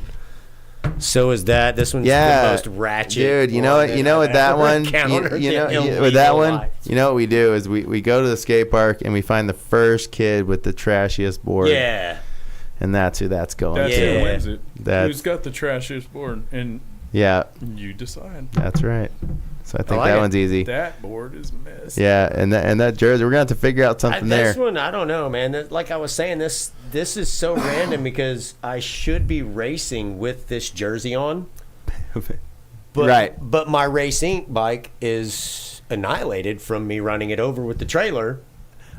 so is that. This one's the most ratchet. Dude, with that one, you know what we do is we go to the skate park and we find the first kid with the trashiest board. Yeah. And that's who that's going. That's to. who wins it. Who's got the trashiest board? And you decide. That's right. So I think that one's easy. That board is messy. Yeah, and that jersey, we're gonna have to figure out something there. This one, I don't know, man. Like I was saying, this is so random because I should be racing with this jersey on, but my racing bike is annihilated from me running it over with the trailer.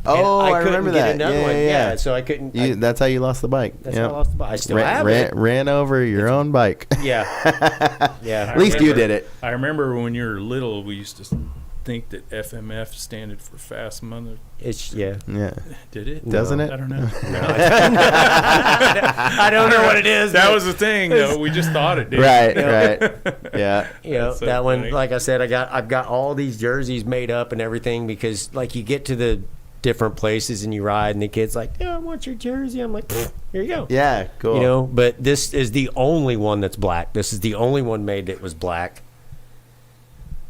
Oh, I remember that. Yeah. So I couldn't. That's how you lost the bike. That's how I lost the bike. I still have it. Ran over your own bike. Yeah. At least you did it. I remember when you were little, we used to think that FMF standed for fast mother. Yeah. Did it? Doesn't it? I don't know. I don't know what it is. That was the thing, though. We just thought it did. Right. Yeah. So that funny. One, like I said, I've got all these jerseys made up and everything because, like, you get to the different places and you ride and the kid's like, I want your jersey. I'm like, here you go. Yeah, cool. But this is the only one that's black. This is the only one made that was black.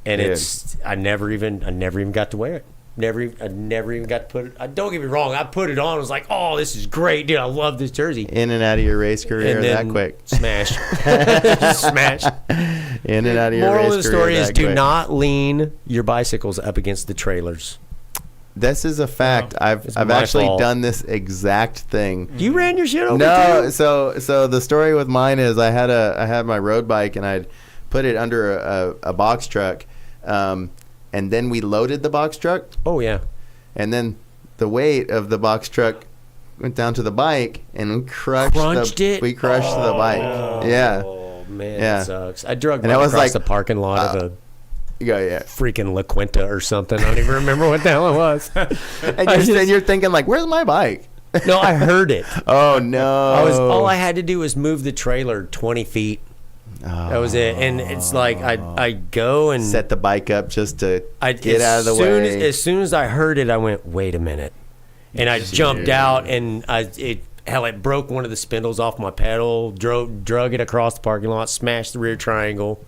And I never even got to wear it. I never even got to put it. Don't get me wrong. I put it on. I was like, oh, this is great, dude. I love this jersey. In and out of your race career that quick. Smash. Smash. In and out of your race career. Moral of the story is do not lean your bicycles up against the trailers. This is a fact. I've actually done this exact thing. You ran your shit over too? So the story with mine is I had my road bike and I'd put it under a box truck, and then we loaded the box truck. Oh yeah. And then the weight of the box truck went down to the bike and we crushed it. We crushed the bike. Yeah. Oh man, that sucks. I drug across the parking lot of a freaking La Quinta or something. I don't even remember what the hell it was. and you're thinking like, where's my bike? No, I heard it. Oh no! All I had to do was move the trailer 20 feet. That was it. And it's like I go and set the bike up just to get out of the way. As soon as I heard it, I went, wait a minute, and I jumped out and it broke one of the spindles off my pedal. Drug it across the parking lot, smashed the rear triangle.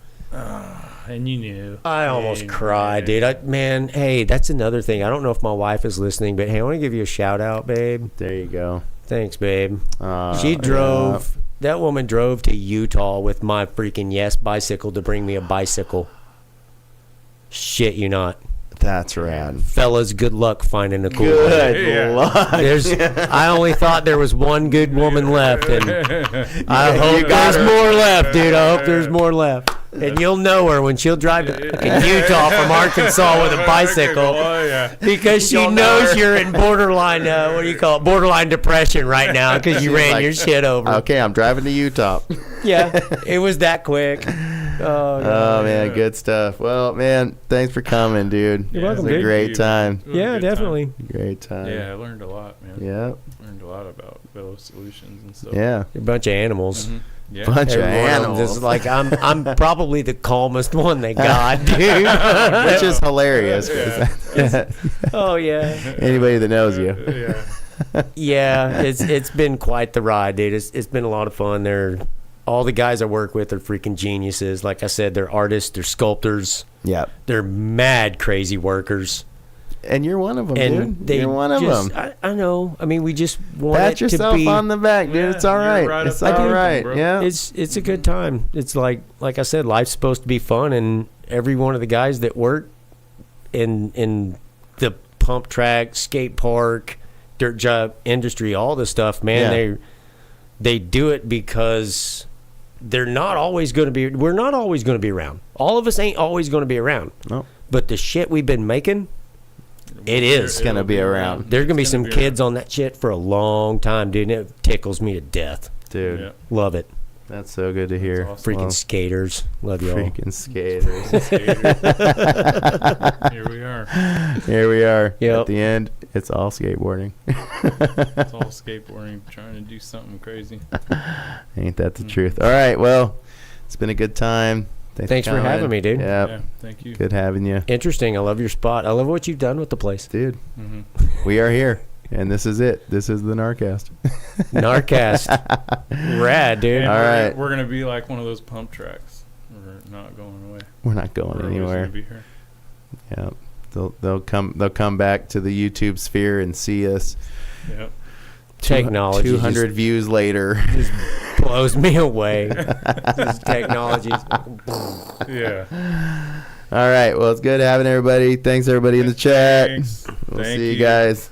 And you knew. I almost cried, dude. Hey, that's another thing. I don't know if my wife is listening, but hey, I want to give you a shout out, babe. There you go. Thanks, babe. She drove. That woman drove to Utah with my freaking bicycle to bring me a bicycle. Shit, you not. That's rad. Fellas, good luck finding a cool Good luck. I only thought there was one good woman left, and I hope there's more left, dude. I hope there's more left. And you'll know her when she'll drive to Utah from Arkansas with a bicycle, because she knows you're in borderline, what do you call it, borderline depression right now because you ran your shit over. Okay, I'm driving to Utah. Yeah, it was that quick. Oh man, good stuff. Well, man, thanks for coming, dude. You're welcome, it was a great time. Yeah, definitely. Great time. Yeah, I learned a lot, man. Yeah. Learned a lot about Velosolutions and stuff. Yeah. A bunch of animals. Mm-hmm. Yeah. Bunch of Every one them animals. is like I'm probably the calmest one they got, dude. Which is hilarious. Oh yeah. Anybody that knows you. Yeah, it's been quite the ride, dude. It's been a lot of fun. All the guys I work with are freaking geniuses. Like I said, they're artists, they're sculptors. Yeah. They're mad crazy workers. And you're one of them, dude. You're one of them. I know. I mean, we just want Pat it to yourself be on the back, dude. Yeah, it's all right. right It's up all there, right. bro. Yeah. It's a good time. It's like I said, life's supposed to be fun, and every one of the guys that work in the pump track, skate park, dirt job industry, all this stuff, man, they do it because we're not always going to be around. All of us ain't always going to be around. No. But the shit we've been making, it is going to be around. There's going to be some kids on that shit for a long time, dude. And it tickles me to death. Dude. Yeah. Love it. That's so good to hear. Awesome. Freaking skaters. Love y'all. Freaking skaters. Here we are. Here we are. Yep. At the end, it's all skateboarding. It's all skateboarding, trying to do something crazy. Ain't that the truth? All right. Well, it's been a good time. Thanks for having me, dude. Yeah. Thank you. Good having you. Interesting. I love your spot. I love what you've done with the place. Dude, Mm-hmm. we are here. And this is it. This is the Gnarcast. Gnarcast. Rad, dude. And All right. We're going to be like one of those pump tracks. We're not going away. We're not going We're always anywhere. gonna be here. Yeah. They'll come back to the YouTube sphere and see us. Yep. Technology 200 views later. just blows me away. This technology. Yeah. All right. Well, it's good having everybody. Thanks everybody in the chat. Thanks. We'll Thank see you you. guys.